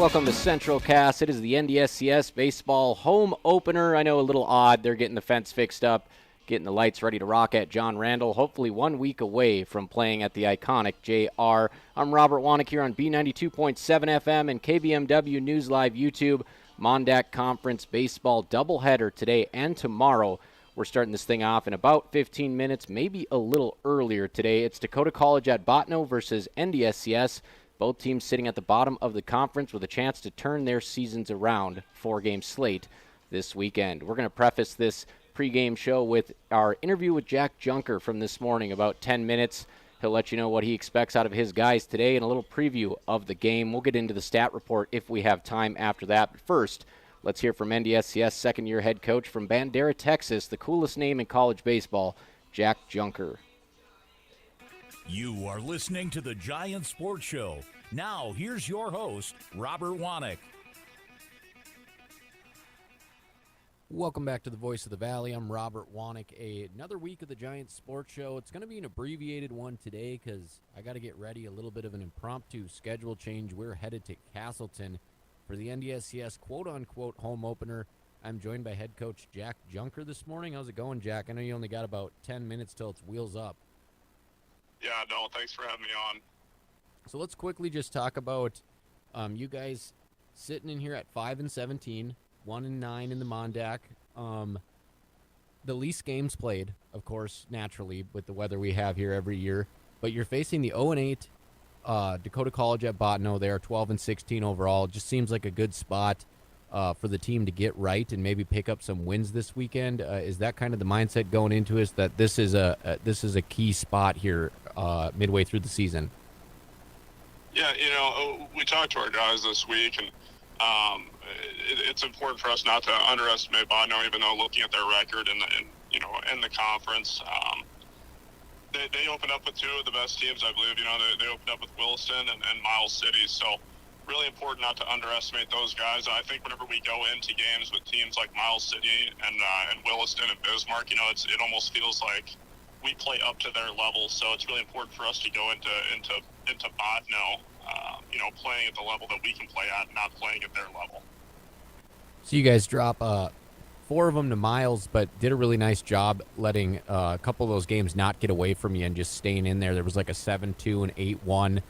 Welcome to Central Cast. It is the NDSCS baseball home opener. I know a little odd. They're getting the fence fixed up, getting the lights ready to rock at John Randall. Hopefully 1 week away from playing at the iconic JR. I'm Robert Wannick here on B92.7 FM and KBMW News Live YouTube. Mon-Dak Conference baseball doubleheader today and tomorrow. We're starting this thing off in about 15 minutes, maybe a little earlier today. It's Dakota College at Bottineau versus NDSCS. Both teams sitting at the bottom of the conference with a chance to turn their seasons around. 4-game slate this weekend. We're going to preface this pregame show with our interview with Jack Junker from this morning, about 10 minutes. He'll let you know what he expects out of his guys today and a little preview of the game. We'll get into the stat report if we have time after that. But first, let's hear from NDSCS second-year head coach from Bandera, Texas, the coolest name in college baseball, Jack Junker. You are listening to the Giant Sports Show. Now, here's your host, Robert Wannick. Welcome back to the Voice of the Valley. I'm Robert Wannick. Another week of the Giant Sports Show. It's going to be an abbreviated one today because I got to get ready. A little bit of an impromptu schedule change. We're headed to Casselton for the NDSCS quote-unquote home opener. I'm joined by head coach Jack Junker this morning. How's it going, Jack? I know you only got about 10 minutes till it's wheels up. Yeah, no, thanks for having me on. So let's quickly just talk about you guys sitting in here at 5-17, 1-9 in the Mon-Dak. The least games played, of course, naturally, with the weather we have here every year. But you're facing the 0-8 Dakota College at Bottineau. They are 12-16 overall. It just seems like a good spot for the team to get right and maybe pick up some wins this weekend. Is that kind of the mindset going into us, that this is a key spot here midway through the season? Yeah, we talked to our guys this week, and it's important for us not to underestimate Bottineau, even though looking at their record in the conference, they opened up with two of the best teams, I believe. They opened up with Williston and Miles City, so really important not to underestimate those guys. I think whenever we go into games with teams like Miles City and Williston and Bismarck, it almost feels like we play up to their level. So it's really important for us to go into Bottineau, playing at the level that we can play at, not playing at their level. So you guys drop 4 of them to Miles, but did a really nice job letting a couple of those games not get away from you and just staying in there. There was like a 7-2 and 8-1,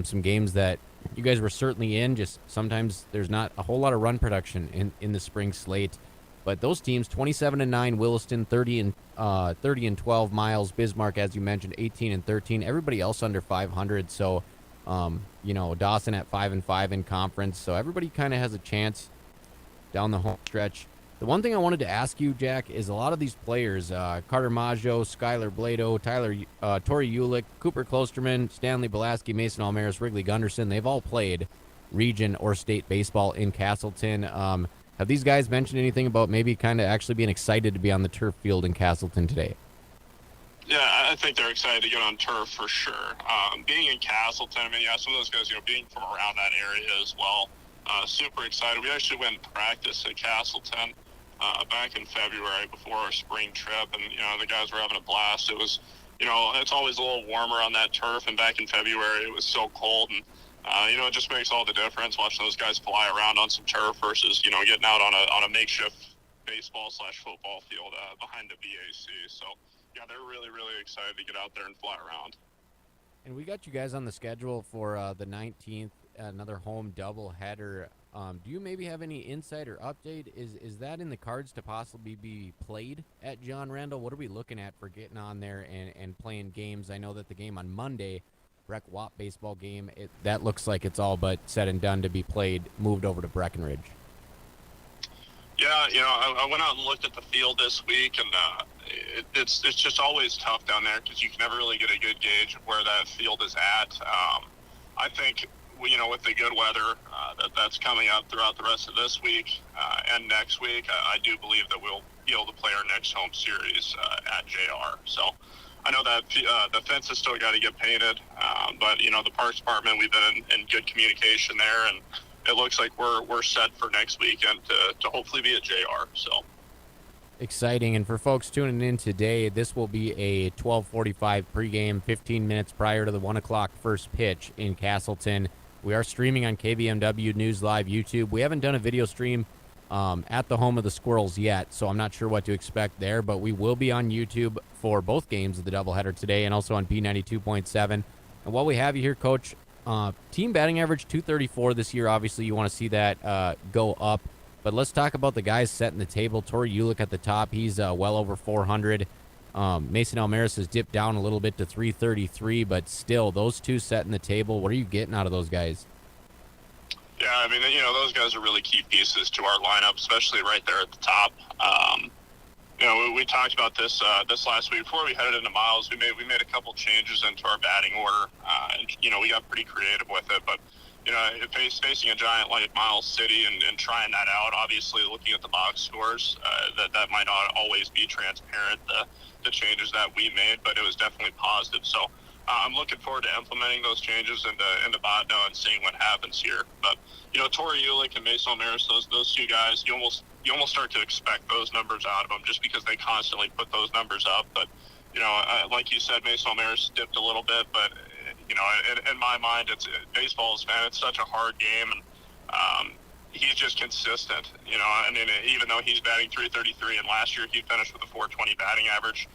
some games that you guys were certainly in. Just sometimes there's not a whole lot of run production in the spring slate. But those teams, 27-9, Williston, 30-12, Miles, Bismarck, as you mentioned, 18-13. Everybody else under 500. So, Dawson at 5-5 in conference. So everybody kind of has a chance down the home stretch. The one thing I wanted to ask you, Jack, is a lot of these players, Carter Maggio, Skylar Blado, Torrey Ulick, Cooper Klosterman, Stanley Belaski, Mason Almaris, Wrigley Gunderson, they've all played region or state baseball in Casselton. Have these guys mentioned anything about maybe kind of actually being excited to be on the turf field in Casselton today? Yeah, I think they're excited to get on turf for sure. Being in Casselton, some of those guys, being from around that area as well, super excited. We actually went and practiced at Casselton back in February before our spring trip, and, the guys were having a blast. It was, it's always a little warmer on that turf, and back in February it was so cold, and it just makes all the difference watching those guys fly around on some turf versus, getting out on a makeshift baseball/football field behind the BAC. So, yeah, they're really, really excited to get out there and fly around. And we got you guys on the schedule for the 19th, another home doubleheader. Do you maybe have any insight or update? Is that in the cards to possibly be played at John Randall? What are we looking at for getting on there and playing games? I know that the game on Monday, Breck Watt baseball game, that looks like it's all but said and done to be played, moved over to Breckenridge. Yeah, I went out and looked at the field this week, and it's just always tough down there because you can never really get a good gauge of where that field is at. I think, with the good weather that's coming up throughout the rest of this week and next week, I do believe that we'll be able to play our next home series at JR. So I know that the fence has still got to get painted, but, the Parks Department, we've been in good communication there, and it looks like we're set for next weekend to hopefully be at JR. So exciting. And for folks tuning in today, this will be a 12:45 pregame, 15 minutes prior to the 1 o'clock first pitch in Casselton. We are streaming on KVMW News Live YouTube. We haven't done a video stream at the home of the Squirrels yet, so I'm not sure what to expect there, but we will be on YouTube for both games of the doubleheader today and also on B92.7. And while we have you here, Coach, team batting average 234 this year. Obviously, you want to see that go up. But let's talk about the guys setting the table. Tori Ulick at the top. He's well over 400. Mason Almaris has dipped down a little bit to 333, but still, those two setting the table. What are you getting out of those guys? Yeah, I mean, those guys are really key pieces to our lineup, especially right there at the top. We talked about this last week before we headed into Miles. We made a couple changes into our batting order, and we got pretty creative with it. But facing a giant like Miles City and trying that out, obviously looking at the box scores, that might not always be transparent. The changes that we made, but it was definitely positive. So I'm looking forward to implementing those changes into Bottineau and seeing what happens here. But Tori Ulick and Mason Almaris, those two guys, you almost start to expect those numbers out of them just because they constantly put those numbers up. But like you said, Mason Almaris dipped a little bit, but in my mind, it's such a hard game, and he's just consistent. I mean, even though he's batting 333, and last year he finished with a 420 batting average,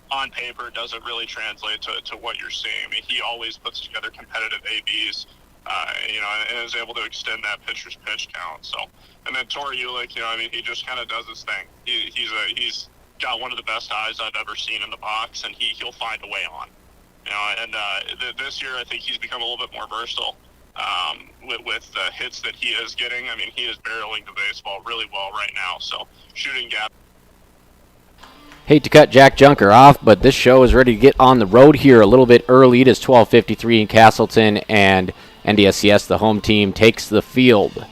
on paper, it doesn't really translate to what you're seeing. I mean, he always puts together competitive ABs, and is able to extend that pitcher's pitch count. So, and then Tori Ulick, he just kind of does his thing. He's got one of the best eyes I've ever seen in the box, and he'll find a way on. This year I think he's become a little bit more versatile with the hits that he is getting. I mean, he is barreling the baseball really well right now. So, shooting gap. Hate to cut Jack Junker off, but this show is ready to get on the road here a little bit early. It is 12:53 in Casselton, and NDSCS, the home team, takes the field.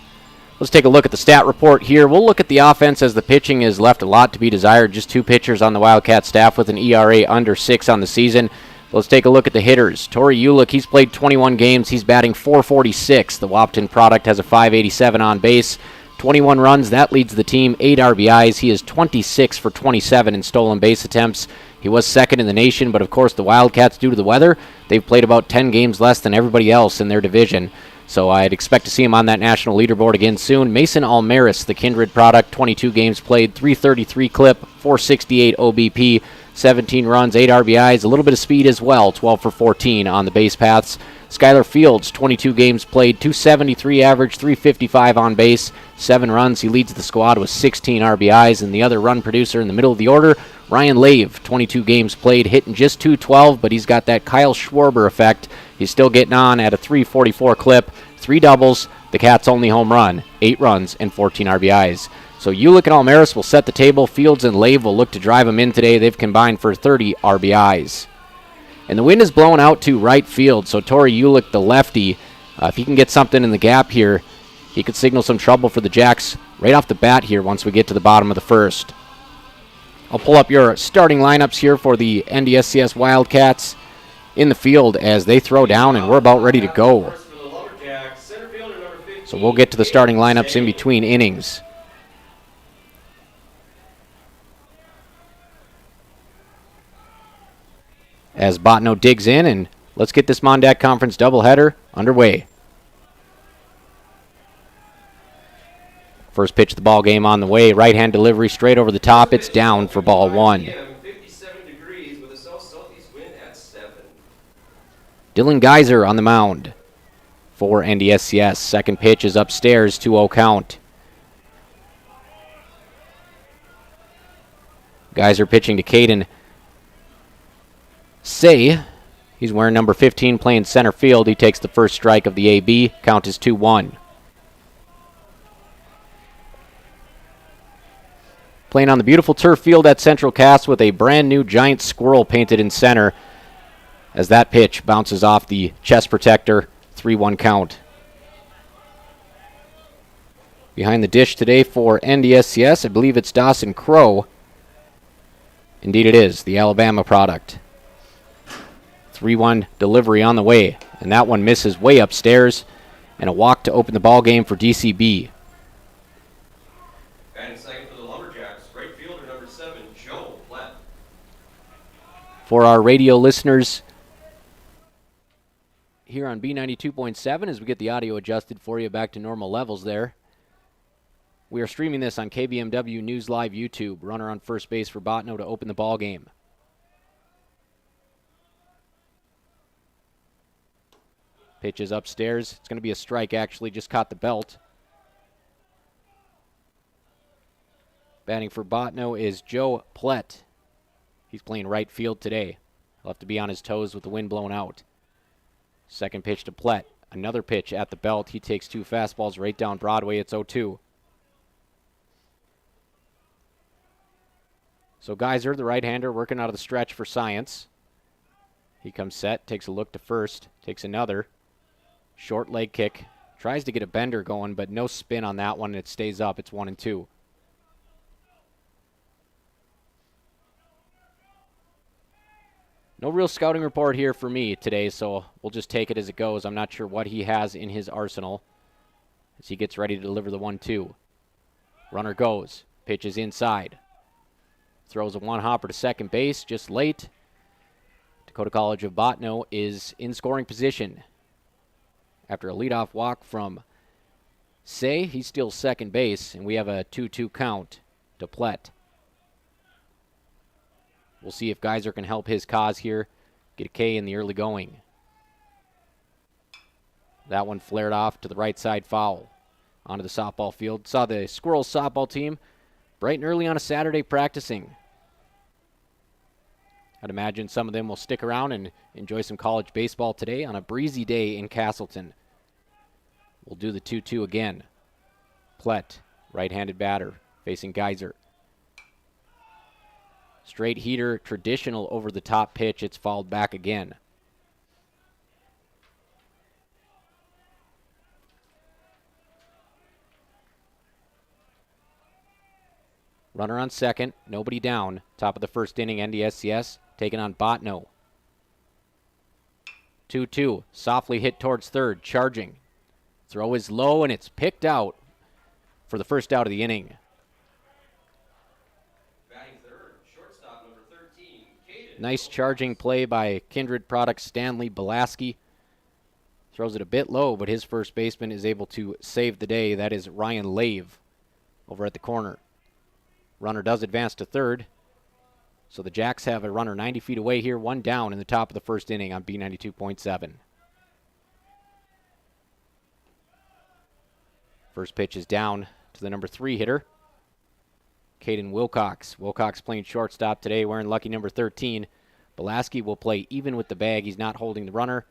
Let's take a look at the stat report here. We'll look at the offense as the pitching has left a lot to be desired. Just two pitchers on the Wildcat staff with an ERA under 6 on the season. Let's take a look at the hitters. Tori Ulick, he's played 21 games. He's batting .446. The Wapton product has a .587 on base. 21 runs, that leads the team, 8 RBIs. He is 26 for 27 in stolen base attempts. He was second in the nation, but of course the Wildcats, due to the weather, they've played about 10 games less than everybody else in their division. So I'd expect to see him on that national leaderboard again soon. Mason Almaris, the Kindred product, 22 games played, 333 clip, 468 OBP, 17 runs, 8 RBIs, a little bit of speed as well, 12 for 14 on the base paths. Skylar Fields, 22 games played, 273 average, 355 on base, 7 runs. He leads the squad with 16 RBIs. And the other run producer in the middle of the order, Ryan Lave, 22 games played, hitting just .212, but he's got that Kyle Schwarber effect. He's still getting on at a 344 clip, 3 doubles, the Cats' only home run, 8 runs, and 14 RBIs. So Ulick and Almaris will set the table. Fields and Lave will look to drive them in today. They've combined for 30 RBIs. And the wind is blowing out to right field, so Tori Ulick, the lefty, if he can get something in the gap here, he could signal some trouble for the Jacks right off the bat here once we get to the bottom of the first. I'll pull up your starting lineups here for the NDSCS Wildcats in the field as they throw down, and we're about ready to go. So we'll get to the starting lineups in between innings. As Bottineau digs in, and let's get this Mon-Dak Conference doubleheader underway. First pitch of the ball game on the way. Right-hand delivery straight over the top. It's down for ball 1. 57 degrees with a south-southeast wind at 7. Dylan Geyser on the mound for NDSCS. Second pitch is upstairs, 2-0 count. Geyser pitching to Caden Say. He's wearing number 15, playing center field. He takes the first strike of the AB. Count is 2-1. Playing on the beautiful turf field at Central Cass with a brand new giant squirrel painted in center as that pitch bounces off the chest protector. 3-1 count. Behind the dish today for NDSCS, I believe it's Dawson Crow. Indeed it is, the Alabama product. 3-1 delivery on the way, and that one misses way upstairs, and a walk to open the ball game for DCB. And second for the Lumberjacks, right fielder number 7, Joe Platt. For our radio listeners, here on B92.7 as we get the audio adjusted for you back to normal levels there. We are streaming this on KBMW News Live YouTube. Runner on first base for Bottineau to open the ball game. Pitch is upstairs. It's going to be a strike, actually. Just caught the belt. Batting for Bottineau is Joe Plett. He's playing right field today. He'll have to be on his toes with the wind blowing out. Second pitch to Plett. Another pitch at the belt. He takes 2 fastballs right down Broadway. It's 0-2. So Geyser, the right-hander, working out of the stretch for Science. He comes set, takes a look to first, takes another. Short leg kick. Tries to get a bender going, but no spin on that one, and it stays up. It's 1-2. No real scouting report here for me today, so we'll just take it as it goes. I'm not sure what he has in his arsenal as he gets ready to deliver the 1-2. Runner goes. Pitch is inside. Throws a one-hopper to second base, just late. Dakota College of Bottineau is in scoring position. After a leadoff walk from Say, he steals second base, and we have a 2-2 count to Plett. We'll see if Geyser can help his cause here, get a K in the early going. That one flared off to the right side foul. Onto the softball field. Saw the Squirrels softball team bright and early on a Saturday practicing. I'd imagine some of them will stick around and enjoy some college baseball today on a breezy day in Casselton. We'll do the 2-2 again. Plett, right-handed batter, facing Geyser. Straight heater, traditional over-the-top pitch. It's fouled back again. Runner on second, nobody down. Top of the first inning, NDSCS taking on Bottineau. 2-2, softly hit towards third, charging. Throw is low, and it's picked out for the first out of the inning. Batting third, shortstop number 13, Caden. Nice charging play by Kindred Products Stanley Belaski. Throws it a bit low, but his first baseman is able to save the day. That is Ryan Lave over at the corner. Runner does advance to third. So the Jacks have a runner 90 feet away here, one down in the top of the first inning on B92.7. First pitch is down to the number 3 hitter, Caden Wilcox. Wilcox playing shortstop today, wearing lucky number 13. Belaski will play even with the bag. He's not holding the runner.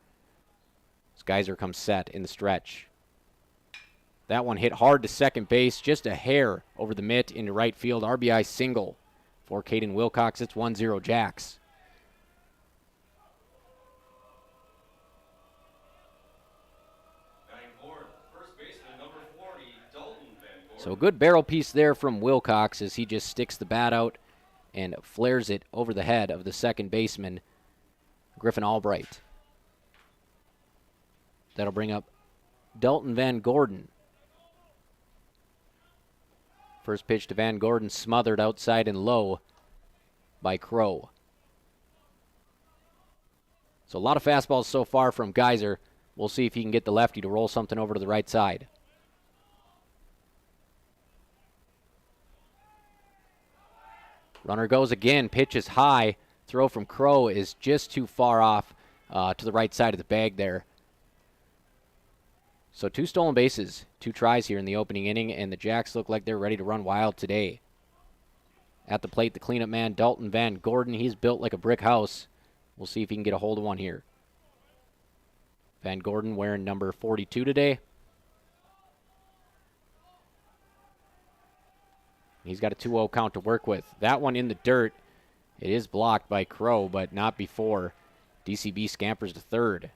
Geyser comes set in the stretch. That one hit hard to second base, just a hair over the mitt into right field. RBI single for Caden Wilcox. It's 1-0 Jacks. Batting fourth, first baseman number 40, Dalton Van Gordon. So a good barrel piece there from Wilcox as he just sticks the bat out and flares it over the head of the second baseman, Griffin Albright. That'll bring up Dalton Van Gordon. First pitch to Van Gordon, smothered outside and low by Crow. So a lot of fastballs so far from Geyser. We'll see if he can get the lefty to roll something over to the right side. Runner goes again, pitch is high. Throw from Crow is just too far off to the right side of the bag there. So 2 stolen bases, 2 tries here in the opening inning, and the Jacks look like they're ready to run wild today. At the plate, the cleanup man, Dalton Van Gordon. He's built like a brick house. We'll see if he can get a hold of one here. Van Gordon wearing number 42 today. He's got a 2-0 count to work with. That one in the dirt. It is blocked by Crow, but not before DCB scampers to third.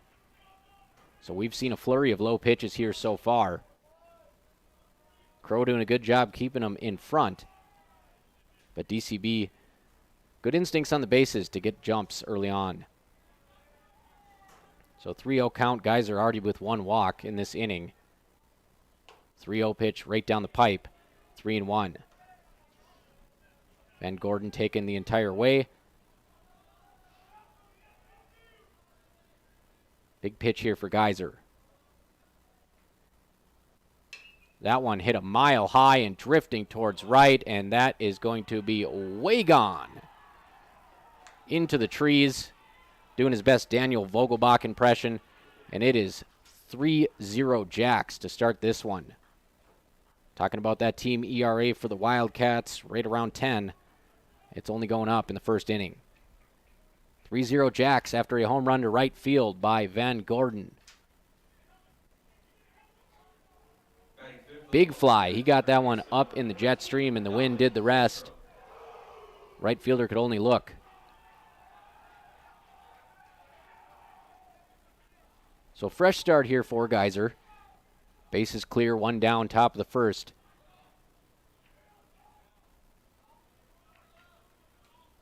So we've seen a flurry of low pitches here so far. Crow doing a good job keeping them in front. But DCB, good instincts on the bases to get jumps early on. So 3-0 count. Guys are already with 1 walk in this inning. 3-0 pitch right down the pipe. 3-1. Van Gordon taken the entire way. Big pitch here for Geyser. That one hit a mile high and drifting towards right, and that is going to be way gone. Into the trees, doing his best Daniel Vogelbach impression, and it is 3-0 Jacks to start this one. Talking about that team ERA for the Wildcats, right around 10. It's only going up in the first inning. 3-0 Jacks after a home run to right field by Van Gordon. Big fly. He got that one up in the jet stream, and the wind did the rest. Right fielder could only look. So fresh start here for Geyser. Bases clear, one down, top of the first.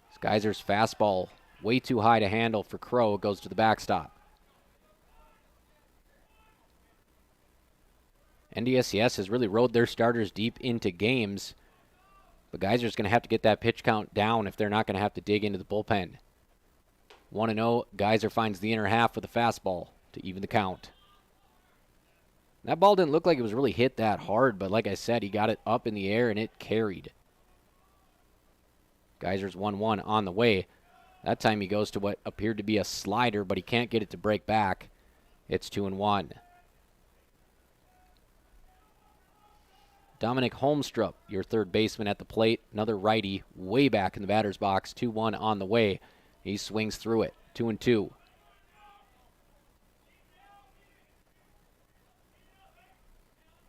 This Geyser's fastball way too high to handle for Crow. Goes to the backstop. NDSCS has really rode their starters deep into games, but Geyser's going to have to get that pitch count down if they're not going to have to dig into the bullpen. 1-0, Geyser finds the inner half with a fastball to even the count. That ball didn't look like it was really hit that hard, but like I said, he got it up in the air and it carried. Geyser's 1-1 on the way. That time he goes to what appeared to be a slider, but he can't get it to break back. It's 2-1. Dominic Holmstrup, your third baseman at the plate. Another righty way back in the batter's box. 2-1 on the way. He swings through it. 2-2.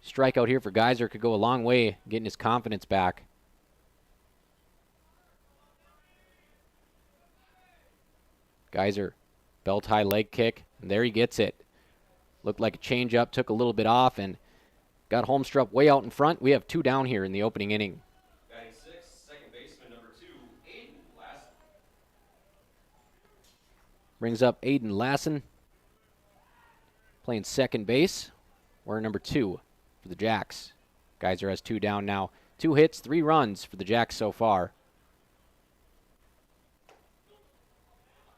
Strikeout here for Geyser could go a long way getting his confidence back. Geyser, belt high leg kick, and there he gets it. Looked like a changeup, took a little bit off, and got Holmstrup way out in front. We have two down here in the opening inning. Batting sixth, second baseman number 2, Aiden Lassen. Brings up Aiden Lassen, playing second base. We're number 2 for the Jacks. Geyser has 2 down now. 2 hits, 3 runs for the Jacks so far.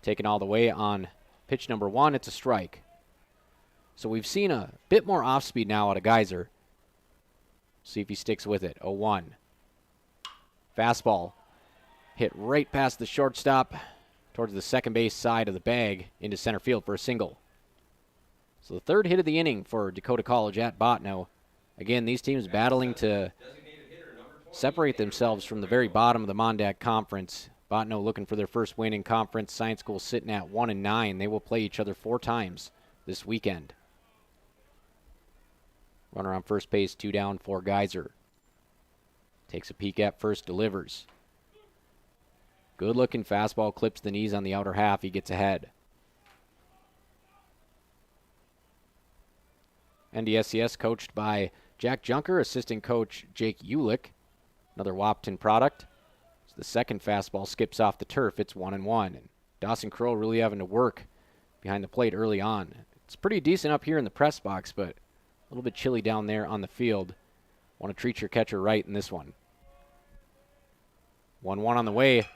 Taken all the way on pitch number 1. It's a strike. So we've seen a bit more off speed now out of Geyser. See if he sticks with it. 0-1. Fastball hit right past the shortstop towards the second base side of the bag into center field for a single. So the third hit of the inning for Dakota College at Bottineau. Again, these teams battling to separate themselves from the very bottom of the Mon-Dak conference. Bottineau looking for their first win in conference. Science School sitting at 1-9. They will play each other 4 times this weekend. Runner on first base, 2 down for Geyser. Takes a peek at first, delivers. Good looking fastball, clips the knees on the outer half. He gets ahead. NDSCS coached by Jack Junker, assistant coach Jake Ulick. Another Wapton product. So the second fastball skips off the turf. It's 1-1. And Dawson Crow really having to work behind the plate early on. It's pretty decent up here in the press box, but a little bit chilly down there on the field. Want to treat your catcher right in this one. 1-1 on the way.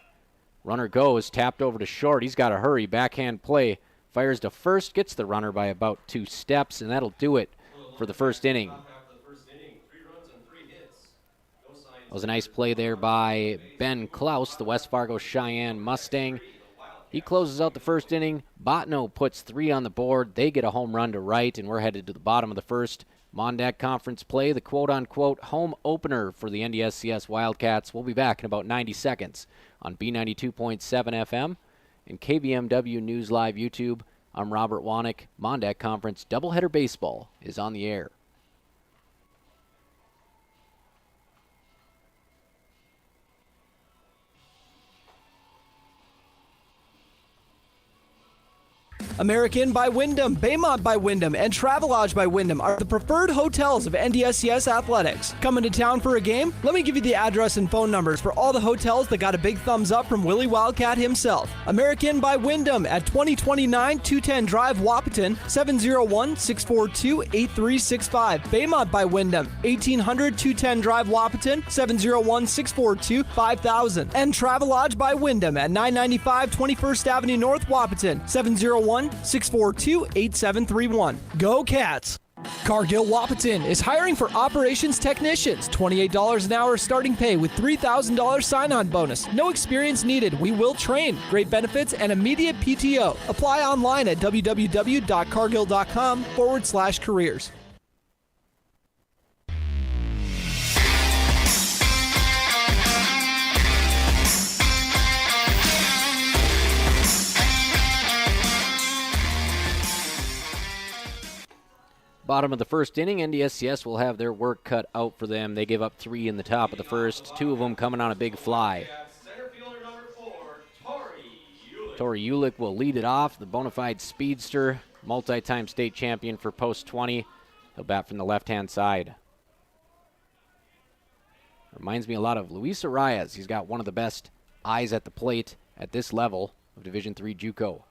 Runner goes, tapped over to short. He's got to hurry. Backhand play. Fires to first, gets the runner by about 2 steps, and that'll do it for the first inning. That was a nice play there by Ben Klaus, the West Fargo Cheyenne Mustang. He closes out the first inning. Bottineau puts 3 on the board. They get a home run to right, and we're headed to the bottom of the first. Mon-Dak Conference play, the quote-unquote home opener for the NDSCS Wildcats. We'll be back in about 90 seconds on B92.7 FM and KVMW News Live YouTube. I'm Robert Wanick. Mon-Dak Conference doubleheader baseball is on the air. American by Wyndham, Baymont by Wyndham, and Travelodge by Wyndham are the preferred hotels of NDSCS Athletics. Coming to town for a game? Let me give you the address and phone numbers for all the hotels that got a big thumbs up from Willie Wildcat himself. American by Wyndham at 2029 210 Drive, Wahpeton, 701-642-8365. Baymont by Wyndham, 1800 210 Drive, Wahpeton, 701-642-5000. And Travelodge by Wyndham at 995 21st Avenue North, Wahpeton, 701 1-642-8731. Go Cats! Cargill Wapaton is hiring for operations technicians. $28 an hour starting pay with $3,000 sign-on bonus. No experience needed. We will train. Great benefits and immediate PTO. Apply online at www.cargill.com/careers. Bottom of the first inning, NDSCS will have their work cut out for them. They give up 3 in the top of the first, 2 of them coming on a big fly. Center fielder number 4, Tori Ulick. Tori Ulick will lead it off, the bona fide speedster, multi-time state champion for post 20. He'll bat from the left-hand side. Reminds me a lot of Luis Arias. He's got one of the best eyes at the plate at this level of Division III JUCO.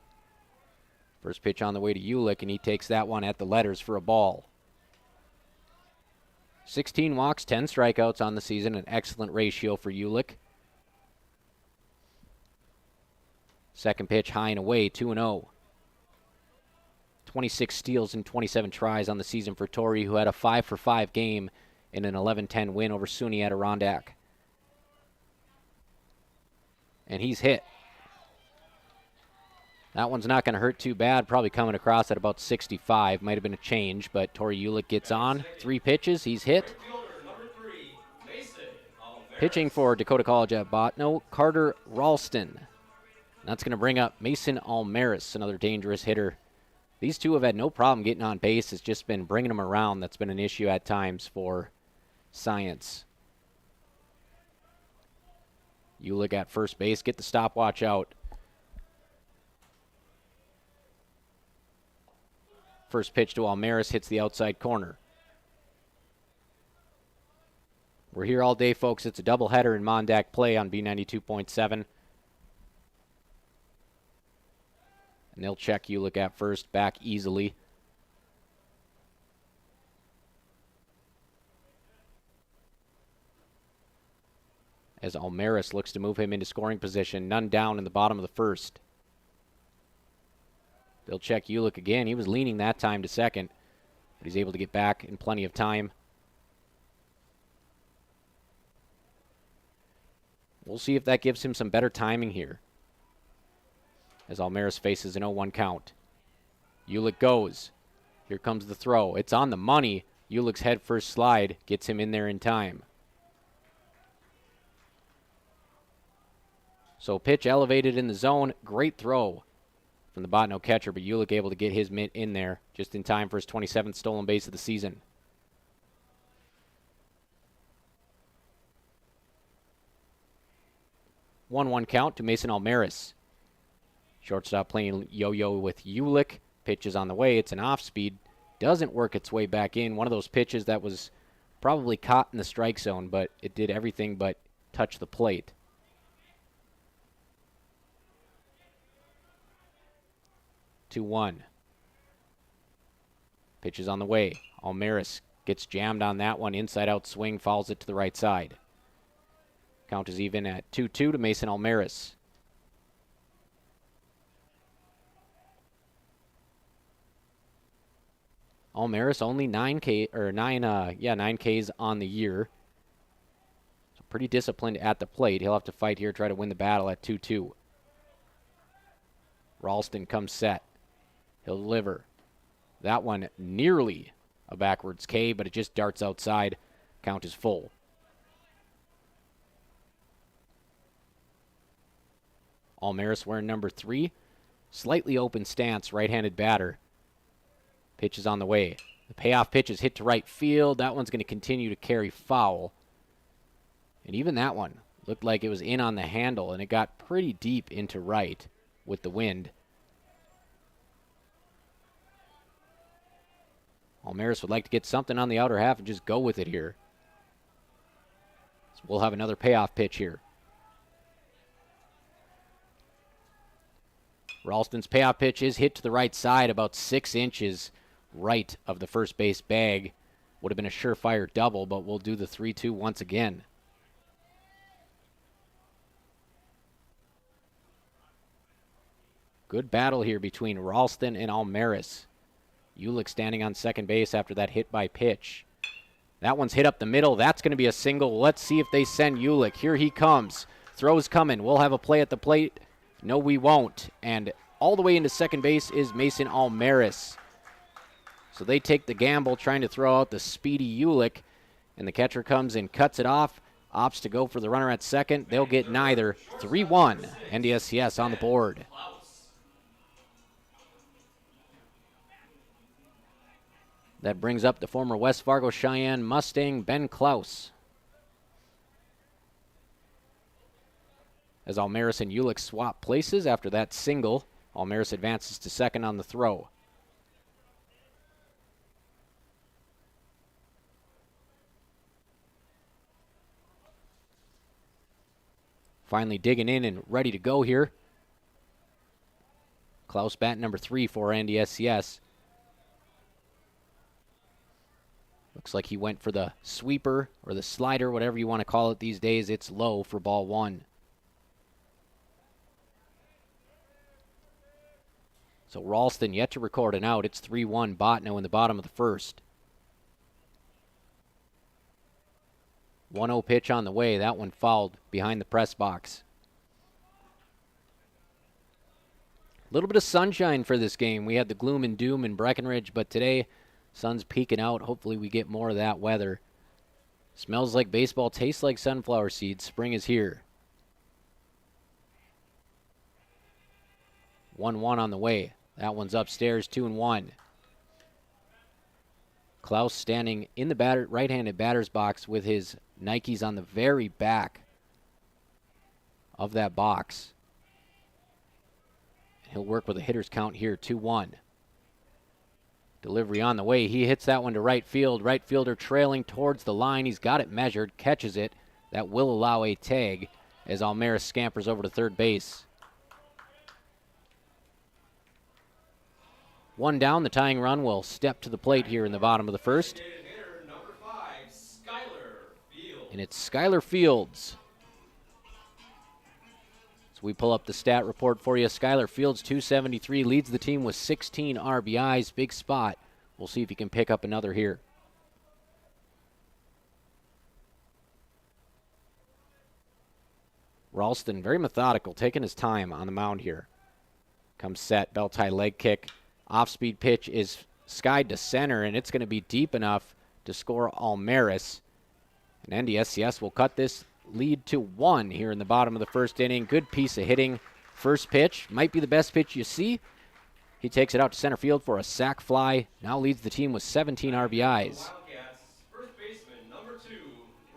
First pitch on the way to Ulick, and he takes that one at the letters for a ball. 16 walks, 10 strikeouts on the season, an excellent ratio for Ulick. Second pitch high and away, 2-0. 26 steals and 27 tries on the season for Tori, who had a 5-for-5 game in an 11-10 win over SUNY Adirondack. And he's hit. That one's not going to hurt too bad, probably coming across at about 65. Might have been a change, but Tori Ulick gets on. 3 pitches, he's hit. Pitching for Dakota College at Bottineau, Carter Ralston. That's going to bring up Mason Almaris, another dangerous hitter. These two have had no problem getting on base. It's just been bringing them around. That's been an issue at times for Science. Ulick at first base, get the stopwatch out. First pitch to Almaris hits the outside corner. We're here all day, folks. It's a doubleheader in Mon-Dak play on B92.7. And they'll check Ulick at first, back easily. As Almaris looks to move him into scoring position, none down in the bottom of the first. They'll check Ulick again. He was leaning that time to second, but he's able to get back in plenty of time. We'll see if that gives him some better timing here, as Almaris faces an 0-1 count. Ulick goes. Here comes the throw. It's on the money. Ulick's head first slide gets him in there in time. So pitch elevated in the zone. Great throw from the Bottineau catcher, but Ulick able to get his mitt in there just in time for his 27th stolen base of the season. One count to Mason Almaris. Shortstop playing yo-yo with Ulick. Pitch is on the way. It's an off-speed. Doesn't work its way back in. One of those pitches that was probably caught in the strike zone, but it did everything but touch the plate. 2-1. Pitch is on the way. Almaris gets jammed on that one. Inside-out swing, fouls it to the right side. Count is even at 2-2 to Mason Almaris. Almaris only 9 Ks on the year. So pretty disciplined at the plate. He'll have to fight here, try to win the battle at 2-2. Ralston comes set. He'll deliver. That one nearly a backwards K, but it just darts outside. Count is full. Almaris wearing number 3. Slightly open stance, right-handed batter. Pitch is on the way. The payoff pitch is hit to right field. That one's going to continue to carry foul. And even that one looked like it was in on the handle, and it got pretty deep into right with the wind. Almaris would like to get something on the outer half and just go with it here. So we'll have another payoff pitch here. Ralston's payoff pitch is hit to the right side, about 6 inches right of the first base bag. Would have been a surefire double, but we'll do the 3-2 once again. Good battle here between Ralston and Almaris. Ulick standing on second base after that hit by pitch. That one's hit up the middle. That's going to be a single. Let's see if they send Ulick. Here he comes. Throw's coming. We'll have a play at the plate. No, we won't. And all the way into second base is Mason Almaris. So they take the gamble trying to throw out the speedy Ulick. And the catcher comes and cuts it off. Opts to go for the runner at second. They'll get neither. 3-1. NDSCS on the board. That brings up the former West Fargo Cheyenne Mustang, Ben Klaus. As Almaris and Ulick swap places after that single, Almaris advances to second on the throw. Finally digging in and ready to go here. Klaus bat number 3 for NDSCS. Looks like he went for the sweeper or the slider, whatever you want to call it these days. It's low for ball 1. So Ralston yet to record an out. It's 3-1 Bottineau in the bottom of the first. 1-0 pitch on the way. That one fouled behind the press box. A little bit of sunshine for this game. We had the gloom and doom in Breckenridge, but today sun's peeking out. Hopefully we get more of that weather. Smells like baseball, tastes like sunflower seeds. Spring is here. 1-1 on the way. That one's upstairs, 2-1. Klaus standing in the right-handed batter's box with his Nikes on the very back of that box. He'll work with a hitter's count here, 2-1. Delivery on the way. He hits that one to right field. Right fielder trailing towards the line. He's got it measured, catches it. That will allow a tag as Almaris scampers over to third base. 1 down. The tying run will step to the plate here in the bottom of the first. And it's Skylar Fields. So we pull up the stat report for you. Skylar Fields, 273, leads the team with 16 RBIs. Big spot. We'll see if he can pick up another here. Ralston, very methodical, taking his time on the mound here. Comes set, belt tie leg kick. Off-speed pitch is skied to center, and it's going to be deep enough to score Almaris. And NDSCS will cut this lead to 1 here in the bottom of the first inning. Good piece of hitting. First pitch, might be the best pitch you see. He takes it out to center field for a sac fly. Now leads the team with 17 RBIs. Wildcats, first baseman, number 2,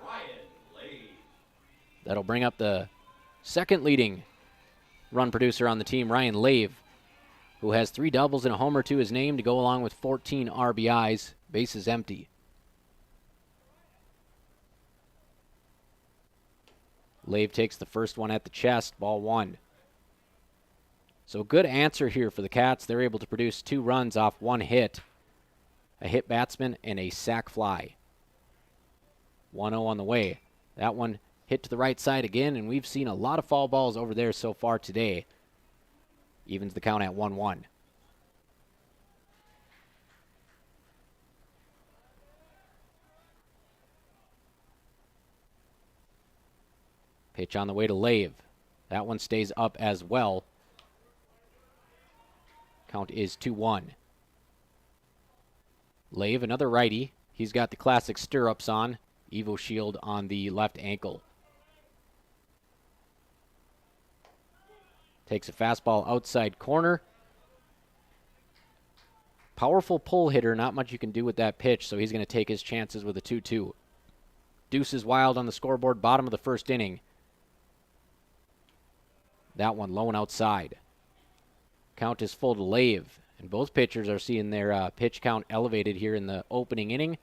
Ryan Lave. That'll bring up the second leading run producer on the team, Ryan Lave, who has 3 doubles and a homer to his name to go along with 14 RBIs. Bases empty. Lave takes the first one at the chest, ball 1. So good answer here for the Cats. They're able to produce 2 runs off 1 hit. A hit batsman and a sac fly. 1-0 on the way. That one hit to the right side again, and we've seen a lot of foul balls over there so far today. Evens the count at 1-1. Pitch on the way to Lave. That one stays up as well. Count is 2-1. Lave, another righty. He's got the classic stirrups on. Evo Shield on the left ankle. Takes a fastball outside corner. Powerful pull hitter. Not much you can do with that pitch, so he's going to take his chances with a 2-2. Deuces Wild on the scoreboard, bottom of the first inning. That one low and outside. Count is full to Lave, and both pitchers are seeing their pitch count elevated here in the opening inning.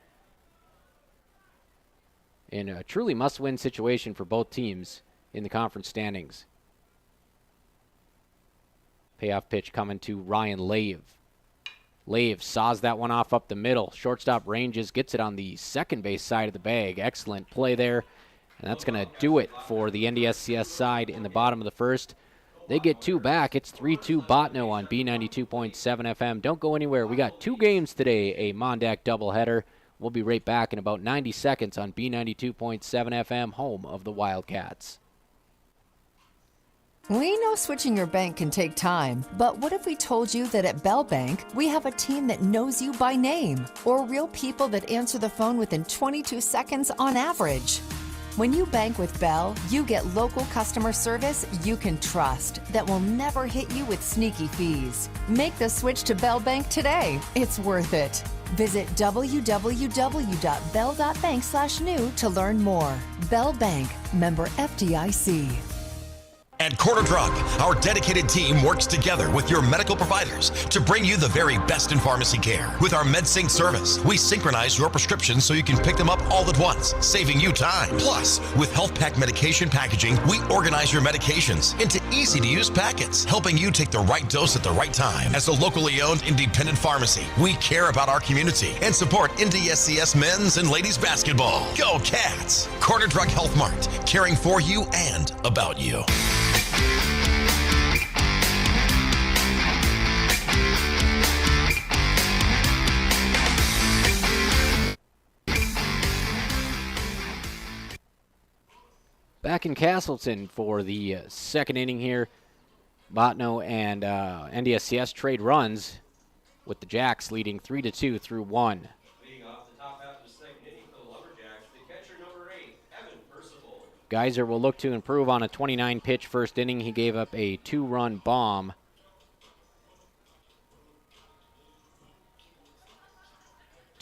In a truly must-win situation for both teams in the conference standings. Payoff pitch coming to Ryan Lave. Lave saws that one off up the middle. Shortstop ranges, gets it on the second base side of the bag. Excellent play there. And that's going to do it for the NDSCS side in the bottom of the first. They get 2 back. It's 3-2 Bottineau on B92.7 FM. Don't go anywhere. We got 2 games today, a Mon-Dak doubleheader. We'll be right back in about 90 seconds on B92.7 FM, home of the Wildcats. We know switching your bank can take time, but what if we told you that at Bell Bank, we have a team that knows you by name, or real people that answer the phone within 22 seconds on average? When you bank with Bell, you get local customer service you can trust that will never hit you with sneaky fees. Make the switch to Bell Bank today. It's worth it. Visit www.bell.bank/new to learn more. Bell Bank, member FDIC. At Corner Drug, our dedicated team works together with your medical providers to bring you the very best in pharmacy care. With our MedSync service, we synchronize your prescriptions so you can pick them up all at once, saving you time. Plus, with Health Pack medication packaging, we organize your medications into easy-to-use packets, helping you take the right dose at the right time. As a locally owned independent pharmacy, we care about our community and support NDSCS men's and ladies basketball. Go Cats! Corner Drug Health Mart, caring for you and about you. Back in Casselton for the second inning here. Bottineau and NDSCS trade runs with the Jacks leading 3-2 through 1. Leading off the top half of the second inning for the Lumberjacks, the catcher number 8, Evan Percival. Geyser will look to improve on a 29-pitch first inning. He gave up a 2-run bomb.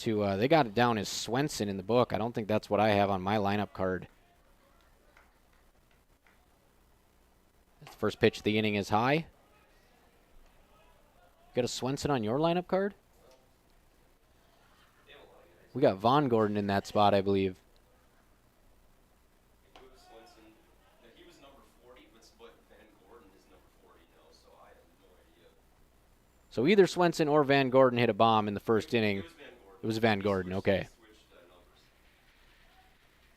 They got it down as Swenson in the book. I don't think that's what I have on my lineup card. The first pitch of the inning is high. Got a Swenson on your lineup card? We got Von Gordon in that spot, I believe. He was number 40, but Van Gordon is number 40 now, so I have no idea. So either Swenson or Van Gordon hit a bomb in the first inning. It was Van Gordon, okay.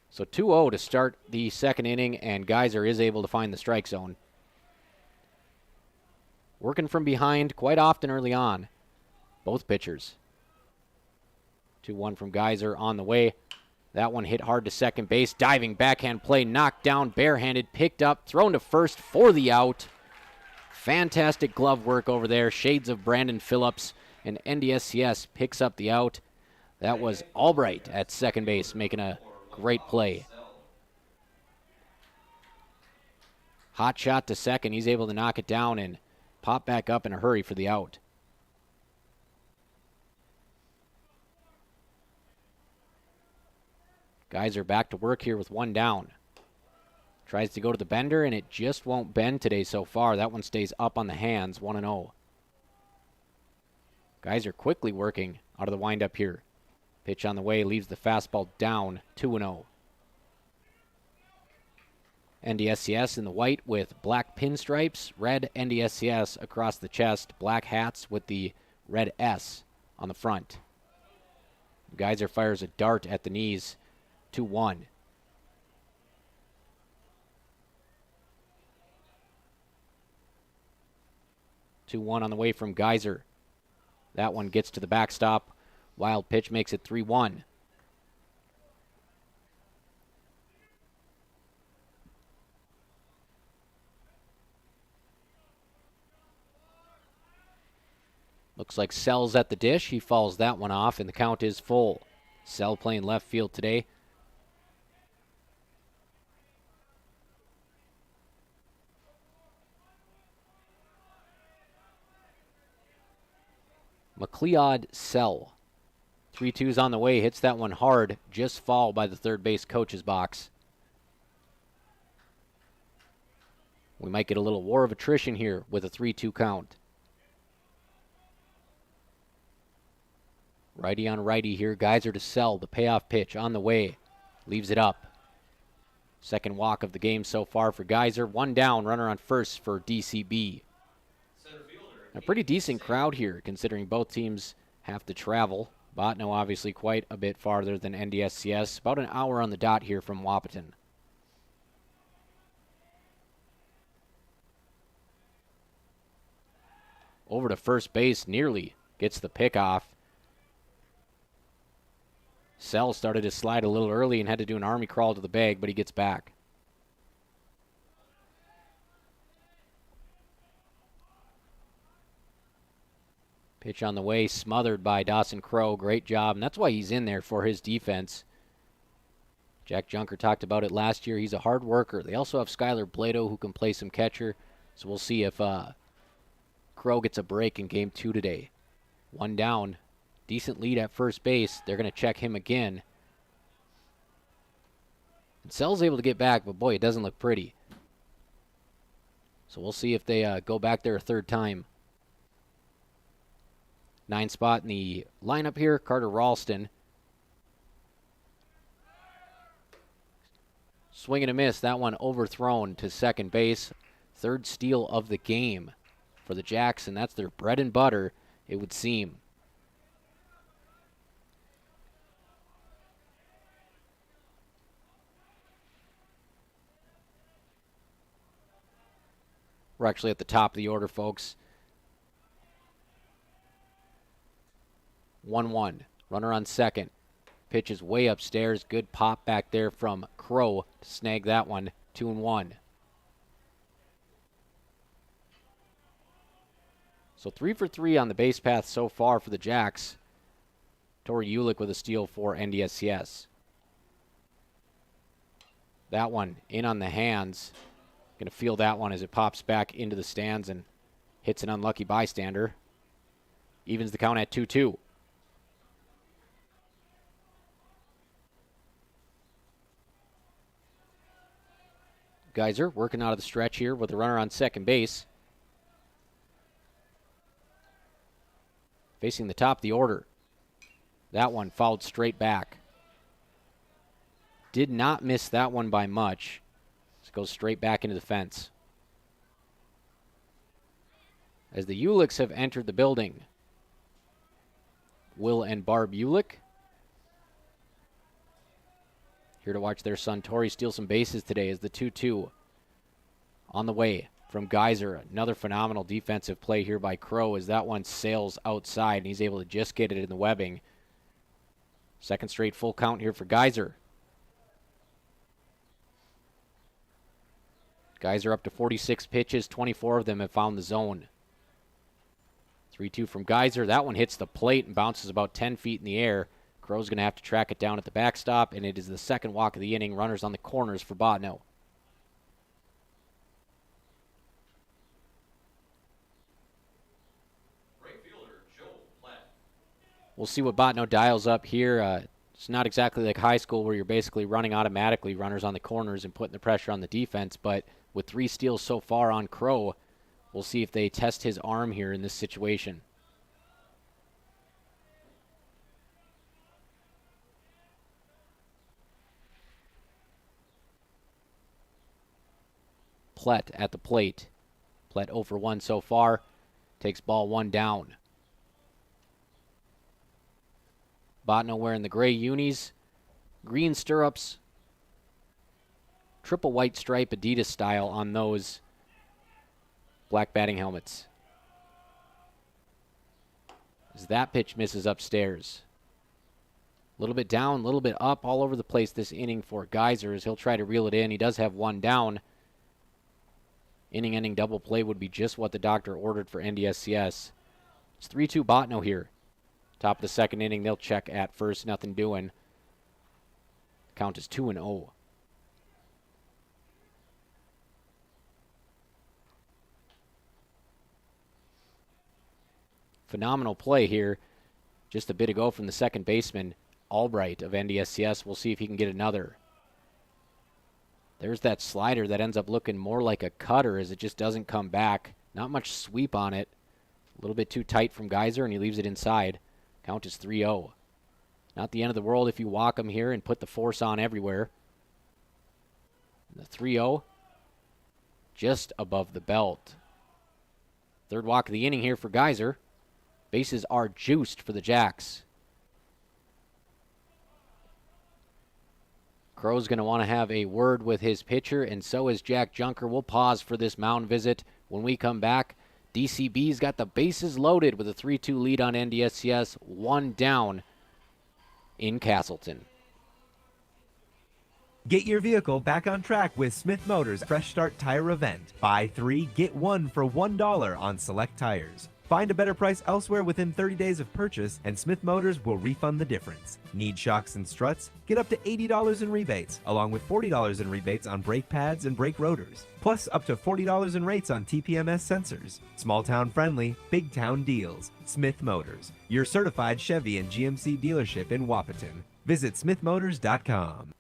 So 2-0 to start the second inning, and Geyser is able to find the strike zone. Working from behind quite often early on, both pitchers. 2-1 from Geyser on the way. That one hit hard to second base. Diving backhand play, knocked down, barehanded, picked up, thrown to first for the out. Fantastic glove work over there. Shades of Brandon Phillips, and NDSCS picks up the out. That was Albright at second base making a great play. Hot shot to second. He's able to knock it down and pop back up in a hurry for the out. Geyser back to work here with one down. Tries to go to the bender, and it just won't bend today so far. That one stays up on the hands, 1-0. Geyser quickly working out of the windup here. Pitch on the way, leaves the fastball down, 2-0. NDSCS in the white with black pinstripes, red NDSCS across the chest, black hats with the red S on the front. Geyser fires a dart at the knees, 2-1. On the way from Geyser. That one gets to the backstop. Wild pitch makes it 3-1. Looks like Sell's at the dish. He fouls that one off, and the count is full. Sell playing left field today. McLeod Sell. 3-2's on the way. Hits that one hard. Just fouled by the third base coach's box. We might get a little war of attrition here with a 3-2 count. Righty on righty here. Geyser to Sell. The payoff pitch on the way. Leaves it up. Second walk of the game so far for Geyser. One down. Runner on first for DCB. A pretty decent crowd here, considering both teams have to travel. Bottineau obviously quite a bit farther than NDSCS. About an hour on the dot here from Wahpeton. over to first base, nearly gets the pick off. Sell started to slide a little early and had to do an army crawl to the bag, but he gets back. Pitch on the way, smothered by Dawson Crow. Great job, and that's why he's in there for his defense. Jack Junker talked about it last year. He's a hard worker. They also have Skylar Blado who can play some catcher, so we'll see if Crow gets a break in Game 2 today. One down. Decent lead at first base. They're going to check him again. And Sell's able to get back, but boy, it doesn't look pretty. So we'll see if they go back there a third time. 9 spot in the lineup here, Carter Ralston. Swing and a miss. That one overthrown to second base. Third steal of the game for the Jacks, and that's their bread and butter, it would seem. We're actually at the top of the order, folks. 1-1. Runner on second. Pitch is way upstairs. Good pop back there from Crow to snag that one. 2-1. So 3 for 3 on the base path so far for the Jacks. Tori Ulick with a steal for NDSCS. That one in on the hands. Going to feel that one as it pops back into the stands and hits an unlucky bystander. Evens the count at 2-2. Geyser working out of the stretch here with the runner on second base. Facing the top of the order. That one fouled straight back. Did not miss that one by much. It goes straight back into the fence. As the Ulicks have entered the building. Will and Barb Ulick. Here to watch their son Tori steal some bases today as the 2-2 on the way from Geyser. Another phenomenal defensive play here by Crow as that one sails outside and he's able to just get it in the webbing. Second straight full count here for Geyser. Geyser up to 46 pitches, 24 of them have found the zone. 3-2 from Geyser. That one hits the plate and bounces about 10 feet in the air. Crow's going to have to track it down at the backstop, and it is the second walk of the inning. Runners on the corners for Bottineau. Right fielder, Joe Platt. We'll see what Bottineau dials up here. It's not exactly like high school where you're basically running automatically, runners on the corners and putting the pressure on the defense, but with 3 steals so far on Crow, we'll see if they test his arm here in this situation. Plett at the plate. Plett 0 for 1 so far. Takes ball 1 down. Bottineau wearing the gray unis, green stirrups, triple white stripe Adidas style on those black batting helmets. As that pitch misses upstairs. A little bit down, a little bit up, all over the place this inning for Geyser as he'll try to reel it in. He does have 1 down. Inning-ending double play would be just what the doctor ordered for NDSCS. It's 3-2 Bottineau here. Top of the second inning, they'll check at first, nothing doing. Count is 2-0. Phenomenal play here. Just a bit ago from the second baseman, Albright of NDSCS. We'll see if he can get another. There's that slider that ends up looking more like a cutter as it just doesn't come back. Not much sweep on it. A little bit too tight from Geyser, and he leaves it inside. Count is 3-0. Not the end of the world if you walk him here and put the force on everywhere. And the 3-0 just above the belt. Third walk of the inning here for Geyser. Bases are juiced for the Jacks. Crow's going to want to have a word with his pitcher, and so is Jack Junker. We'll pause for this mound visit. When we come back, DCB's got the bases loaded with a 3-2 lead on NDSCS, 1 down in Casselton. Get your vehicle back on track with Smith Motors Fresh Start Tire Event. Buy 3, get 1 for $1 on select tires. Find a better price elsewhere within 30 days of purchase, and Smith Motors will refund the difference. Need shocks and struts? Get up to $80 in rebates, along with $40 in rebates on brake pads and brake rotors. Plus, up to $40 in rates on TPMS sensors. Small town friendly, big town deals. Smith Motors, your certified Chevy and GMC dealership in Wapaton. Visit smithmotors.com.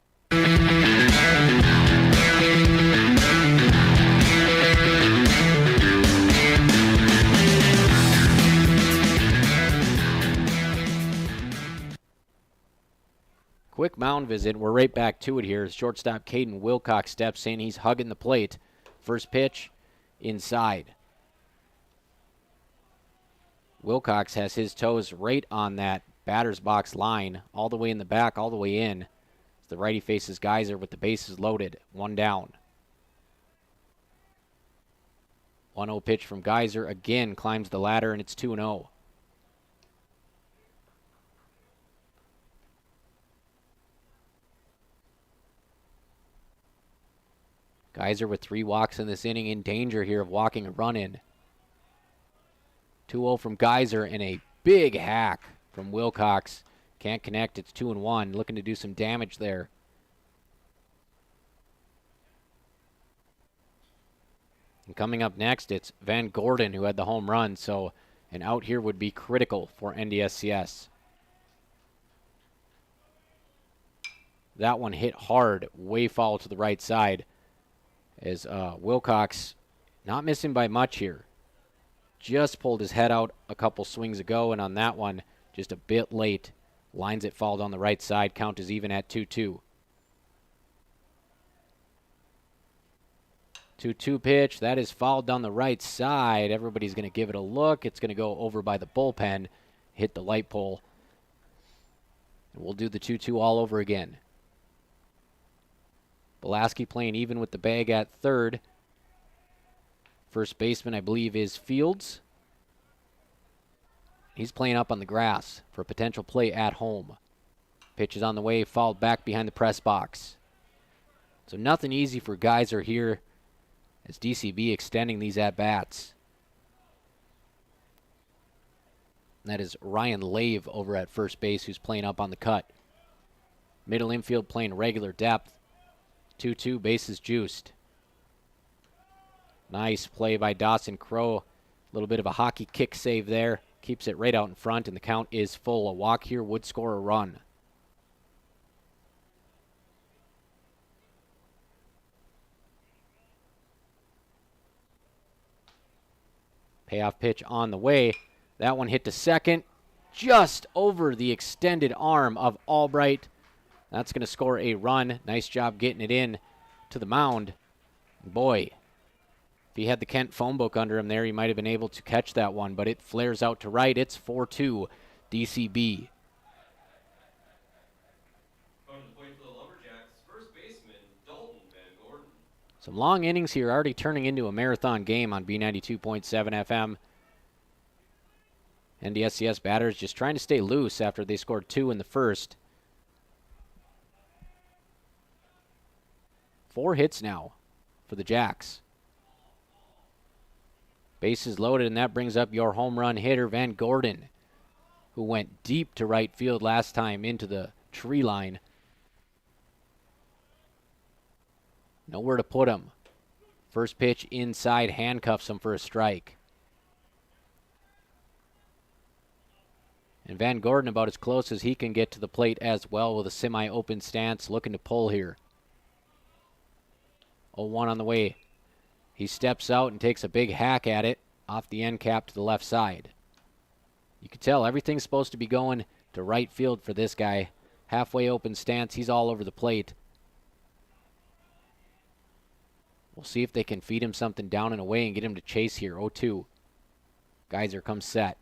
Quick mound visit. We're right back to it here. Shortstop Caden Wilcox steps in. He's hugging the plate. First pitch, inside. Wilcox has his toes right on that batter's box line, all the way in the back, all the way in. As the righty faces Geyser with the bases loaded. 1 down. 1-0 pitch from Geyser. Again, climbs the ladder, and it's 2-0. Geyser with 3 walks in this inning, in danger here of walking a run in. 2-0 from Geyser, and a big hack from Wilcox. Can't connect. It's 2-1. Looking to do some damage there. And coming up next, it's Van Gordon who had the home run, so an out here would be critical for NDSCS. That one hit hard, way foul to the right side. As Wilcox, not missing by much here. Just pulled his head out a couple swings ago, and on that one, just a bit late. Lines it fouled on the right side. Count is even at 2-2. 2-2 pitch. That is fouled down the right side. Everybody's going to give it a look. It's going to go over by the bullpen, hit the light pole. And we'll do the 2-2 all over again. Belaski playing even with the bag at third. First baseman, I believe, is Fields. He's playing up on the grass for a potential play at home. Pitch is on the way, fouled back behind the press box. So nothing easy for Geyser here as DCB extending these at-bats. That is Ryan Lave over at first base who's playing up on the cut. Middle infield playing regular depth. 2-2, bases juiced. Nice play by Dawson Crow. A little bit of a hockey kick save there. Keeps it right out in front, and the count is full. A walk here would score a run. Payoff pitch on the way. That one hit to second. Just over the extended arm of Albright. That's going to score a run. Nice job getting it in to the mound. Boy, if he had the Kent phone book under him there, he might have been able to catch that one, but it flares out to right. It's 4-2 DCB. Coming to the plate for the Lumberjacks, first baseman Dalton Van Gordon. Some long innings here, already turning into a marathon game on B92.7 FM. NDSCS batters just trying to stay loose after they scored 2 in the first. 4 hits now for the Jacks. Bases loaded, and that brings up your home run hitter, Van Gordon, who went deep to right field last time into the tree line. Nowhere to put him. First pitch inside, handcuffs him for a strike. And Van Gordon about as close as he can get to the plate as well with a semi-open stance, looking to pull here. 0-1 on the way. He steps out and takes a big hack at it off the end cap to the left side. You can tell everything's supposed to be going to right field for this guy. Halfway open stance. He's all over the plate. We'll see if they can feed him something down and away and get him to chase here. 0-2. Geyser comes set.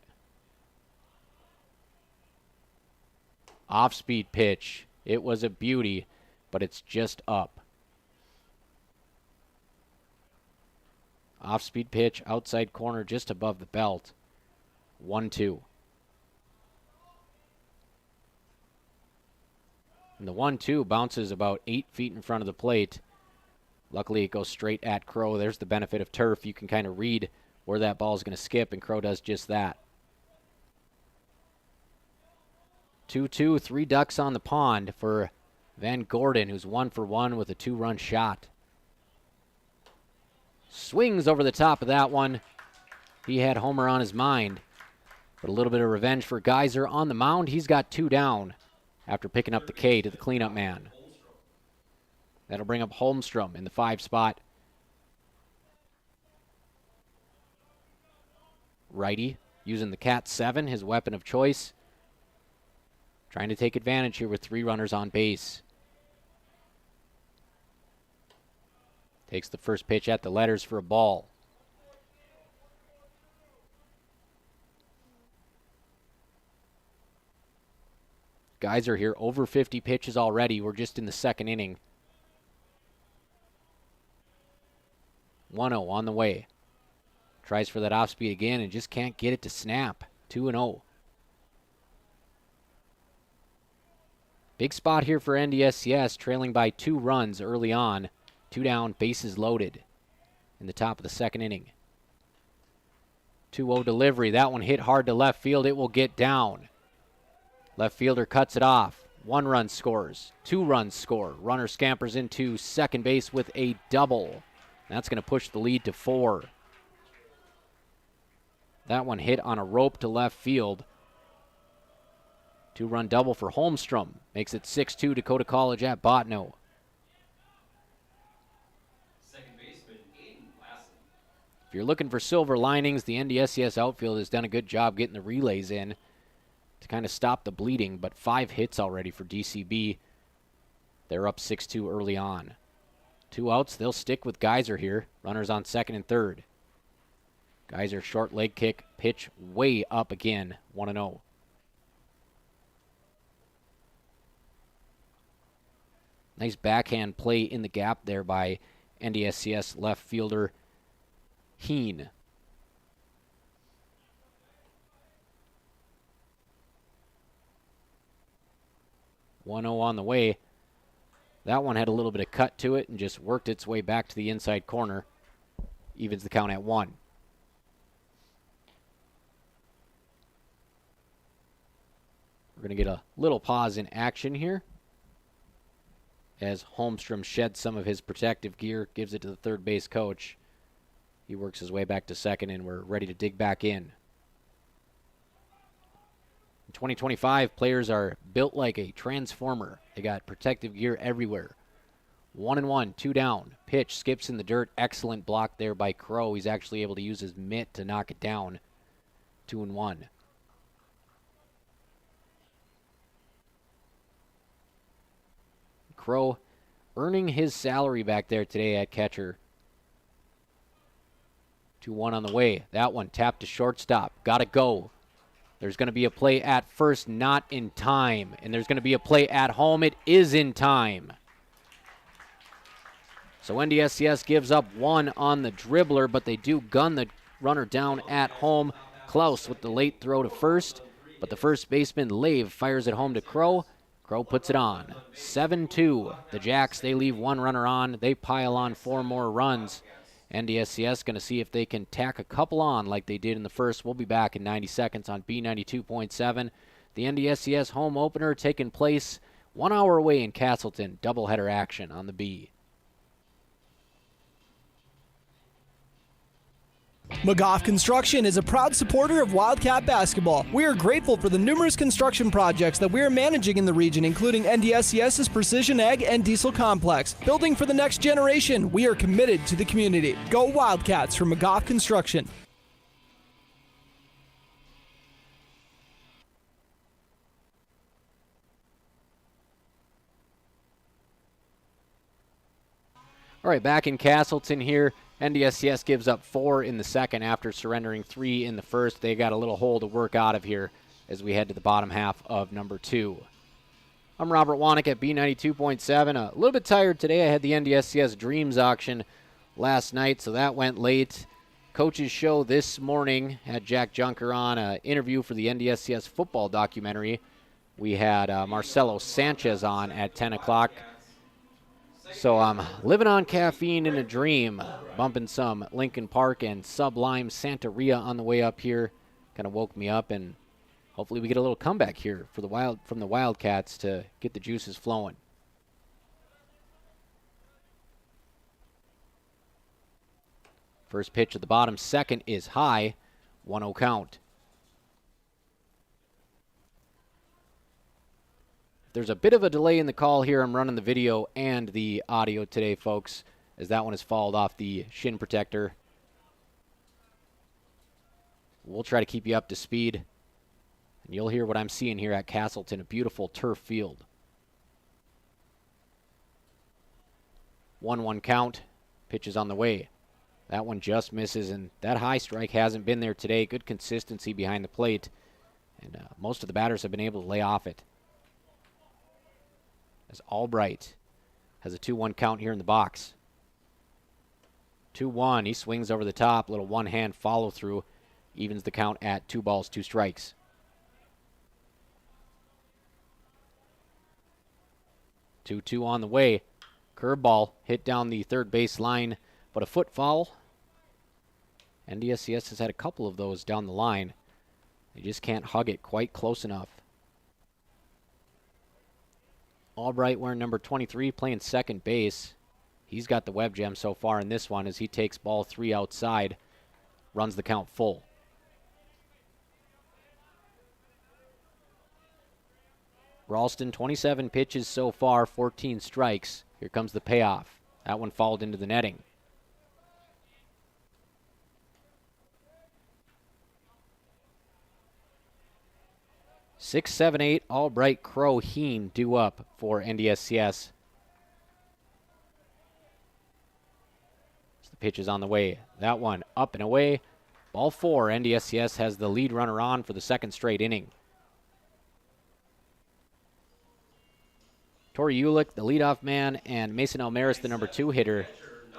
Off-speed pitch. It was a beauty, but it's just up. Off-speed pitch, outside corner, just above the belt. 1-2. And the 1-2 bounces about 8 feet in front of the plate. Luckily, it goes straight at Crow. There's the benefit of turf. You can kind of read where that ball is going to skip, and Crow does just that. 2-2, 3 ducks on the pond for Van Gordon, who's 1 for 1 with a 2-run shot. Swings over the top of that one. He had Homer on his mind. But a little bit of revenge for Geyser on the mound. He's got 2 down after picking up the K to the cleanup man. That'll bring up Holmstrom in the 5 spot. Righty using the Cat 7, his weapon of choice. Trying to take advantage here with 3 runners on base. Takes the first pitch at the letters for a ball. Geyser here, over 50 pitches already. We're just in the 2nd inning. 1-0 on the way. Tries for that off speed again and just can't get it to snap. 2-0. Big spot here for NDSCS, trailing by 2 runs early on. 2 down, bases loaded in the top of the 2nd inning. 2-0 delivery. That one hit hard to left field. It will get down. Left fielder cuts it off. 1 run scores. 2 runs score. Runner scampers into second base with a double. That's going to push the lead to 4. That one hit on a rope to left field. 2-run double for Holmstrom. Makes it 6-2 Dakota College at Bottineau. If you're looking for silver linings, the NDSCS outfield has done a good job getting the relays in to kind of stop the bleeding, but 5 hits already for DCB. They're up 6-2 early on. 2 outs, they'll stick with Geyser here. Runners on 2nd and 3rd. Geyser short leg kick, pitch way up again, 1-0. Nice backhand play in the gap there by NDSCS left fielder Heen. On the way. That one had a little bit of cut to it and just worked its way back to the inside corner. Evens the count at 1. We're going to get a little pause in action here as Holmstrom sheds some of his protective gear, gives it to the 3rd base coach. He works his way back to 2nd, and we're ready to dig back in. In 2025, players are built like a transformer. They got protective gear everywhere. 1-1, 2 down. Pitch skips in the dirt. Excellent block there by Crow. He's actually able to use his mitt to knock it down. 2-1. Crow earning his salary back there today at catcher. 2-1 on the way. That one tapped to shortstop. Gotta go. There's going to be a play at first, not in time. And there's going to be a play at home. It is in time. So NDSCS gives up 1 on the dribbler, but they do gun the runner down at home. Klaus with the late throw to first, but the first baseman, Lave, fires it home to Crow. Crow puts it on. 7-2. The Jacks, they leave 1 runner on. They pile on 4 more runs. NDSCS going to see if they can tack a couple on like they did in the first. We'll be back in 90 seconds on B92.7. The NDSCS home opener taking place 1 hour away in Casselton. Doubleheader action on the B. McGough Construction is a proud supporter of Wildcat basketball. We are grateful for the numerous construction projects that we are managing in the region, including NDSCS's Precision Ag and Diesel Complex. Building for the next generation, we are committed to the community. Go Wildcats from McGough Construction. All right, back in Casselton here. NDSCS gives up 4 in the second after surrendering 3 in the first. They got a little hole to work out of here as we head to the bottom half of number 2. I'm Robert Wanick at B92.7. A little bit tired today. I had the NDSCS Dreams auction last night, so that went late. coach's show this morning. Had Jack Junker on an interview for the NDSCS football documentary. We had Marcelo Sanchez on at 10 o'clock. So I'm living on caffeine in a dream, bumping some Lincoln Park and Sublime Santeria on the way up here. Kind of woke me up, and hopefully we get a little comeback here for from the Wildcats to get the juices flowing. First pitch at the bottom, second is high, 1-0 count. There's a bit of a delay in the call here. I'm running the video and the audio today, folks, as that one has fallen off the shin protector. We'll try to keep you up to speed, and you'll hear what I'm seeing here at Casselton, a beautiful turf field. 1-1 count, pitch is on the way. That one just misses, and that high strike hasn't been there today. Good consistency behind the plate, and most of the batters have been able to lay off it. As Albright has a 2-1 count here in the box. 2-1, he swings over the top, little one-hand follow-through, evens the count at 2 balls, 2 strikes. Two on the way. Curveball hit down the third base line, but a foot foul. NDSCS has had a couple of those down the line. They just can't hug it quite close enough. Albright wearing number 23, playing second base. He's got the web gem so far in this one as he takes ball 3 outside, runs the count full. Ralston, 27 pitches so far, 14 strikes. Here comes the payoff. That one fouled into the netting. 6, 7, 8, Albright, Crow, Heen due up for NDSCS. So the pitch is on the way. That one up and away. Ball 4. NDSCS has the lead runner on for the second straight inning. Tori Ulick, the leadoff man, and Mason Almaris, the number 2 hitter,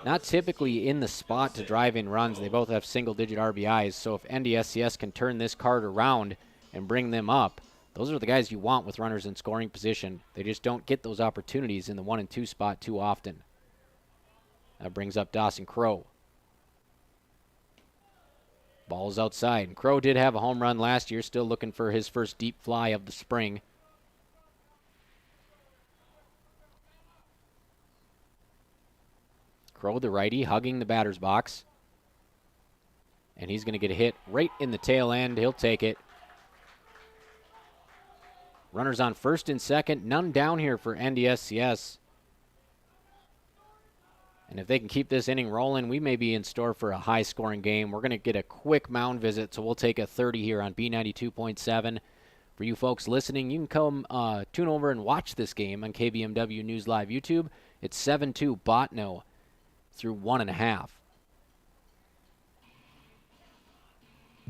not typically in the spot to drive in runs. They both have single-digit RBIs, so if NDSCS can turn this card around and bring them up, those are the guys you want with runners in scoring position. They just don't get those opportunities in the 1 and 2 spot too often. That brings up Dawson Crow. Ball is outside. And Crow did have a home run last year, still looking for his first deep fly of the spring. Crow, the righty, hugging the batter's box. And he's going to get a hit right in the tail end. He'll take it. Runners on first and second. None down here for NDSCS. And if they can keep this inning rolling, we may be in store for a high-scoring game. We're going to get a quick mound visit, so we'll take a 30 here on B92.7. For you folks listening, you can come tune over and watch this game on KBMW News Live YouTube. It's 7-2 Bottineau through 1.5.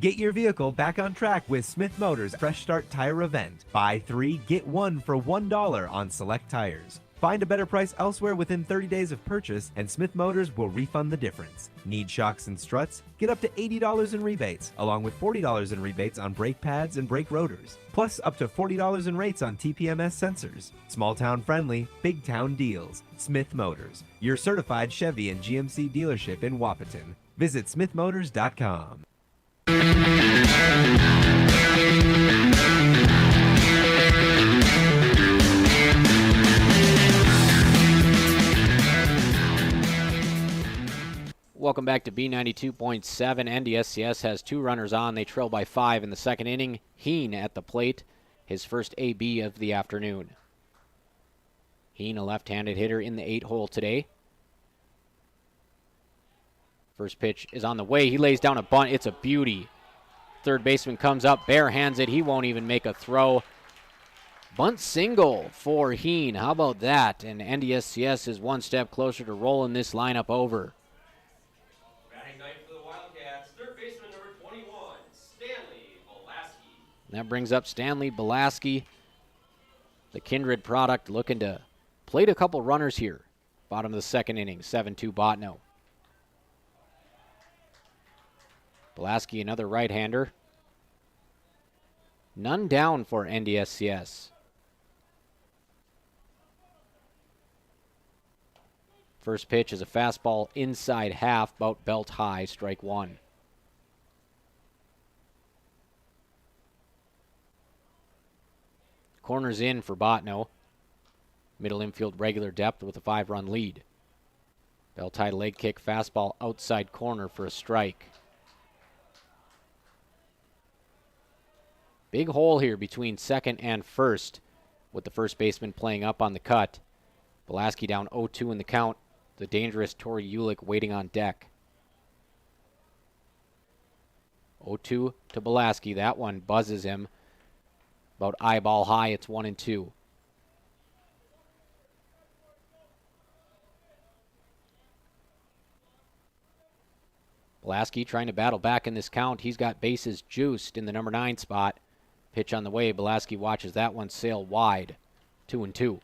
Get your vehicle back on track with Smith Motors' Fresh Start Tire Event. Buy 3, get 1 for $1 on select tires. Find a better price elsewhere within 30 days of purchase, and Smith Motors will refund the difference. Need shocks and struts? Get up to $80 in rebates, along with $40 in rebates on brake pads and brake rotors. Plus, up to $40 in rates on TPMS sensors. Small town friendly, big town deals. Smith Motors, your certified Chevy and GMC dealership in Wapaton. Visit smithmotors.com. Welcome back to B92.7. NDSCS has 2 runners on. They trail by 5 in the second inning. Heen at the plate, his first AB of the afternoon. Heen, a left-handed hitter in the 8-hole today. First pitch is on the way. He lays down a bunt. It's a beauty. Third baseman comes up, barehands it. He won't even make a throw. Bunt single for Heen. How about that? And NDSCS is one step closer to rolling this lineup over. Batting ninth for the Wildcats, third baseman number 21, Stanley Belaski. That brings up Stanley Belaski, the Kindred product, looking to plate a couple runners here. Bottom of the second inning, 7-2 Bottineau. Belaski, another right-hander. None down for NDSCS. First pitch is a fastball inside half, about belt high, strike one. Corners in for Bottineau. Middle infield regular depth with a 5-run lead. Belt high leg kick, fastball outside corner for a strike. Big hole here between second and first, with the first baseman playing up on the cut. Belaski down 0-2 in the count. The dangerous Tori Ulick waiting on deck. 0-2 to Belaski. That one buzzes him. About eyeball high, it's 1-2. Belaski trying to battle back in this count. He's got bases juiced in the number 9 spot. Pitch on the way. Belaski watches that one sail wide. 2-2.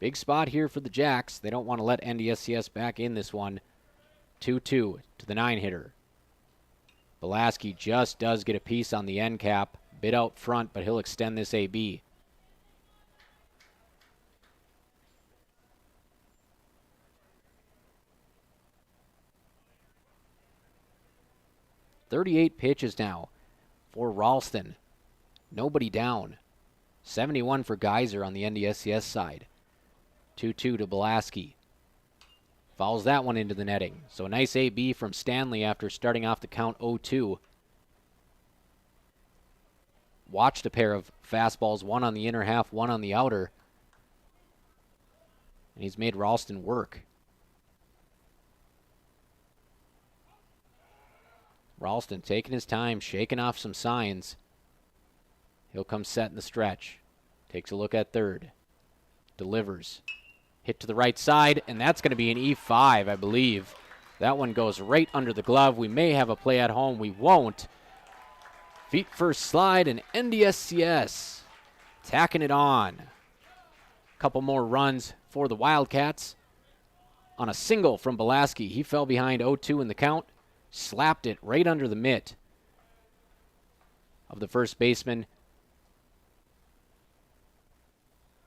Big spot here for the Jacks. They don't want to let NDSCS back in this one. 2-2 to the 9-hitter. Belaski just does get a piece on the end cap. Bit out front, but he'll extend this AB. .38 pitches now for Ralston. Nobody down. 71 for Geyser on the NDSCS side. 2-2 to Belaski. Fouls that one into the netting. So a nice AB from Stanley after starting off the count 0-2. Watched a pair of fastballs, one on the inner half, one on the outer. And he's made Ralston work. Ralston taking his time, shaking off some signs. He'll come set in the stretch. Takes a look at third. Delivers. Hit to the right side, and that's going to be an E5, I believe. That one goes right under the glove. We may have a play at home. We won't. Feet first slide, and NDSCS tacking it on. Couple more runs for the Wildcats. On a single from Belaski. He fell behind 0-2 in the count. Slapped it right under the mitt of the first baseman.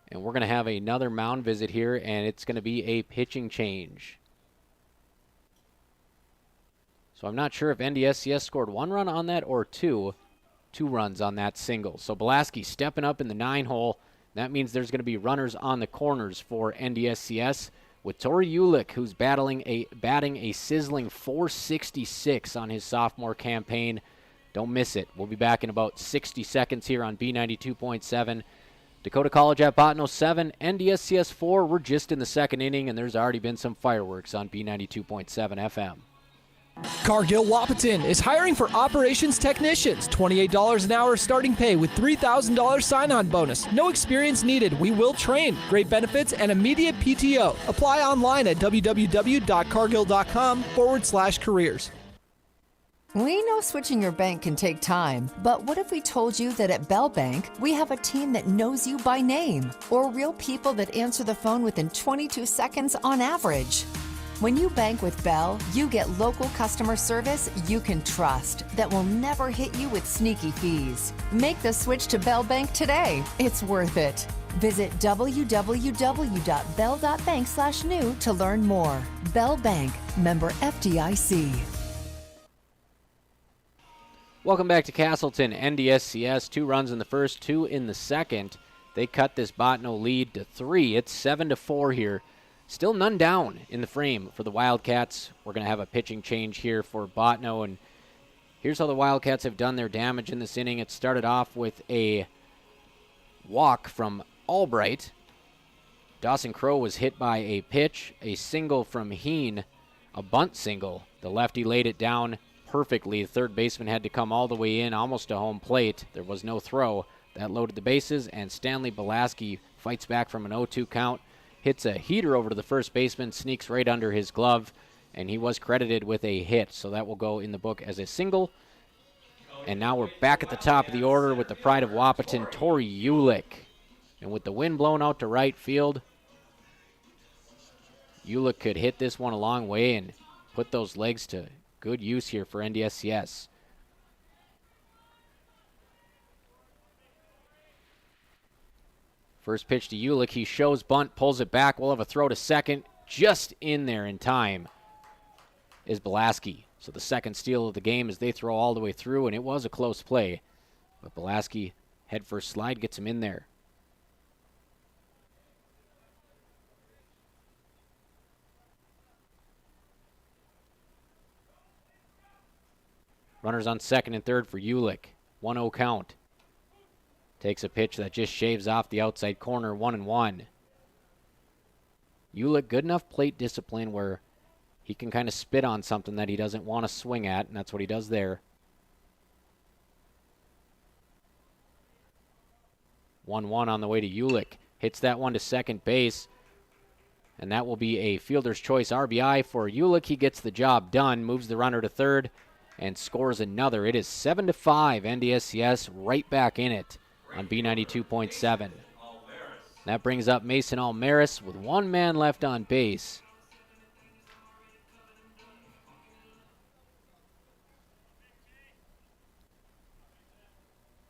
And we're going to have another mound visit here, and it's going to be a pitching change. So I'm not sure if NDSCS scored 1 run on that or 2. 2 runs on that single. So Belaski stepping up in the 9-hole. That means there's going to be runners on the corners for NDSCS with Tori Ulick, who's batting a sizzling .466 on his sophomore campaign. Don't miss it. We'll be back in about 60 seconds here on B92.7. Dakota College at Bottineau 7, NDSCS 4. We're just in the second inning, and there's already been some fireworks on B92.7 FM. Cargill Wapaton is hiring for operations technicians. $28 an hour starting pay with $3,000 sign-on bonus. No experience needed. We will train. Great benefits and immediate PTO. Apply online at www.cargill.com/careers. We know switching your bank can take time, but what if we told you that at Bell Bank, we have a team that knows you by name, or real people that answer the phone within 22 seconds on average? When you bank with Bell, you get local customer service you can trust that will never hit you with sneaky fees. Make the switch to Bell Bank today. It's worth it. Visit www.bell.bank/new to learn more. Bell Bank, member FDIC. Welcome back to Casselton. NDSCS, 2 runs in the first, 2 in the second. They cut this Bottineau lead to 3. It's 7-4 here. Still none down in the frame for the Wildcats. We're going to have a pitching change here for Bottineau, and here's how the Wildcats have done their damage in this inning. It started off with a walk from Albright. Dawson Crow was hit by a pitch, a single from Heen, a bunt single. The lefty laid it down perfectly. The third baseman had to come all the way in, almost to home plate. There was no throw. That loaded the bases, and Stanley Belaski fights back from an 0-2 count. Hits a heater over to the first baseman, sneaks right under his glove, and he was credited with a hit. So that will go in the book as a single. And now we're back at the top of the order with the pride of Wapaton, Tori Ulick. And with the wind blown out to right field, Ulick could hit this one a long way and put those legs to good use here for NDSCS. First pitch to Ulick. He shows bunt, pulls it back. We'll have a throw to second. Just in there in time is Belaski. So the second steal of the game as they throw all the way through, and it was a close play. But Belaski, head first slide, gets him in there. Runners on second and third for Ulick. 1-0 count. Takes a pitch that just shaves off the outside corner, 1-1. Ulick, good enough plate discipline where he can kind of spit on something that he doesn't want to swing at, and that's what he does there. 1-1 on the way to Ulick. Hits that one to second base, and that will be a fielder's choice RBI for Ulick. He gets the job done, moves the runner to third, and scores another. It is 7-5, NDSCS right back in it on B92.7. That brings up Mason Almaris with one man left on base.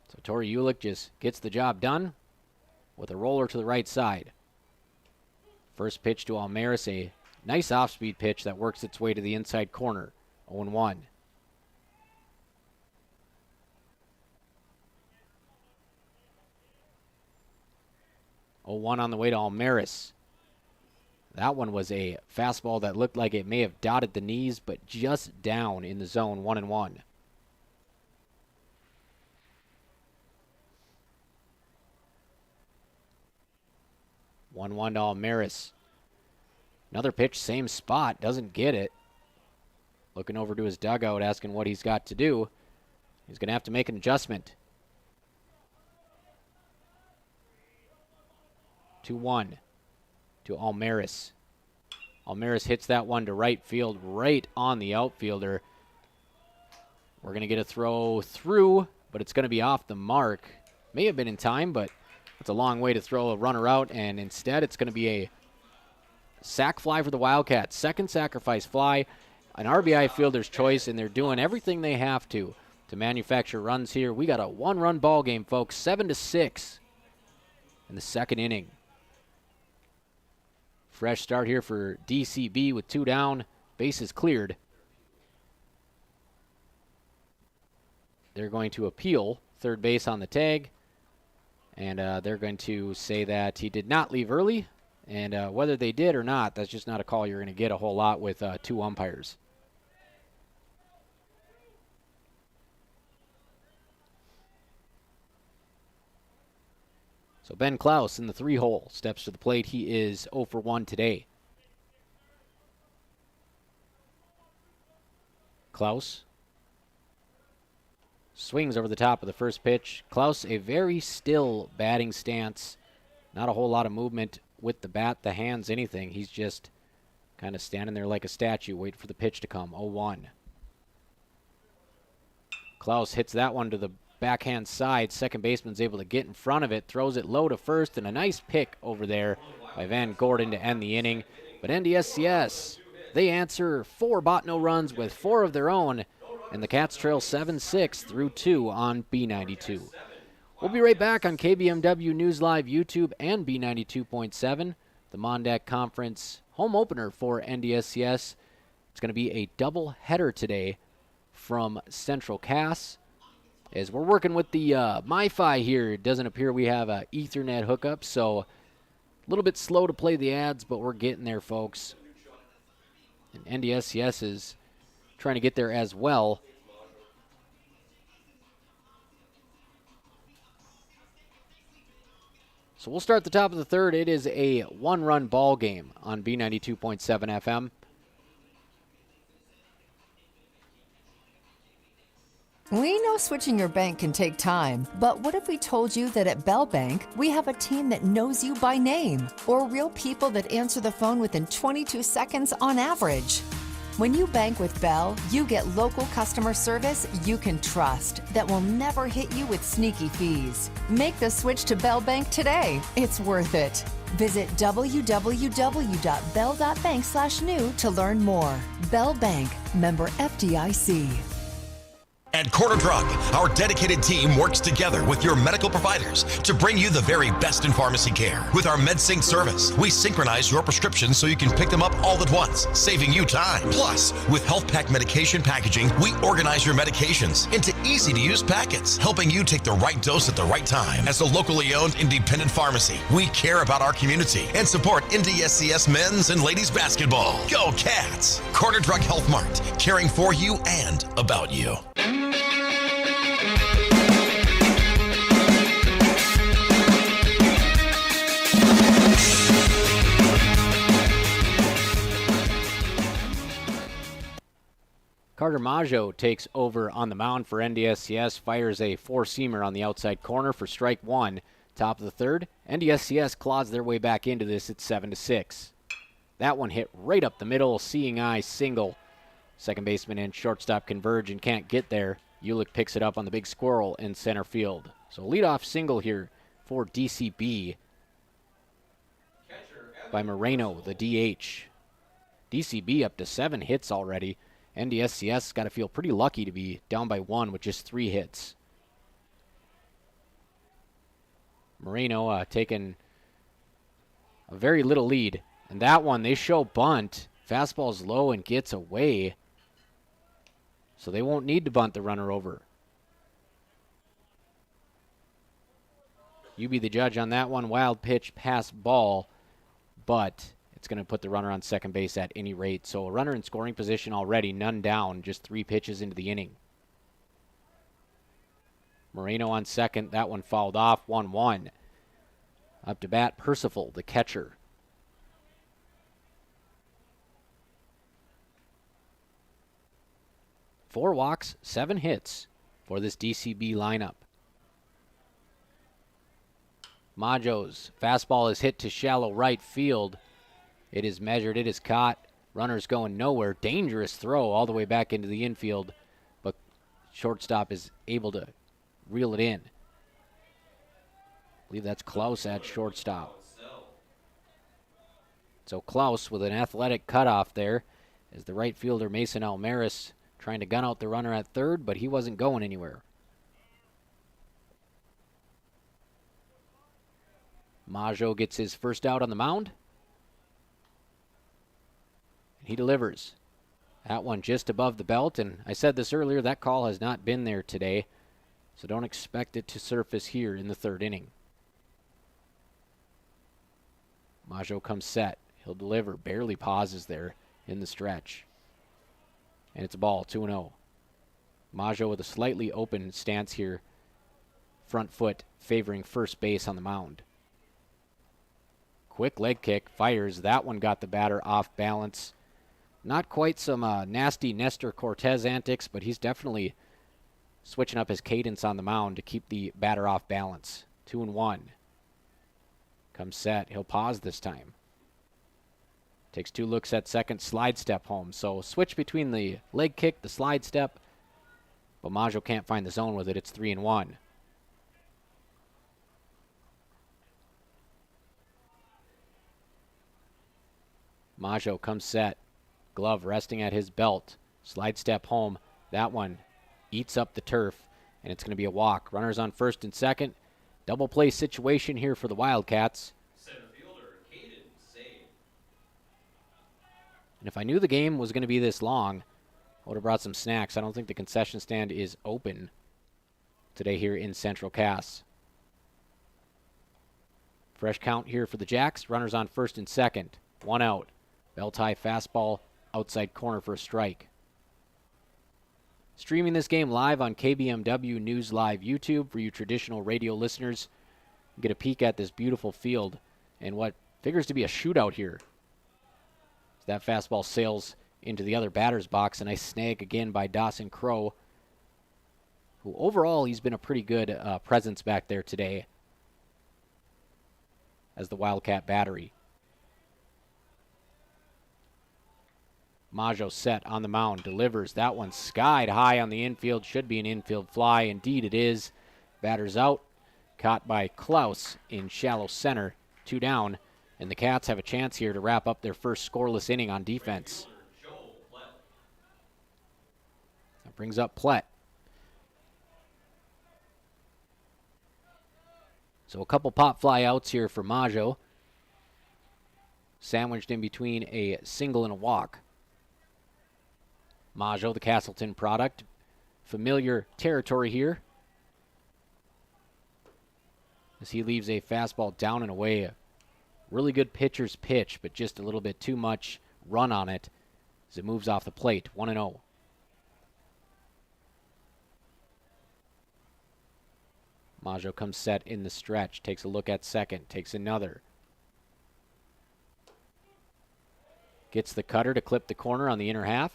So Tori Ulick just gets the job done with a roller to the right side. First pitch to Almaris, a nice off-speed pitch that works its way to the inside corner, 0-1. 0-1 on the way to Almaris. That one was a fastball that looked like it may have dotted the knees, but just down in the zone, 1-1. To Almaris. Another pitch, same spot, doesn't get it. Looking over to his dugout, asking what he's got to do. He's going to have to make an adjustment. 2-1 to Almaris. Almaris hits that one to right field, right on the outfielder. We're going to get a throw through, but it's going to be off the mark. May have been in time, but it's a long way to throw a runner out, and instead it's going to be a sac fly for the Wildcats. Second sacrifice fly, an RBI fielder's choice, and they're doing everything they have to manufacture runs here. We got a one-run ball game, folks, 7-6 in the second inning. Fresh start here for DCB with 2 down. Bases cleared. They're going to appeal third base on the tag. And they're going to say that he did not leave early. And whether they did or not, that's just not a call you're going to get a whole lot with 2 umpires. So Ben Klaus in the 3-hole steps to the plate. He is 0 for 1 today. Klaus swings over the top of the first pitch. Klaus, a very still batting stance. Not a whole lot of movement with the bat, the hands, anything. He's just kind of standing there like a statue, waiting for the pitch to come. 0-1. Klaus hits that one to the backhand side. Second baseman's able to get in front of it, throws it low to first, and a nice pick over there by Van Gordon to end the inning. But NDSCS, they answer 4 Bottineau runs with 4 of their own, and the Cats trail 7-6 through 2 on B92. We'll be right back on KBMW News Live YouTube and B92.7, the Mon-Dak Conference home opener for NDSCS. It's going to be a double header today from Central Cass. As we're working with the MiFi here, it doesn't appear we have an Ethernet hookup, so a little bit slow to play the ads, but we're getting there, folks. And NDSCS is trying to get there as well. So we'll start at the top of the third. It is a one-run ball game on B92.7 FM. We know switching your bank can take time, but what if we told you that at Bell Bank, we have a team that knows you by name, or real people that answer the phone within 22 seconds on average? When you bank with Bell, you get local customer service you can trust that will never hit you with sneaky fees. Make the switch to Bell Bank today. It's worth it. Visit www.bell.bank/new to learn more. Bell Bank, member FDIC. At Corner Drug, our dedicated team works together with your medical providers to bring you the very best in pharmacy care. With our MedSync service, we synchronize your prescriptions so you can pick them up all at once, saving you time. Plus, with Health Pack medication packaging, we organize your medications into easy-to-use packets, helping you take the right dose at the right time. As a locally owned independent pharmacy, we care about our community and support NDSCS men's and ladies basketball. Go Cats! Corner Drug Health Mart, caring for you and about you. Carter Maggio takes over on the mound for NDSCS, fires a four-seamer on the outside corner for strike one. Top of the third, NDSCS claws their way back into this at 7-6. That one hit right up the middle, seeing eye single. Second baseman and shortstop converge and can't get there. Ulick picks it up on the big squirrel in center field. So leadoff single here for DCB by Moreno, the DH. DCB up to 7 hits already. NDSCS got to feel pretty lucky to be down by 1 with just 3 hits. Moreno taking a very little lead. And that one, they show bunt. Fastball's low and gets away. So they won't need to bunt the runner over. You be the judge on that one. Wild pitch, pass ball. But it's going to put the runner on second base at any rate. So a runner in scoring position already, none down, just 3 pitches into the inning. Moreno on second. That one fouled off, 1-1. Up to bat, Percival, the catcher. Four walks, 7 hits for this DCB lineup. Maggio's fastball is hit to shallow right field. It is measured, it is caught. Runner's going nowhere. Dangerous throw all the way back into the infield, but shortstop is able to reel it in. I believe that's Klaus at shortstop. So Klaus with an athletic cutoff there as the right fielder Mason Almaris trying to gun out the runner at third, but he wasn't going anywhere. Maggio gets his first out on the mound. He delivers. That one just above the belt, and I said this earlier, that call has not been there today, so don't expect it to surface here in the third inning. Maggio comes set. He'll deliver. Barely pauses there in the stretch. And it's a ball, 2-0. Maggio with a slightly open stance here. Front foot favoring first base on the mound. Quick leg kick, fires. That one got the batter off balance. Not quite some nasty Nestor Cortez antics, but he's definitely switching up his cadence on the mound to keep the batter off balance. 2-1. Comes set. He'll pause this time. Takes 2 looks at second, slide step home. So switch between the leg kick, the slide step, but Maggio can't find the zone with it. It's 3-1. Maggio comes set. Glove resting at his belt. Slide step home. That one eats up the turf, and it's going to be a walk. Runners on first and second. Double play situation here for the Wildcats. And if I knew the game was going to be this long, I would have brought some snacks. I don't think the concession stand is open today here in Central Cass. Fresh count here for the Jacks. Runners on first and second. 1 out. Belt high fastball, outside corner for a strike. Streaming this game live on KBMW News Live YouTube for you traditional radio listeners. Get a peek at this beautiful field and what figures to be a shootout here. That fastball sails into the other batter's box. A nice snag again by Dawson Crow, who overall he's been a pretty good presence back there today as the Wildcat battery. Maggio set on the mound, delivers. That one skied high on the infield. Should be an infield fly. Indeed it is. Batter's out. Caught by Klaus in shallow center. 2 down. And the Cats have a chance here to wrap up their first scoreless inning on defense. That brings up Plett. So a couple pop fly outs here for Maggio. Sandwiched in between a single and a walk. Maggio, the Casselton product. Familiar territory here. As he leaves a fastball down and away. A really good pitcher's pitch, but just a little bit too much run on it as it moves off the plate. 1-0. Maggio comes set in the stretch, takes a look at second, takes another. Gets the cutter to clip the corner on the inner half.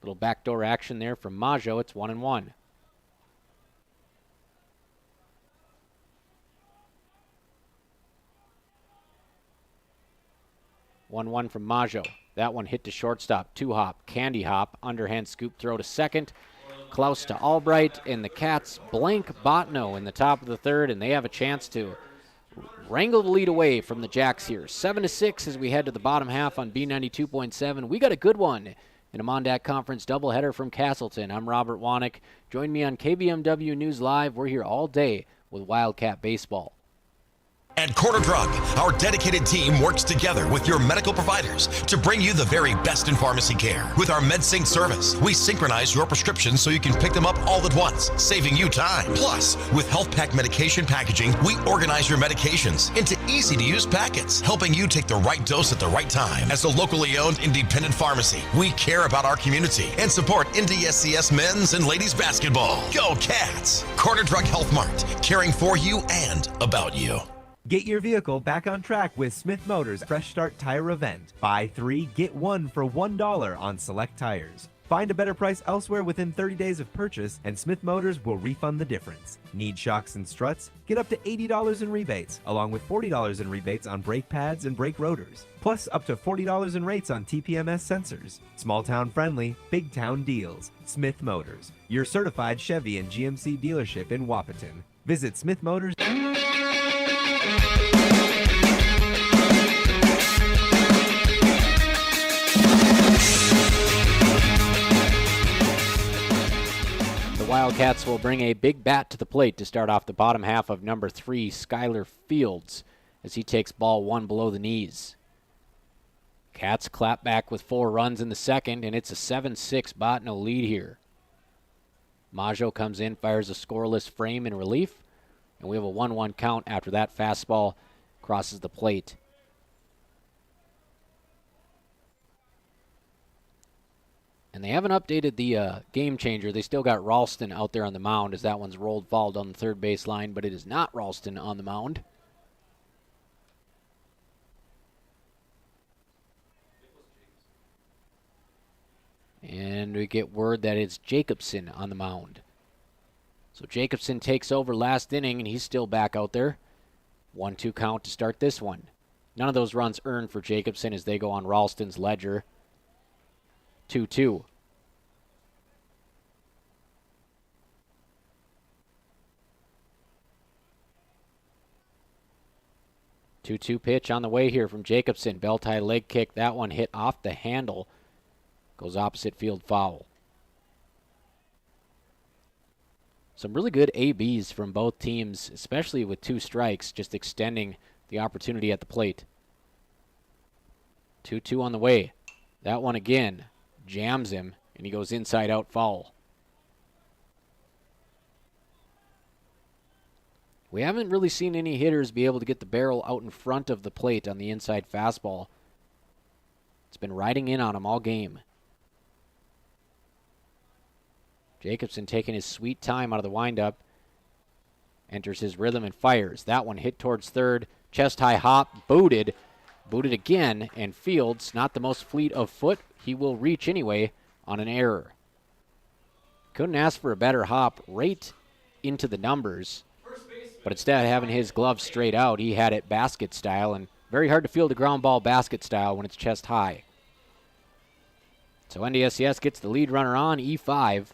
Little backdoor action there from Maggio. It's 1-1. One from Maggio. That one hit to shortstop. Two hop, candy hop, underhand scoop throw to second. Klaus to Albright, and the Cats blank Bottineau in the top of the third, and they have a chance to wrangle the lead away from the Jacks here. 7-6 as we head to the bottom half on B92.7. We got a good one in a Mon-Dak Conference doubleheader from Casselton. I'm Robert Wanick. Join me on KBMW News Live. We're here all day with Wildcat Baseball. At Corner Drug, our dedicated team works together with your medical providers to bring you the very best in pharmacy care. With our MedSync service, we synchronize your prescriptions so you can pick them up all at once, saving you time. Plus, with Health Pack medication packaging, we organize your medications into easy-to-use packets, helping you take the right dose at the right time. As a locally owned independent pharmacy, we care about our community and support NDSCS men's and ladies basketball. Go Cats! Corner Drug Health Mart, caring for you and about you. Get your vehicle back on track with Smith Motors' Fresh Start Tire Event. Buy 3, get 1 for $1 on select tires. Find a better price elsewhere within 30 days of purchase, and Smith Motors will refund the difference. Need shocks and struts? Get up to $80 in rebates, along with $40 in rebates on brake pads and brake rotors. Plus, up to $40 in rates on TPMS sensors. Small town friendly, big town deals. Smith Motors, your certified Chevy and GMC dealership in Wahpeton. Visit Smith Motors. The Wildcats will bring a big bat to the plate to start off the bottom half of number 3, Skylar Fields, as he takes ball 1 below the knees. Cats clap back with 4 runs in the second, and it's a 7-6 Bottineau lead here. Maggio comes in, fires a scoreless frame in relief, and we have a 1-1 count after that fastball crosses the plate. And they haven't updated the game changer. They still got Ralston out there on the mound as that one's rolled foul down the third base line, but it is not Ralston on the mound. And we get word that it's Jacobson on the mound. So Jacobson takes over last inning, and he's still back out there. 1-2 count to start this one. None of those runs earned for Jacobson as they go on Ralston's ledger. 2-2. Two-two pitch on the way here from Jacobson. Bell-tie leg kick. That one hit off the handle. Goes opposite field foul. Some really good ABs from both teams, especially with 2 strikes, just extending the opportunity at the plate. 2-2 on the way. That one again jams him, and he goes inside out foul. We haven't really seen any hitters be able to get the barrel out in front of the plate on the inside fastball. It's been riding in on him all game. Jacobson taking his sweet time out of the windup. Enters his rhythm and fires. That one hit towards third. Chest high hop, booted. Booted again, and Fields, not the most fleet of foot. He will reach anyway on an error. Couldn't ask for a better hop right into the numbers. But instead of having his glove straight out, he had it basket style, and very hard to field a ground ball basket style when it's chest high. So NDSCS gets the lead runner on, E5.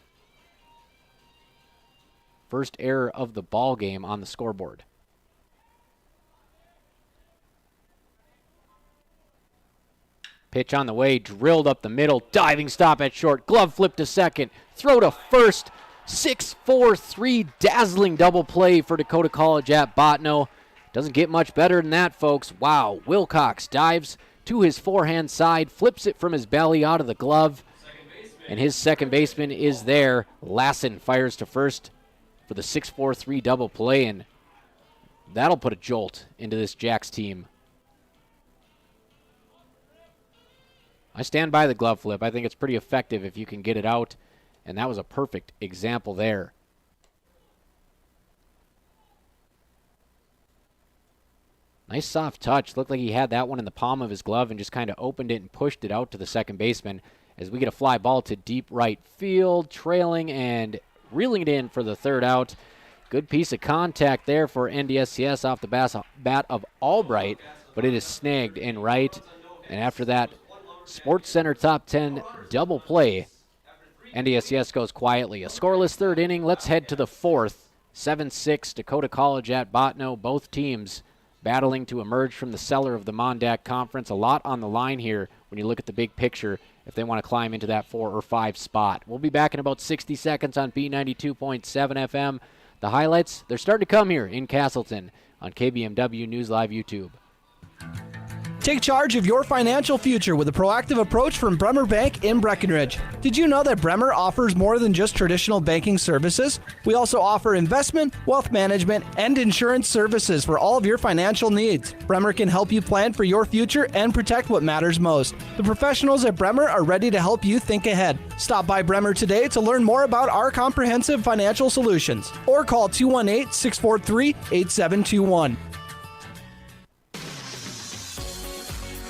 First error of the ball game on the scoreboard. Pitch on the way, drilled up the middle, diving stop at short, glove flip to second, throw to first, 6-4-3 dazzling double play for Dakota College at Bottineau. Doesn't get much better than that, folks. Wow, Wilcox dives to his forehand side, flips it from his belly out of the glove, and his second baseman is there. Lassen fires to first for the 6-4-3 double play, and that'll put a jolt into this Jacks team. I stand by the glove flip. I think it's pretty effective if you can get it out, and that was a perfect example there. Nice soft touch. Looked like he had that one in the palm of his glove and just kind of opened it and pushed it out to the second baseman as we get a fly ball to deep right field, trailing and reeling it in for the third out. Good piece of contact there for NDSCS off the bat of Albright, but it is snagged in right. And after that Sports Center top 10 double play, NDSCS goes quietly. A scoreless third inning. Let's head to the fourth. 7-6 Dakota College at Bottineau. Both teams battling to emerge from the cellar of the Mon-Dak Conference. A lot on the line here when you look at the big picture if they want to climb into that 4 or 5 spot. We'll be back in about 60 seconds on B92.7 FM. The highlights, they're starting to come here in Casselton on KBMW News Live YouTube. Take charge of your financial future with a proactive approach from Bremer Bank in Breckenridge. Did you know that Bremer offers more than just traditional banking services? We also offer investment, wealth management, and insurance services for all of your financial needs. Bremer can help you plan for your future and protect what matters most. The professionals at Bremer are ready to help you think ahead. Stop by Bremer today to learn more about our comprehensive financial solutions or call 218-643-8721.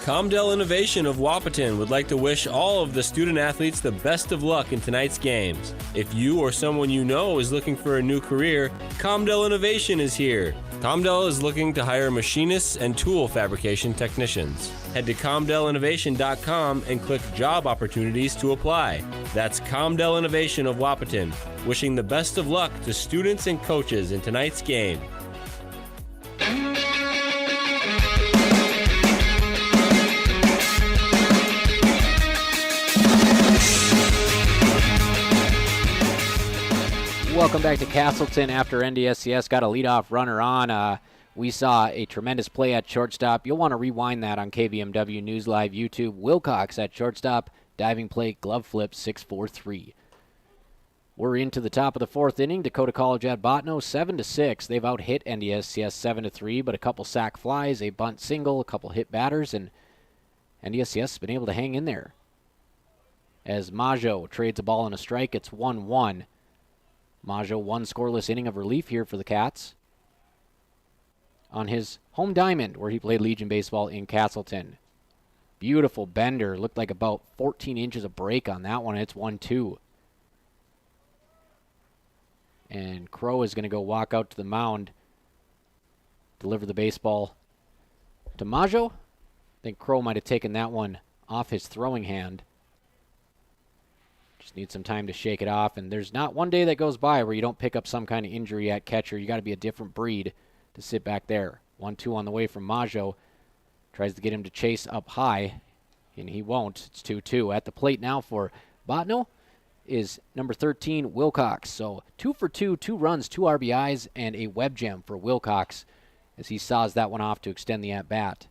Comdell Innovation of Wahpeton would like to wish all of the student athletes the best of luck in tonight's games. If you or someone you know is looking for a new career, Comdell Innovation is here. Comdell is looking to hire machinists and tool fabrication technicians. Head to ComdellInnovation.com and click Job Opportunities to apply. That's Comdell Innovation of Wahpeton, wishing the best of luck to students and coaches in tonight's game. Welcome back to Casselton. After NDSCS got a leadoff runner on, we saw a tremendous play at shortstop. You'll want to rewind that on KBMW News Live YouTube. Wilcox at shortstop, diving play, glove flip, 6-4-3. We're into the top of the fourth inning. Dakota College at Bottineau, 7-6. They've out-hit NDSCS 7-3, but a couple sac flies, a bunt single, a couple hit batters, and NDSCS has been able to hang in there. As Maggio trades a ball and a strike, it's 1-1. Maggio, one scoreless inning of relief here for the Cats on his home diamond where he played Legion Baseball in Casselton. Beautiful bender. Looked like about 14 inches of break on that one. It's 1-2. And Crow is going to go walk out to the mound, deliver the baseball to Maggio. I think Crow might have taken that one off his throwing hand. Just need some time to shake it off, and there's not one day that goes by where you don't pick up some kind of injury at catcher. You got to be a different breed to sit back there. 1-2 on the way from Maggio. Tries to get him to chase up high, and he won't. It's 2-2. At the plate now for Bottineau is number 13, Wilcox. So 2 for 2, 2 runs, 2 RBIs, and a web gem for Wilcox as he saws that one off to extend the at-bat.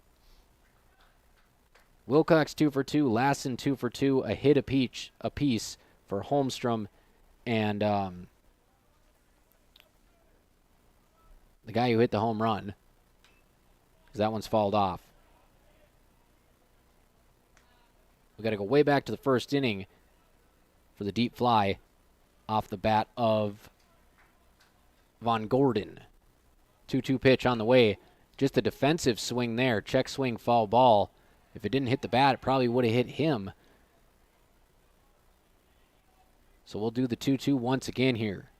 Wilcox 2 for 2, Lassen 2 for 2, a hit apiece for Holmstrom and the guy who hit the home run, because that one's fouled off. We got to go way back to the first inning for the deep fly off the bat of Von Gordon. 2-2 pitch on the way. Just a defensive swing there. Check swing, foul ball. If it didn't hit the bat, it probably would have hit him. So we'll do the 2-2 once again here.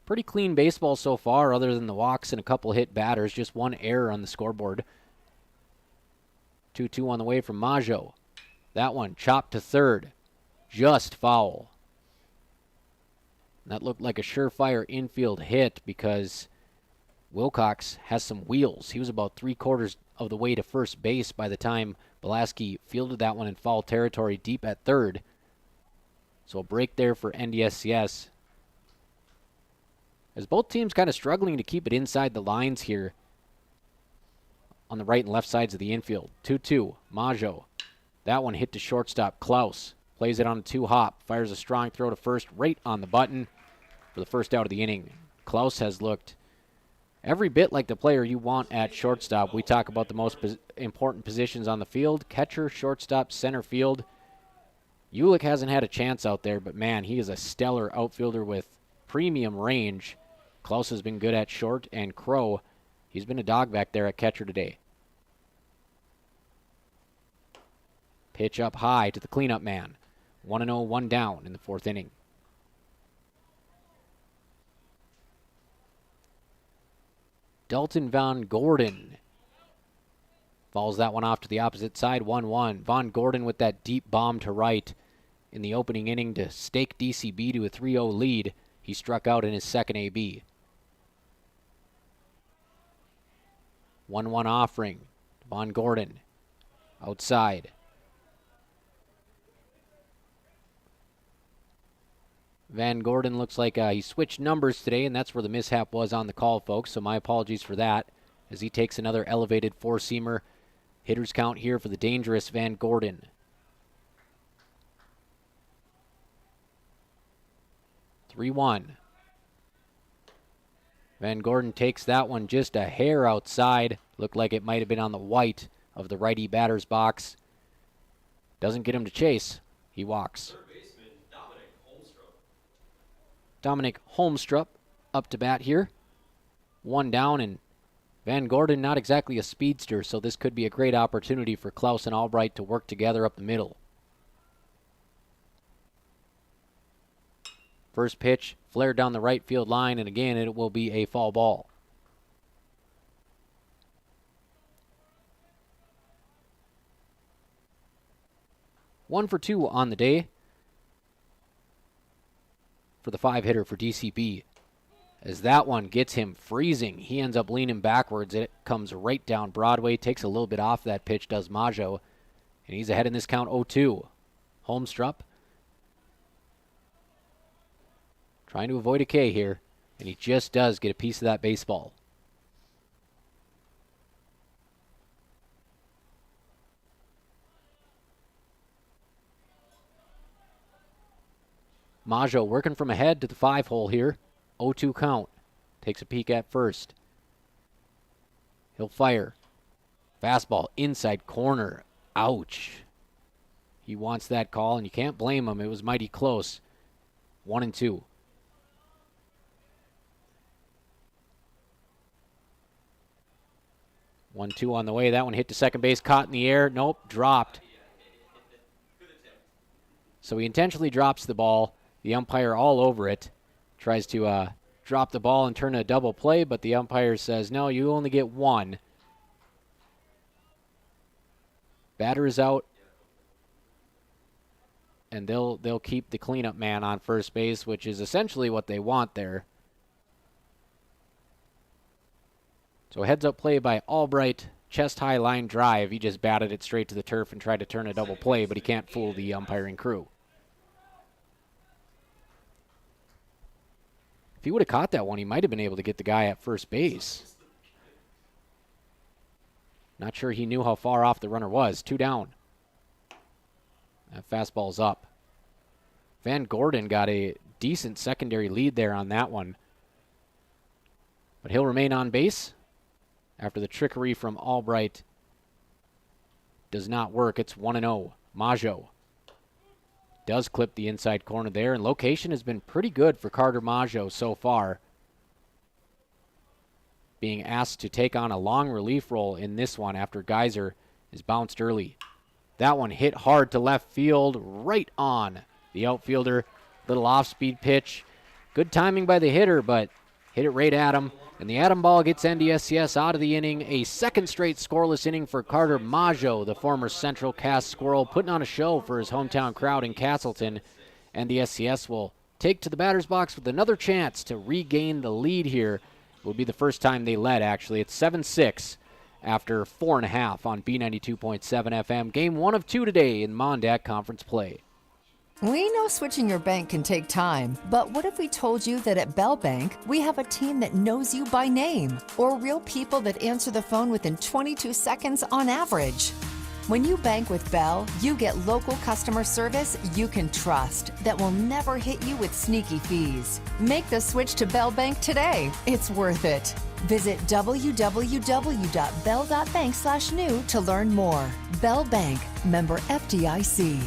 Pretty clean baseball so far, other than the walks and a couple hit batters. Just one error on the scoreboard. 2-2 on the way from Maggio. That one chopped to third. Just foul. That looked like a surefire infield hit because Wilcox has some wheels. He was about 3/4 of the way to first base by the time Belaski fielded that one in foul territory deep at third. So a break there for NDSCS. As both teams kind of struggling to keep it inside the lines here on the right and left sides of the infield. 2-2, Maggio. That one hit to shortstop. Klaus plays it on a 2-hop, fires a strong throw to first right on the button for the first out of the inning. Klaus has looked every bit like the player you want at shortstop. We talk about the most important positions on the field: catcher, shortstop, center field. Ulick hasn't had a chance out there, but man, he is a stellar outfielder with premium range. Klaus has been good at short, and Crow, he's been a dog back there at catcher today. Pitch up high to the cleanup man. 1-0, 1 down in the fourth inning. Dalton Von Gordon fouls that one off to the opposite side, 1-1. Von Gordon with that deep bomb to right in the opening inning to stake DCB to a 3-0 lead. He struck out in his second AB. 1-1 offering. Von Gordon outside. Van Gordon looks like he switched numbers today, and that's where the mishap was on the call, folks, so my apologies for that, as he takes another elevated four-seamer. Hitters count here for the dangerous Van Gordon. 3-1. Van Gordon takes that one just a hair outside. Looked like it might have been on the white of the righty batter's box. Doesn't get him to chase. He walks. Dominic Holmstrup up to bat here. 1 down, and Van Gordon not exactly a speedster, so this could be a great opportunity for Klaus and Albright to work together up the middle. First pitch, flared down the right field line, and again, it will be a foul ball. One for 2 on the day for the 5-hitter for DCB. As that one gets him freezing, he ends up leaning backwards. It comes right down Broadway, takes a little bit off that pitch, does Maggio, and he's ahead in this count 0-2. Holmstrup trying to avoid a K here, and he just does get a piece of that baseball. Maggio working from ahead to the 5-hole here. 0-2 count. Takes a peek at first. He'll fire. Fastball inside corner. Ouch. He wants that call, and you can't blame him. It was mighty close. 1-2. One, two on the way. That one hit to second base, caught in the air. Nope, dropped. So he intentionally drops the ball. The umpire all over it. Tries to drop the ball and turn a double play, but the umpire says, no, you only get one. Batter is out. And they'll keep the cleanup man on first base, which is essentially what they want there. So heads-up play by Albright. Chest-high line drive. He just batted it straight to the turf and tried to turn a double play, but he can't fool the umpiring crew. If he would have caught that one, he might have been able to get the guy at first base. Not sure he knew how far off the runner was. 2 down. That fastball's up. Van Gordon got a decent secondary lead there on that one. But he'll remain on base after the trickery from Albright does not work. It's 1-0. Maggio does clip the inside corner there, and location has been pretty good for Carter Maggio so far. Being asked to take on a long relief role in this one after Geyser is bounced early. That one hit hard to left field, right on the outfielder. Little off-speed pitch. Good timing by the hitter, but hit it right at him. And the atom ball gets NDSCS out of the inning. A second straight scoreless inning for Carter Maggio, the former Central Cass Squirrel, putting on a show for his hometown crowd in Casselton. NDSCS will take to the batter's box with another chance to regain the lead here Will be the first time they led, actually. It's 7-6 after 4.5 on B92.7 FM. Game 1 of 2 today in Mon-Dak Conference play. We know switching your bank can take time, but what if we told you that at Bell Bank, we have a team that knows you by name, or real people that answer the phone within 22 seconds on average? When you bank with Bell, you get local customer service you can trust that will never hit you with sneaky fees. Make the switch to Bell Bank today. It's worth it. Visit www.bell.bank/new to learn more. Bell Bank, member FDIC.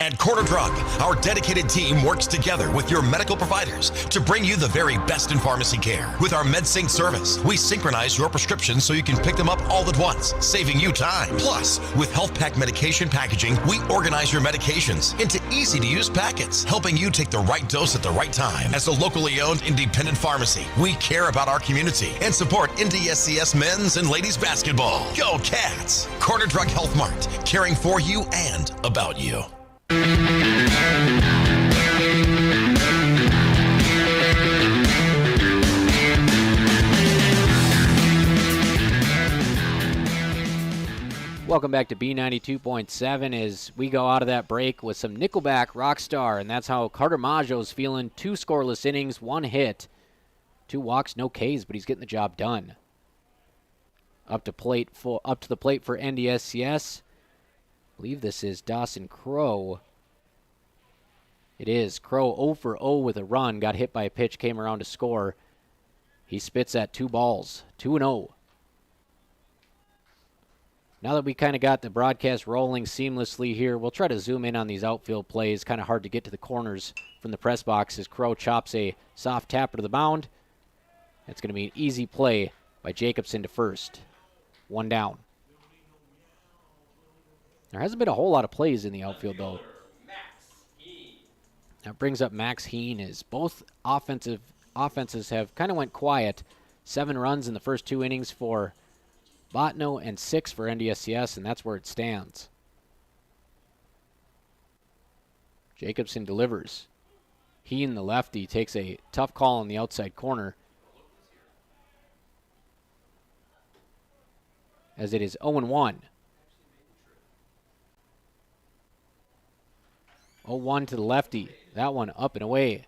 At Quarter Drug, our dedicated team works together with your medical providers to bring you the very best in pharmacy care. With our MedSync service, we synchronize your prescriptions so you can pick them up all at once, saving you time. Plus, with Health Pack medication packaging, we organize your medications into easy-to-use packets, helping you take the right dose at the right time. As a locally owned independent pharmacy, we care about our community and support NDSCS men's and ladies basketball. Go Cats! Quarter Drug Health Mart, caring for you and about you. Welcome back to B92.7 as we go out of that break with some Nickelback Rockstar, and that's how Carter Maggio's feeling. 2 scoreless innings, 1 hit, 2 walks, no Ks, but he's getting the job done. Up to the plate for NDSCS. I believe this is Dawson Crow. It is. Crow 0 for 0 with a run. Got hit by a pitch, came around to score. He spits at 2 balls, 2-0. Now that we kind of got the broadcast rolling seamlessly here, we'll try to zoom in on these outfield plays. Kind of hard to get to the corners from the press box as Crow chops a soft tapper to the mound. It's going to be an easy play by Jacobson to first. 1 down. There hasn't been a whole lot of plays in the outfield, though. That brings up Max Heen, as both offenses have kind of went quiet. 7 runs in the first 2 innings for Bottineau and 6 for NDSCS, and that's where it stands. Jacobson delivers. Heen, the lefty, takes a tough call on the outside corner, as it is 0-1. 0-1 to the lefty. That one up and away.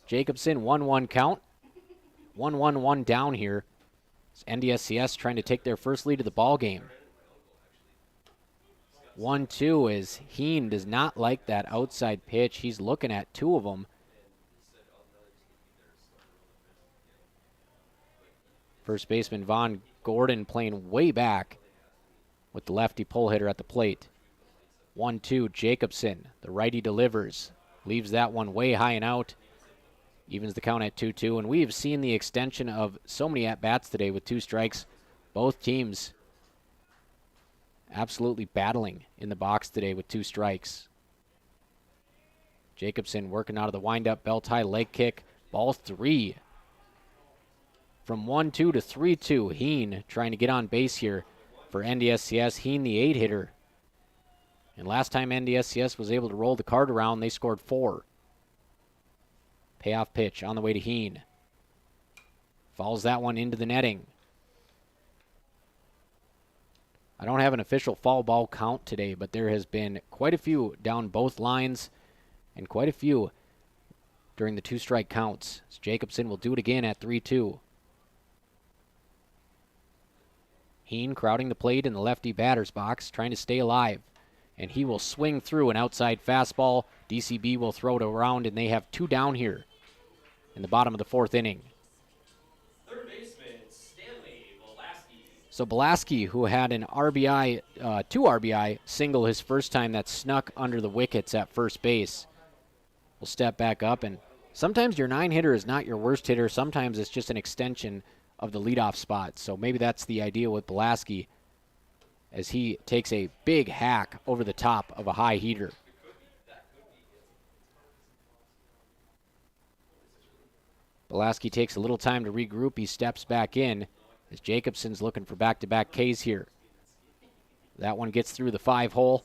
Jacobson, 1-1 count. 1-1 down here. It's NDSCS trying to take their first lead of the ball game. 1-2 as Heen does not like that outside pitch. He's looking at 2 of them. First baseman Vaughn Gordon playing way back with the lefty pull hitter at the plate. 1-2, Jacobson. The righty delivers. Leaves that one way high and out. Evens the count at 2-2. And we have seen the extension of so many at-bats today with 2 strikes. Both teams absolutely battling in the box today with 2 strikes. Jacobson working out of the windup, belt high leg kick. Ball 3. From 1-2 to 3-2. Heen trying to get on base here for NDSCS. Heen, the 8-hitter. And last time NDSCS was able to roll the card around, they scored 4. Payoff pitch on the way to Heen. Falls that one into the netting. I don't have an official foul ball count today, but there has been quite a few down both lines and quite a few during the 2-strike counts. So Jacobson will do it again at 3-2. Heen crowding the plate in the lefty batter's box, trying to stay alive. And he will swing through an outside fastball. DCB will throw it around, and they have 2 down here in the bottom of the 4th inning. Third baseman, Stanley Belaski. So Belaski, who had an RBI, 2 RBI single his first time that snuck under the wickets at first base, will step back up. And sometimes your 9-hitter is not your worst hitter. Sometimes it's just an extension of the leadoff spot. So maybe that's the idea with Belaski, as he takes a big hack over the top of a high heater. Belaski takes a little time to regroup. He steps back in as Jacobson's looking for back-to-back Ks here. That one gets through the 5 hole,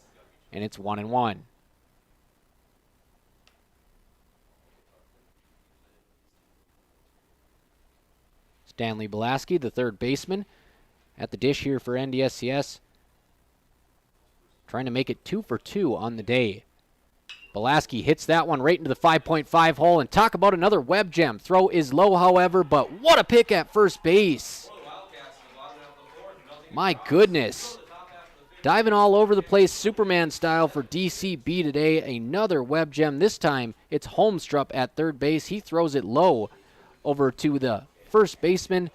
and it's 1-1. Stanley Belaski, the third baseman, at the dish here for NDSCS. Trying to make it 2 for 2 on the day. Belaski hits that one right into the 5.5 hole, and talk about another web gem. Throw is low, however, but what a pick at first base. My goodness. Diving all over the place, Superman style for DCB today. Another web gem. This time, it's Holmstrup at third base. He throws it low over to the first baseman,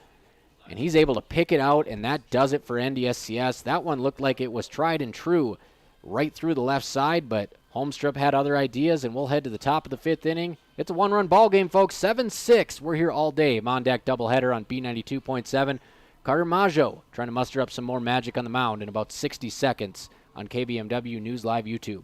and he's able to pick it out, and that does it for NDSCS. That one looked like it was tried and true right through the left side, but Holmstrup had other ideas, and we'll head to the top of the fifth inning. It's a one-run ball game, folks. 7-6. We're here all day. Mon-Dak doubleheader on B92.7. Carter Maggio trying to muster up some more magic on the mound in about 60 seconds on KBMW News Live YouTube.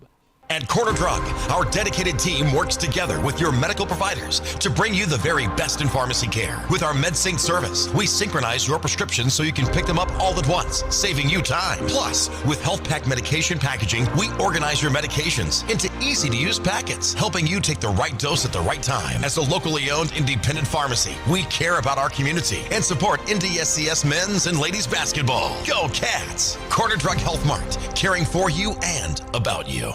At Corner Drug, our dedicated team works together with your medical providers to bring you the very best in pharmacy care. With our MedSync service, we synchronize your prescriptions so you can pick them up all at once, saving you time. Plus, with Health Pack medication packaging, we organize your medications into easy-to-use packets, helping you take the right dose at the right time. As a locally owned independent pharmacy, we care about our community and support NDSCS men's and ladies basketball. Go Cats! Corner Drug Health Mart, caring for you and about you.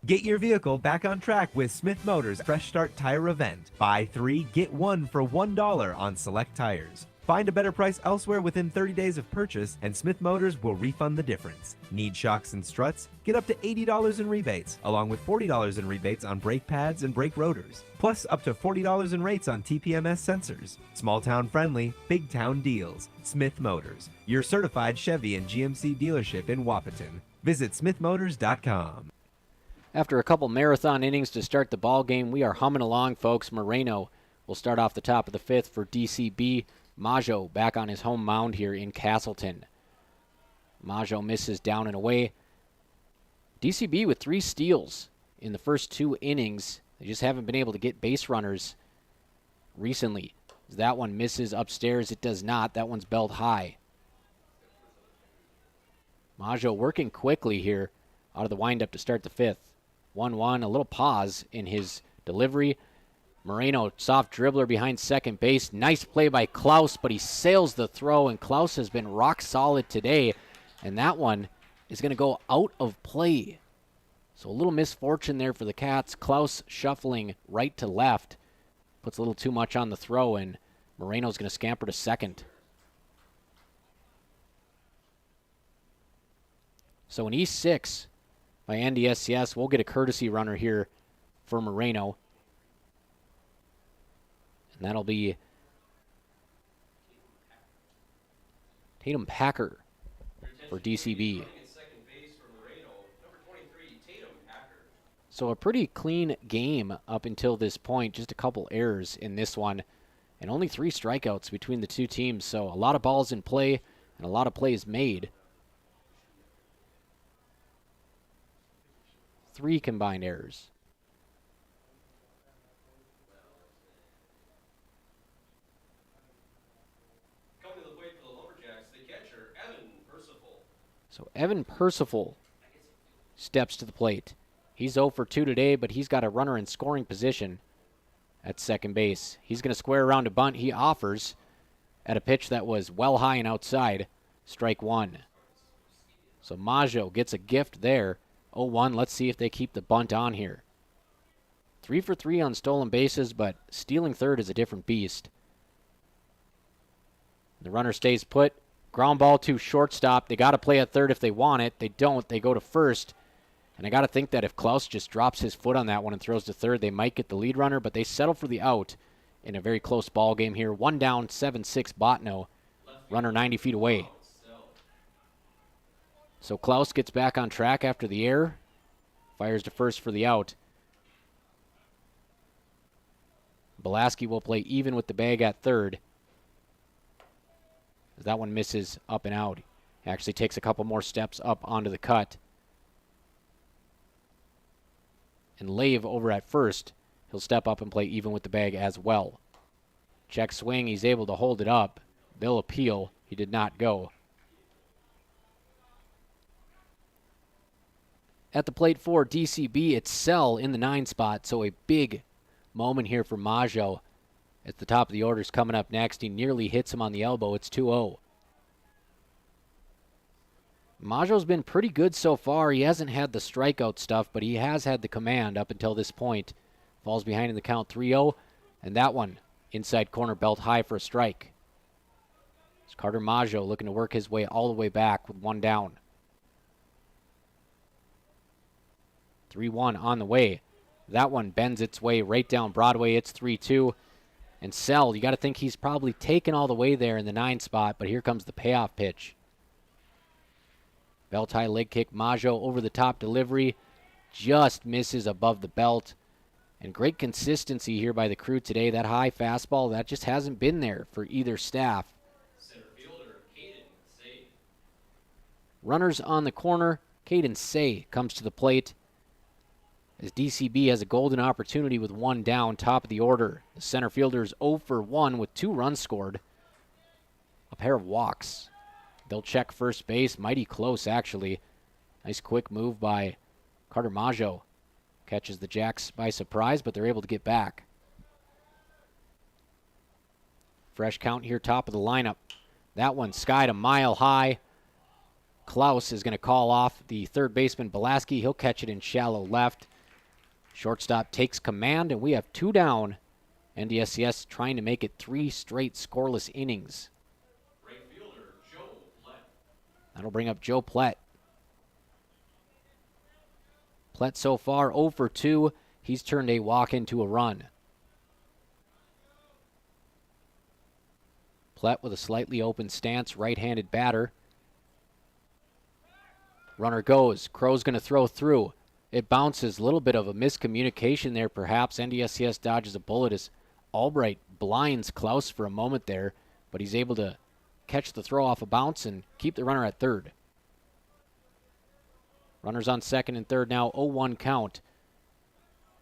Get your vehicle back on track with Smith Motors Fresh Start Tire Event. Buy 3, get 1 for $1 on select tires. Find a better price elsewhere within 30 days of purchase, and Smith Motors will refund the difference. Need shocks and struts? Get up to $80 in rebates, along with $40 in rebates on brake pads and brake rotors. Plus, up to $40 in rates on TPMS sensors. Small town friendly, big town deals. Smith Motors, your certified Chevy and GMC dealership in Wapaton. Visit smithmotors.com. After a couple marathon innings to start the ball game, we are humming along, folks. Moreno will start off the top of the fifth for DCB. Maggio back on his home mound here in Casselton. Maggio misses down and away. DCB with 3 steals in the first 2 innings. They just haven't been able to get base runners recently. That one misses upstairs. It does not. That one's belled high. Maggio working quickly here out of the windup to start the fifth. 1-1, a little pause in his delivery. Moreno, soft dribbler behind second base. Nice play by Klaus, but he sails the throw, and Klaus has been rock solid today, and that one is going to go out of play. So a little misfortune there for the Cats. Klaus shuffling right to left. Puts a little too much on the throw, and Moreno's going to scamper to second. So an E6 by NDSCS. We'll get a courtesy runner here for Moreno. And that'll be Tatum Packer for DCB. So a pretty clean game up until this point. Just a couple errors in this one. And only 3 strikeouts between the two teams. So a lot of balls in play and a lot of plays made. 3 combined errors. Coming to the plate for the Lumberjacks, the catcher, Evan Percival. So Evan Percival steps to the plate. He's 0 for 2 today, but he's got a runner in scoring position at second base. He's going to square around a bunt. He offers at a pitch that was well high and outside. Strike 1. So Maggio gets a gift there. 0-1. Let's see if they keep the bunt on here. 3 for 3 on stolen bases, but stealing third is a different beast. The runner stays put. Ground ball to shortstop. They got to play at third if they want it. They don't. They go to first. And I got to think that if Klaus just drops his foot on that one and throws to third, they might get the lead runner, but they settle for the out in a very close ball game here. 1 down, 7-6 Bottineau. Runner 90 feet away. So Klaus gets back on track after the error. Fires to first for the out. Belaski will play even with the bag at third. That one misses up and out. He actually takes a couple more steps up onto the cut. And Lave over at first. He'll step up and play even with the bag as well. Check swing. He's able to hold it up. They'll appeal. He did not go. At the plate for DCB, it's Sell in the 9 spot, so a big moment here for Maggio. At the top of the order is coming up next. He nearly hits him on the elbow. It's 2-0. Majo's been pretty good so far. He hasn't had the strikeout stuff, but he has had the command up until this point. Falls behind in the count 3-0, and that one inside corner belt high for a strike. It's Carter Majo looking to work his way all the way back with one down. 3-1 on the way. That one bends its way right down Broadway. It's 3-2. And Sell, you got to think he's probably taken all the way there in the 9 spot, but here comes the payoff pitch. Belt high leg kick, Majo over the top delivery. Just misses above the belt. And great consistency here by the crew today. That high fastball, that just hasn't been there for either staff. Center fielder, Caden Say. Runners on the corner. Caden Say comes to the plate as DCB has a golden opportunity with one down, top of the order. The center fielder is 0 for 1 with 2 runs scored. A pair of walks. They'll check first base. Mighty close, actually. Nice quick move by Carter Majo. Catches the Jacks by surprise, but they're able to get back. Fresh count here, top of the lineup. That one skied a mile high. Klaus is going to call off the third baseman, Belaski. He'll catch it in shallow left. Shortstop takes command, and we have 2 down. NDSCS trying to make it 3 straight scoreless innings. Right fielder, Joe Lett. That'll bring up Joe Plett. Plett so far 0 for 2. He's turned a walk into a run. Plett with a slightly open stance, right-handed batter. Runner goes. Crow's going to throw through. It bounces. A little bit of a miscommunication there, perhaps. NDSCS dodges a bullet as Albright blinds Klaus for a moment there, but he's able to catch the throw off a bounce and keep the runner at third. Runners on second and third now, 0-1 count.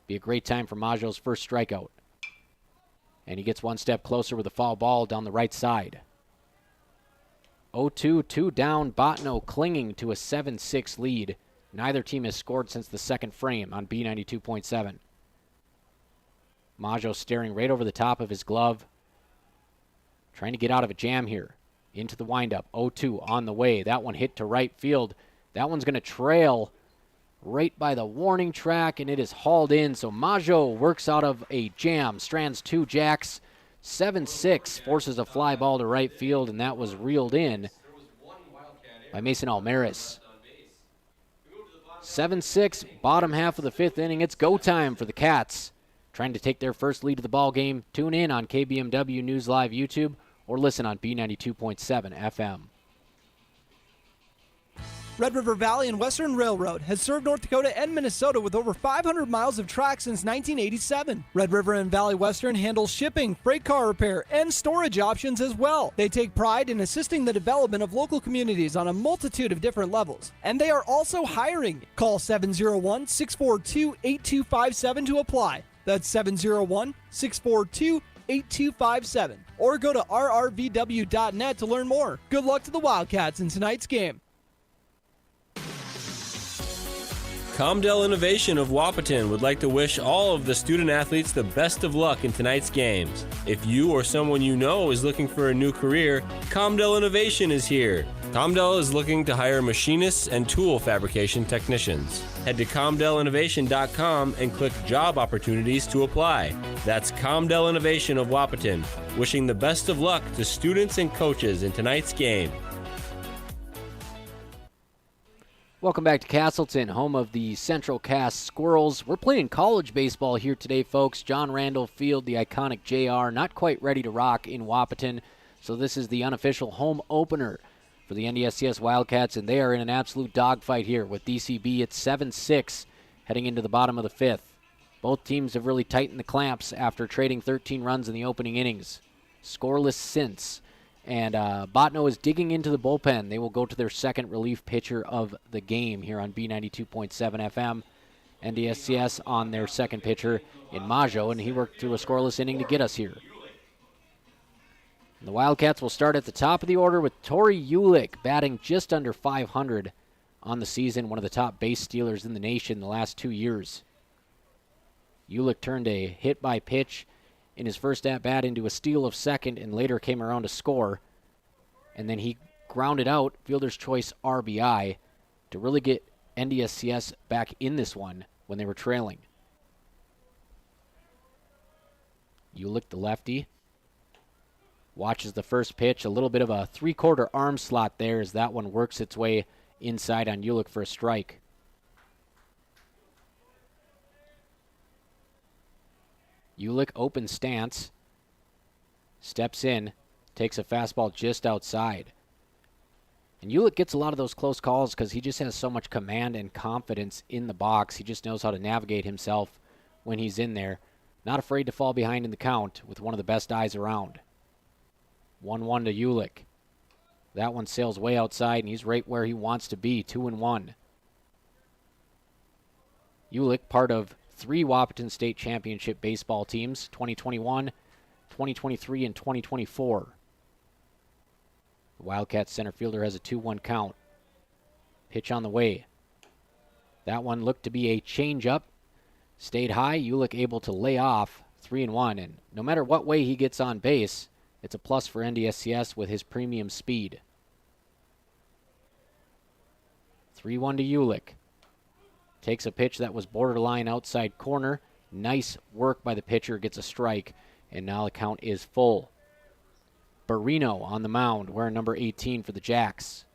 Be a great time for Majo's first strikeout. And he gets one step closer with a foul ball down the right side. 0-2, 2 down. Bottineau clinging to a 7-6 lead. Neither team has scored since the second frame on B92.7. Majo staring right over the top of his glove. Trying to get out of a jam here. Into the windup. 0-2 on the way. That one hit to right field. That one's going to trail right by the warning track, and it is hauled in. So Majo works out of a jam. Strands 2 Jacks. 7-6 forces a fly ball to right field, and that was reeled in by Mason Almaris. 7-6, bottom half of the 5th inning. It's go time for the Cats. Trying to take their first lead of the ball game. Tune in on KBMW News Live YouTube or listen on B92.7 FM. Red River Valley and Western Railroad has served North Dakota and Minnesota with over 500 miles of track since 1987. Red River and Valley Western handles shipping, freight car repair, and storage options as well. They take pride in assisting the development of local communities on a multitude of different levels. And they are also hiring. Call 701-642-8257 to apply. That's 701-642-8257. Or go to rrvw.net to learn more. Good luck to the Wildcats in tonight's game. Comdell Innovation of Wahpeton would like to wish all of the student athletes the best of luck in tonight's games. If you or someone you know is looking for a new career, Comdell Innovation is here. Comdell is looking to hire machinists and tool fabrication technicians. Head to ComdellInnovation.com and click Job Opportunities to apply. That's Comdell Innovation of Wahpeton, wishing the best of luck to students and coaches in tonight's game. Welcome back to Casselton, home of the Central Cass Squirrels. We're playing college baseball here today, folks. John Randall Field, the iconic JR, not quite ready to rock in Wahpeton. So this is the unofficial home opener for the NDSCS Wildcats, and they are in an absolute dogfight here with DCB at 7-6 heading into the bottom of the 5th. Both teams have really tightened the clamps after trading 13 runs in the opening innings. Scoreless since. And Bottineau is digging into the bullpen. They will go to their second relief pitcher of the game here on B92.7 FM. NDSCS on their second pitcher in Majo, and he worked through a scoreless inning to get us here. And the Wildcats will start at the top of the order with Tori Ulick batting just under 500 on the season, one of the top base stealers in the nation the last 2 years. Ulick turned a hit by pitch in his first at-bat into a steal of second and later came around to score. And then he grounded out fielder's choice RBI to really get NDSCS back in this one when they were trailing. Ulick, the lefty, watches the first pitch. A little bit of a three-quarter arm slot there as that one works its way inside on Ulick for a strike. Ulick, open stance, steps in, takes a fastball just outside. And Ulick gets a lot of those close calls because he just has so much command and confidence in the box. He just knows how to navigate himself when he's in there. Not afraid to fall behind in the count with one of the best eyes around. 1-1 to Ulick. That one sails way outside, and he's right where he wants to be, 2-1. Ulick, part of 3 Wahpeton State Championship baseball teams, 2021, 2023, and 2024. The Wildcats center fielder has a 2-1 count. Pitch on the way. That one looked to be a changeup. Stayed high. Ulick able to lay off 3-1. And no matter what way he gets on base, it's a plus for NDSCS with his premium speed. 3-1 to Ulick. Takes a pitch that was borderline outside corner. Nice work by the pitcher. Gets a strike. And now the count is full. Bottineau on the mound, wearing number 18 for the Jacks.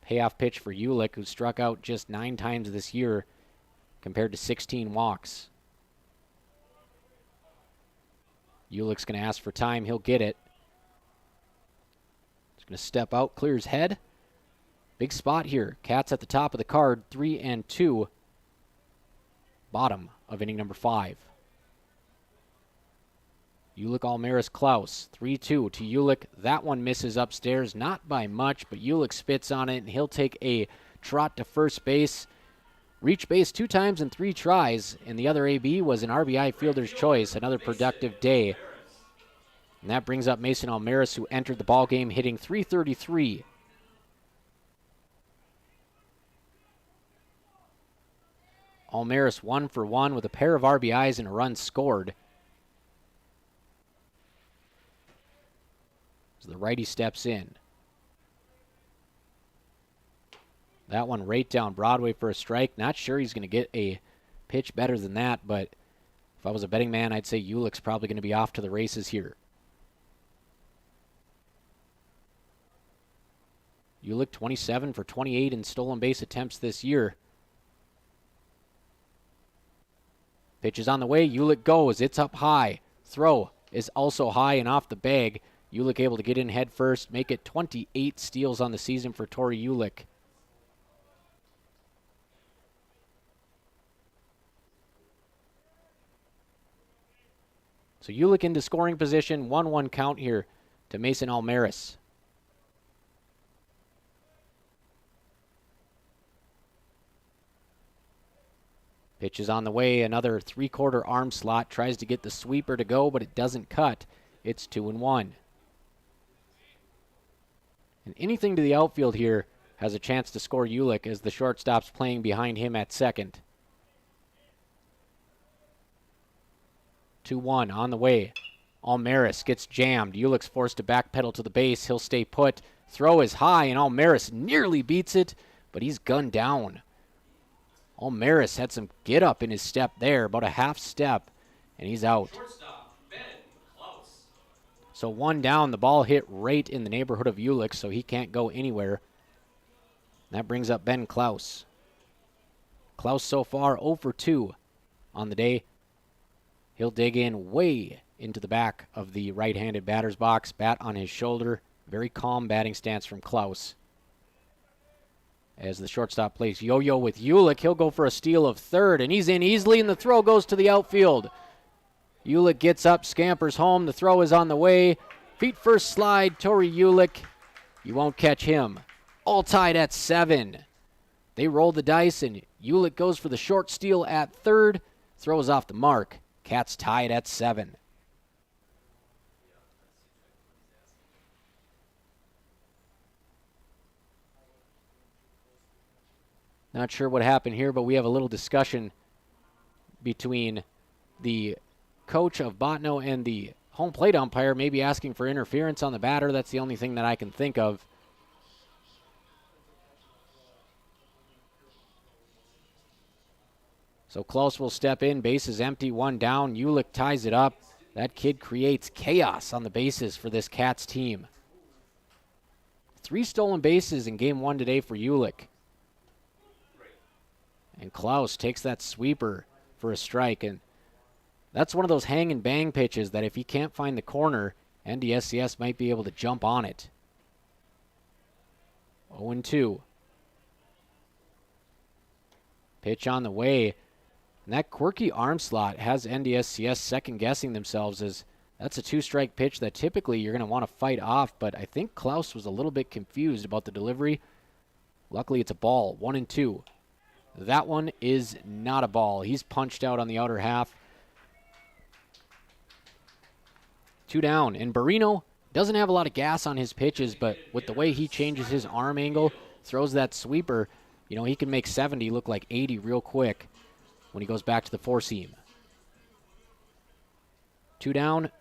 Payoff pitch for Ulick, who struck out just 9 times this year compared to 16 walks. Ulick's going to ask for time. He'll get it. He's going to step out, clear his head. Big spot here. Cats at the top of the card, 3-2. Bottom of inning number 5. Ulick, Almaris, Klaus. 3-2 to Ulick. That one misses upstairs, not by much, but Ulick spits on it, and he'll take a trot to first base. Reach base 2 times in 3 tries, and the other AB was an RBI fielder's choice. Another productive day. And that brings up Mason Almaris, who entered the ballgame hitting .333. Almaris 1 for 1 with a pair of RBIs and a run scored. As the righty steps in. That one right down Broadway for a strike. Not sure he's going to get a pitch better than that, but if I was a betting man, I'd say Ulick's probably going to be off to the races here. Ulick 27 for 28 in stolen base attempts this year. Pitch is on the way. Ulick goes. It's up high. Throw is also high and off the bag. Ulick able to get in head first, make it 28 steals on the season for Tori Ulick. So Ulick into scoring position, 1-1 count here to Mason Almaris. Pitch is on the way, another 3/4 arm slot, tries to get the sweeper to go, but it doesn't cut. It's 2-1. And anything to the outfield here has a chance to score Ulick as the shortstop's playing behind him at second. 2-1 on the way. Almaris gets jammed. Ulick's forced to backpedal to the base. He'll stay put. Throw is high, and Almaris nearly beats it, but he's gunned down. Almaris had some get up in his step there, about a half step, and he's out. So 1 down, the ball hit right in the neighborhood of Ulick, so he can't go anywhere. That brings up Ben Klaus. Klaus so far 0 for 2 on the day. He'll dig in way into the back of the right-handed batter's box, bat on his shoulder. Very calm batting stance from Klaus. As the shortstop plays yo-yo with Ulick, he'll go for a steal of third, and he's in easily, and the throw goes to the outfield. Ulick gets up, scampers home. The throw is on the way. Feet first slide, Tori Ulick. You won't catch him. All tied at 7. They roll the dice, and Ulick goes for the short steal at third. Throws off the mark. Cats tied at 7. Not sure what happened here, but we have a little discussion between the coach of Bottineau and the home plate umpire may be asking for interference on the batter. That's the only thing that I can think of. So Klaus will step in. Base is empty, one down. Ulick ties it up. That kid creates chaos on the bases for this Cats team. 3 stolen bases in game 1 today for Ulick. And Klaus takes that sweeper for a strike. And that's one of those hang and bang pitches that if he can't find the corner, NDSCS might be able to jump on it. 0-2. Pitch on the way. And that quirky arm slot has NDSCS second-guessing themselves, as that's a 2-strike pitch that typically you're going to want to fight off, but I think Klaus was a little bit confused about the delivery. Luckily, it's a ball. 1-2. That one is not a ball. He's punched out on the outer half. 2 down. And Bottineau doesn't have a lot of gas on his pitches, but with the way he changes his arm angle, throws that sweeper, he can make 70 look like 80 real quick when he goes back to the 4-seam. 2 down.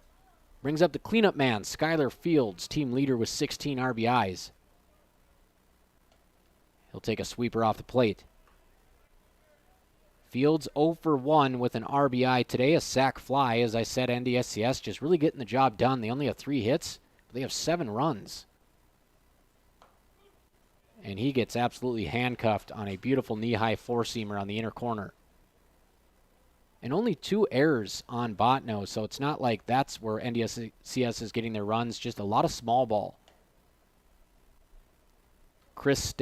Brings up the cleanup man, Skylar Fields, team leader with 16 RBIs. He'll take a sweeper off the plate. Fields 0 for 1 with an RBI today, a sac fly. As I said, NDSCS just really getting the job done. They only have 3 hits, but they have 7 runs. And he gets absolutely handcuffed on a beautiful knee-high 4-seamer on the inner corner. And only 2 errors on Bottineau, so it's not like that's where NDSCS is getting their runs, just a lot of small ball. Chris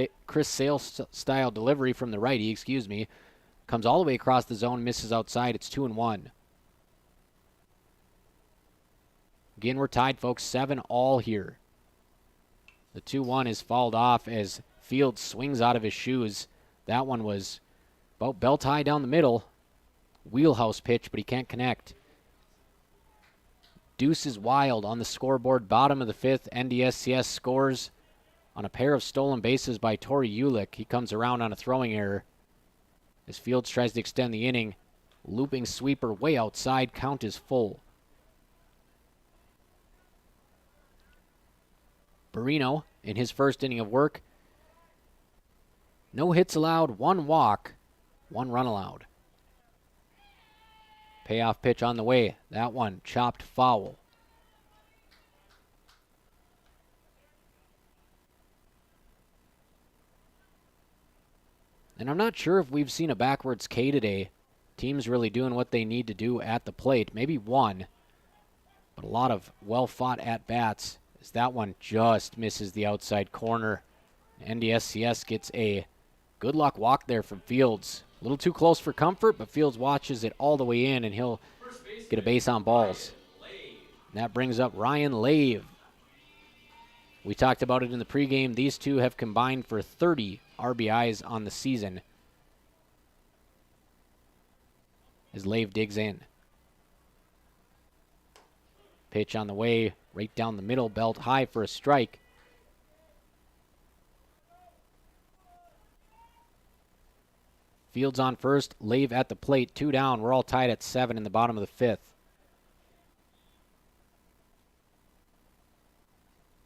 Sale-style delivery from the righty, comes all the way across the zone, misses outside. It's 2-1. Again, we're tied, folks, 7 all here. The 2-1 is fouled off as Fields swings out of his shoes. That one was about belt high down the middle. Wheelhouse pitch, but he can't connect. Deuce is wild on the scoreboard. Bottom of the 5th, NDSCS scores on a pair of stolen bases by Tori Ulick. He comes around on a throwing error as Fields tries to extend the inning. Looping sweeper way outside. Count is full. Bottineau in his first inning of work. No hits allowed, 1 walk, 1 run allowed. Payoff pitch on the way. That one chopped foul. And I'm not sure if we've seen a backwards K today. Teams really doing what they need to do at the plate. Maybe 1, but a lot of well-fought at-bats as that one just misses the outside corner. NDSCS gets a good luck walk there from Fields. A little too close for comfort, but Fields watches it all the way in, and he'll get a base on balls. And that brings up Ryan Lave. We talked about it in the pregame. These two have combined for 30 RBIs on the season. As Lave digs in. Pitch on the way, right down the middle, belt high for a strike. Fields on first, Lave at the plate, 2 down. We're all tied at 7 in the bottom of the 5th.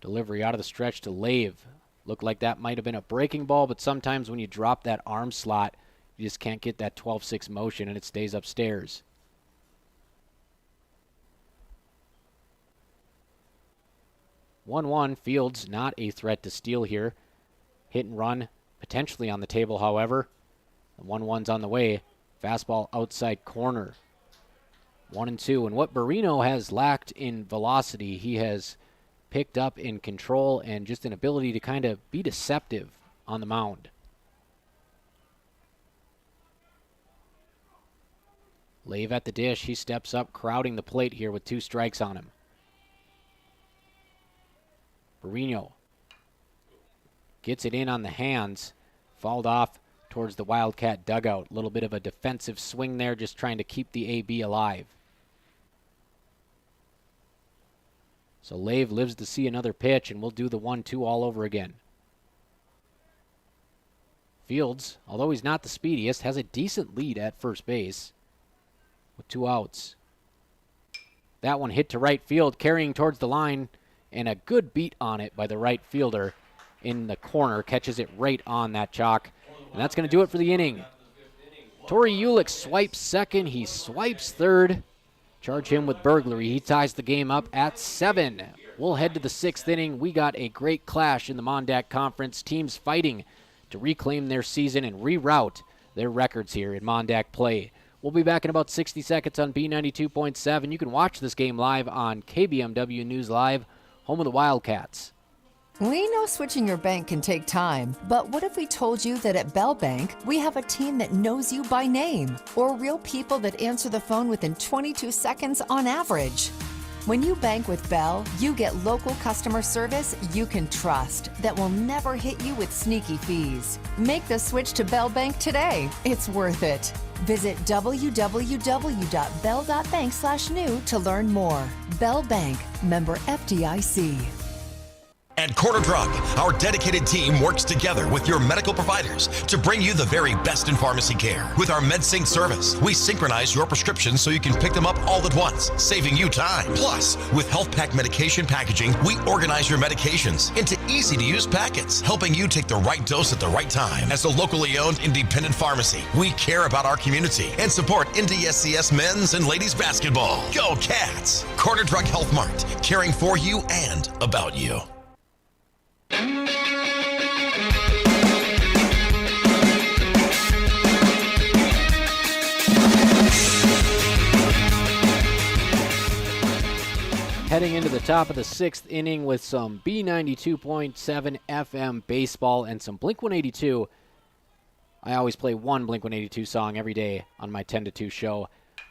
Delivery out of the stretch to Lave. Looked like that might have been a breaking ball, but sometimes when you drop that arm slot, you just can't get that 12-6 motion, and it stays upstairs. (1-1). Fields not a threat to steal here. Hit and run potentially on the table, however. The 1-1's on the way. Fastball outside corner. 1-2. And what Bottineau has lacked in velocity, he has picked up in control and just an ability to kind of be deceptive on the mound. Lave at the dish. He steps up, crowding the plate here with 2 strikes on him. Bottineau gets it in on the hands. Fouled off towards the Wildcat dugout. A little bit of a defensive swing there, just trying to keep the AB alive. So Lave lives to see another pitch, and we'll do the 1-2 all over again. Fields, although he's not the speediest, has a decent lead at first base with 2 outs. That one hit to right field, carrying towards the line, and a good beat on it by the right fielder in the corner. Catches it right on that chalk, and that's going to do it for the inning. Tori Ulick swipes second. He swipes third. Charge him with burglary. He ties the game up at 7. We'll head to the 6th inning. We got a great clash in the Mon-Dak Conference. Teams fighting to reclaim their season and reroute their records here in Mon-Dak play. We'll be back in about 60 seconds on B92.7. You can watch this game live on KBMW News Live, home of the Wildcats. We know switching your bank can take time, but what if we told you that at Bell Bank, we have a team that knows you by name, or real people that answer the phone within 22 seconds on average? When you bank with Bell, you get local customer service you can trust that will never hit you with sneaky fees. Make the switch to Bell Bank today. It's worth it. Visit www.bell.bank/new to learn more. Bell Bank, member FDIC. At Corner Drug, our dedicated team works together with your medical providers to bring you the very best in pharmacy care. With our MedSync service, we synchronize your prescriptions so you can pick them up all at once, saving you time. Plus, with Health Pack medication packaging, we organize your medications into easy-to-use packets, helping you take the right dose at the right time. As a locally owned independent pharmacy, we care about our community and support NDSCS men's and ladies basketball. Go Cats! Corner Drug Health Mart, caring for you and about you. Heading into the top of the 6th inning with some B92.7 FM baseball and some Blink-182. I always play one Blink-182 song every day on my 10 to 2 show.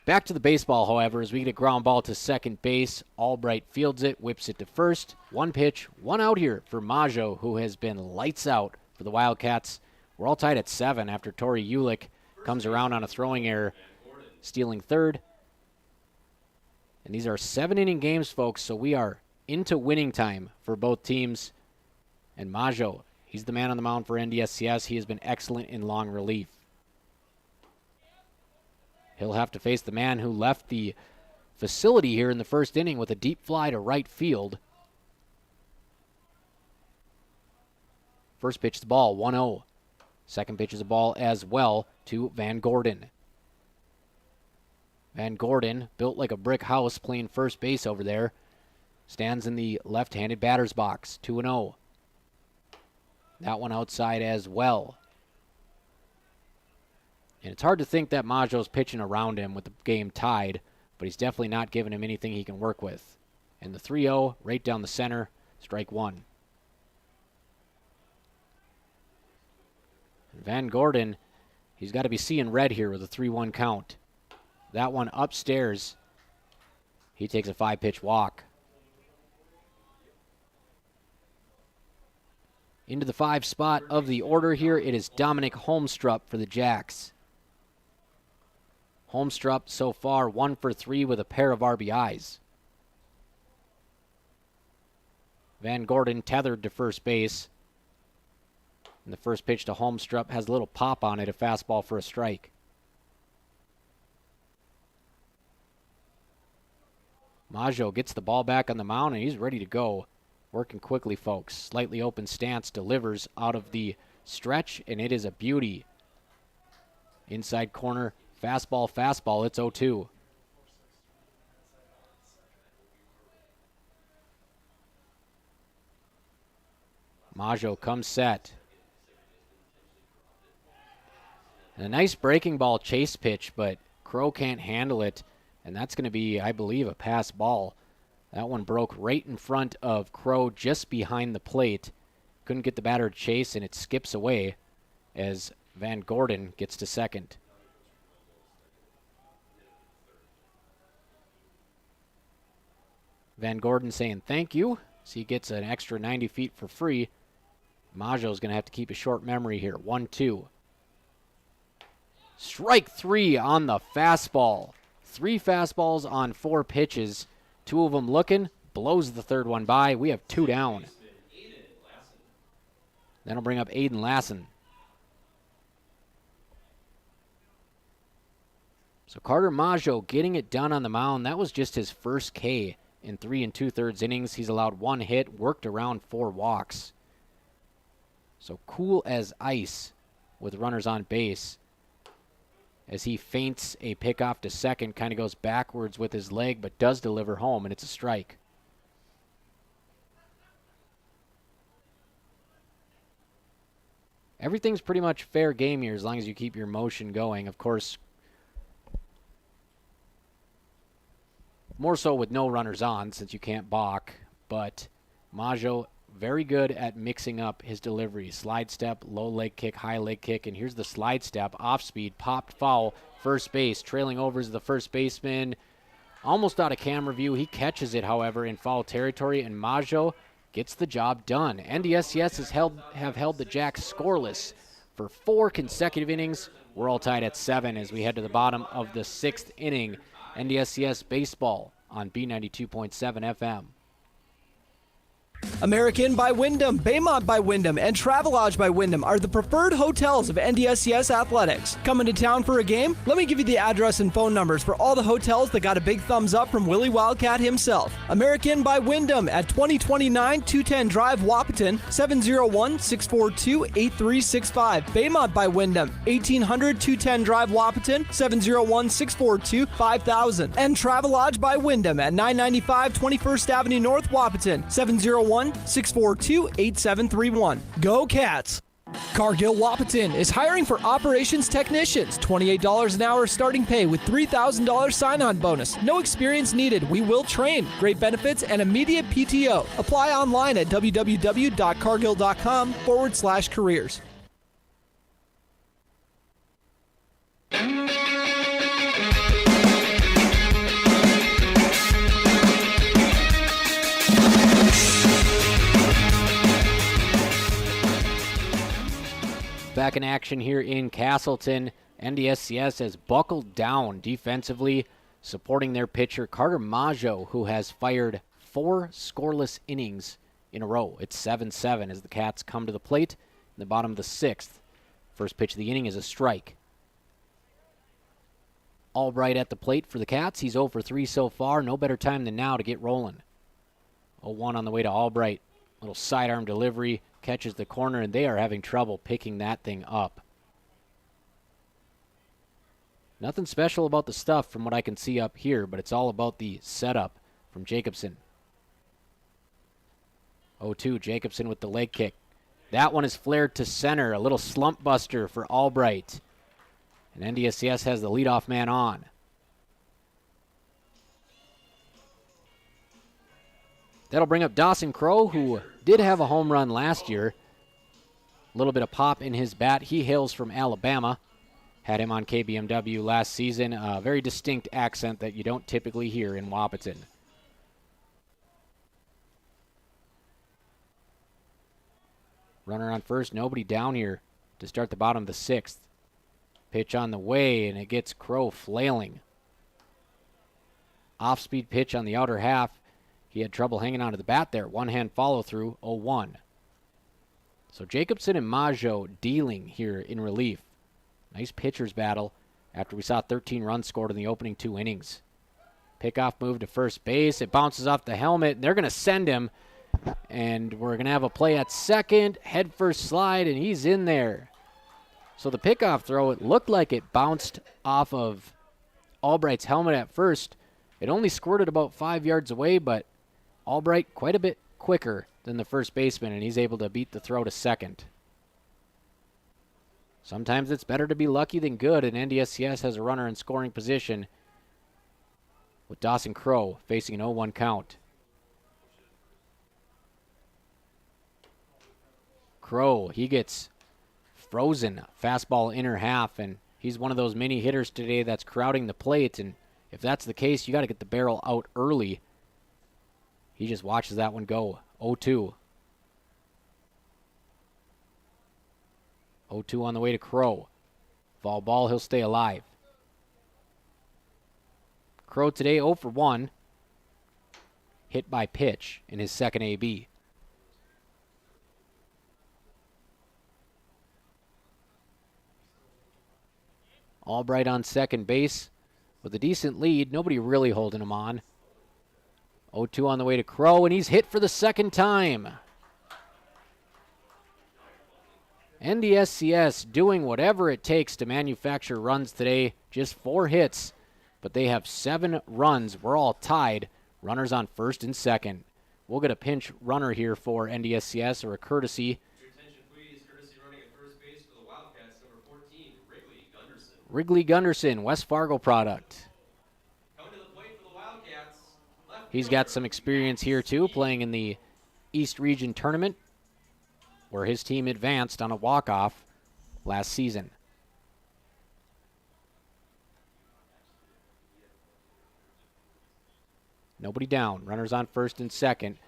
Back to the baseball, however, as we get a ground ball to second base. Albright fields it, whips it to first. One pitch, one out here for Maggio, who has been lights out for the Wildcats. We're all tied at 7 after Tori Ulick comes around on a throwing error, stealing third. And these are 7-inning games, folks, so we are into winning time for both teams. And Maggio, he's the man on the mound for NDSCS. He has been excellent in long relief. He'll have to face the man who left the facility here in the first inning with a deep fly to right field. First pitch is the ball, 1-0. Second pitch is a ball as well to Van Gordon. Van Gordon, built like a brick house, playing first base over there. Stands in the left-handed batter's box, 2-0. That one outside as well. And it's hard to think that Maggio's pitching around him with the game tied, but he's definitely not giving him anything he can work with. And the 3-0, right down the center, strike one. And Van Gordon, he's got to be seeing red here with a 3-1 count. That one upstairs. He takes a 5-pitch walk. Into the 5 spot of the order here, it is Dominic Holmstrup for the Jacks. Holmstrup so far 1 for 3 with a pair of RBIs. Van Gordon tethered to first base. And the first pitch to Holmstrup has a little pop on it, a fastball for a strike. Maggio gets the ball back on the mound, and he's ready to go. Working quickly, folks. Slightly open stance, delivers out of the stretch, and it is a beauty. Inside corner, fastball, it's 0-2. Maggio comes set. And a nice breaking ball chase pitch, but Crow can't handle it. And that's going to be, I believe, a pass ball. That one broke right in front of Crow, just behind the plate. Couldn't get the batter to chase, and it skips away as Van Gordon gets to second. Van Gordon saying thank you, so he gets an extra 90 feet for free. Maggio's going to have to keep a short memory here. 1-2. Strike 3 on the fastball. 3 fastballs on 4 pitches. 2 of them looking. Blows the third one by. We have 2 down. That'll bring up Aiden Lassen. So Carter Maggio getting it done on the mound. That was just his first K in 3 2/3 innings. He's allowed 1 hit, worked around 4 walks. So cool as ice with runners on base as he feints a pickoff to second, kind of goes backwards with his leg, but does deliver home, and it's a strike. Everything's pretty much fair game here as long as you keep your motion going. Of course, more so with no runners on since you can't balk, but Maggio very good at mixing up his delivery. Slide step, low leg kick, high leg kick, and here's the slide step. Off speed, popped foul, first base. Trailing over is the first baseman. Almost out of camera view. He catches it, however, in foul territory, and Maggio gets the job done. NDSCS have held the Jacks scoreless for 4 consecutive innings. We're all tied at 7 as we head to the bottom of the 6th inning. NDSCS baseball on B92.7 FM. American by Wyndham, Baymont by Wyndham, and Travelodge by Wyndham are the preferred hotels of NDSCS Athletics. Coming to town for a game? Let me give you the address and phone numbers for all the hotels that got a big thumbs up from Willie Wildcat himself. American by Wyndham at 2029 210 Drive, Wahpeton, 701-642-8365. Baymont by Wyndham, 1800 210 Drive, Wahpeton, 701-642-5000. And Travelodge by Wyndham at 995 21st Avenue North, Wahpeton, 701-642-8731. Go Cats! Cargill Wahpeton is hiring for operations technicians. $28 an hour starting pay with $3,000 sign-on bonus. No experience needed. We will train. Great benefits and immediate PTO. Apply online at www.cargill.com/careers. Back in action here in Casselton. NDSCS has buckled down defensively, supporting their pitcher Carter Maggio, who has fired 4 scoreless innings in a row. It's 7-7 as the Cats come to the plate in the bottom of the 6th. First pitch of the inning is a strike. Albright at the plate for the Cats. He's 0 for 3 so far. No better time than now to get rolling. 0-1 on the way to Albright. Little sidearm delivery. Catches the corner, and they are having trouble picking that thing up. Nothing special about the stuff from what I can see up here, but it's all about the setup from Jacobson. 0-2, Jacobson with the leg kick. That one is flared to center. A little slump buster for Albright. And NDSCS has the leadoff man on. That'll bring up Dawson Crowe, who did have a home run last year. A little bit of pop in his bat. He hails from Alabama. Had him on KBMW last season. A very distinct accent that you don't typically hear in Wahpeton. Runner on first, nobody down here to start the bottom of the 6th. Pitch on the way, and it gets Crowe flailing. Off-speed pitch on the outer half. He had trouble hanging onto the bat there. One-hand follow-through, 0-1. So Jacobson and Maggio dealing here in relief. Nice pitcher's battle after we saw 13 runs scored in the opening 2 innings. Pickoff move to first base. It bounces off the helmet, and they're going to send him. And we're going to have a play at second. Head first slide, and he's in there. So the pickoff throw, it looked like it bounced off of Albright's helmet at first. It only squirted about 5 yards away, but Albright quite a bit quicker than the first baseman, and he's able to beat the throw to second. Sometimes it's better to be lucky than good, and NDSCS has a runner in scoring position with Dawson Crowe facing an 0-1 count. Crowe, he gets frozen. Fastball inner half, and he's one of those mini hitters today that's crowding the plate, and if that's the case, you got to get the barrel out early. He just watches that one go. 0-2. 0-2 on the way to Crowe. Foul ball, he'll stay alive. Crowe today 0 for 1. Hit by pitch in his second AB. Albright on second base. with a decent lead. Nobody really holding him on. 0-2 on the way to Crow, and he's hit for the second time. NDSCS doing whatever it takes to manufacture runs today. Just 4 hits, but they have 7 runs. We're all tied. Runners on first and second. We'll get a pinch runner here for NDSCS, or a courtesy. Your attention, please. Courtesy running at first base for the Wildcats, number 14, Wrigley Gunderson. Wrigley Gunderson, West Fargo product. Coming to the plate for the Wildcats. He's got some experience here, too, playing in the East Region Tournament, where his team advanced on a walk-off last season. Nobody down. Runners on first and second.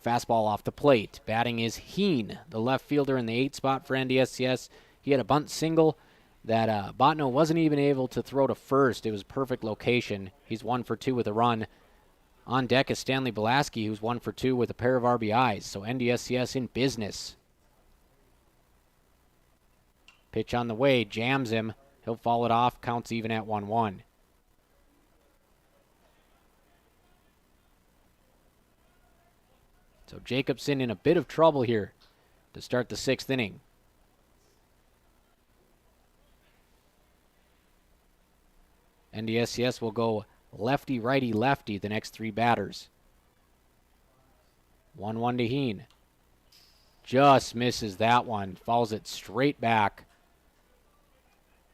Fastball off the plate. Batting is Heen, the left fielder in the 8 spot for NDSCS. He had a bunt single that Bottineau wasn't even able to throw to first. It was perfect location. He's 1 for 2 with a run. On deck is Stanley Belaski, who's 1 for 2 with a pair of RBIs. So NDSCS in business. Pitch on the way, jams him. He'll foul it off, counts even at 1-1. So Jacobson in a bit of trouble here to start the 6th inning. NDSCS will go lefty, righty, lefty the next 3 batters. 1-1 to Heen. Just misses that one. Fouls it straight back.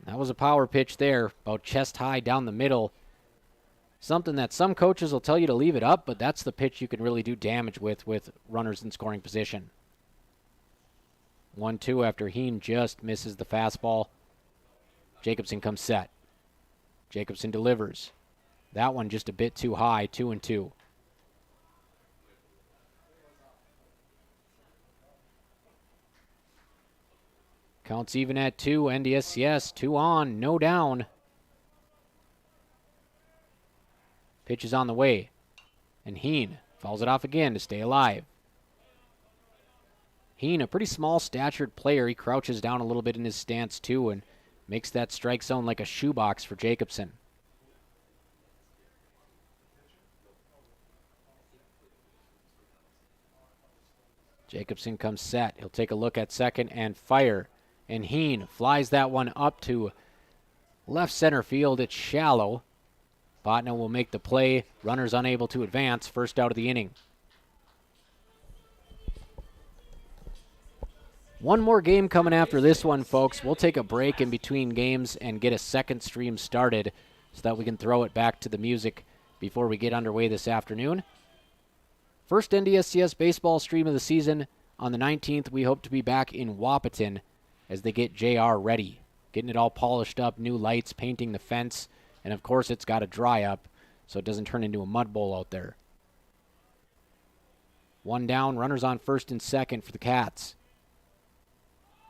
That was a power pitch there, about chest high down the middle. Something that some coaches will tell you to leave it up, but that's the pitch you can really do damage with runners in scoring position. 1-2 after Heen just misses the fastball. Jacobson comes set. Jacobson delivers. That one just a bit too high, 2-2. Counts even at 2. NDSCS 2 on, no down. Pitch is on the way. And Heen fouls it off again to stay alive. Heen, a pretty small statured player. He crouches down a little bit in his stance too and makes that strike zone like a shoebox for Jacobson. Jacobson comes set. He'll take a look at second and fire. And Heen flies that one up to left center field. It's shallow. Bottineau will make the play. Runners unable to advance. First out of the inning. One more game coming after this one, folks. We'll take a break in between games and get a second stream started so that we can throw it back to the music before we get underway this afternoon. First NDSCS baseball stream of the season. On the 19th, we hope to be back in Wahpeton as they get JR ready. Getting it all polished up, new lights, painting the fence. And, of course, it's got to dry up so it doesn't turn into a mud bowl out there. 1 down, runners on first and second for the Cats.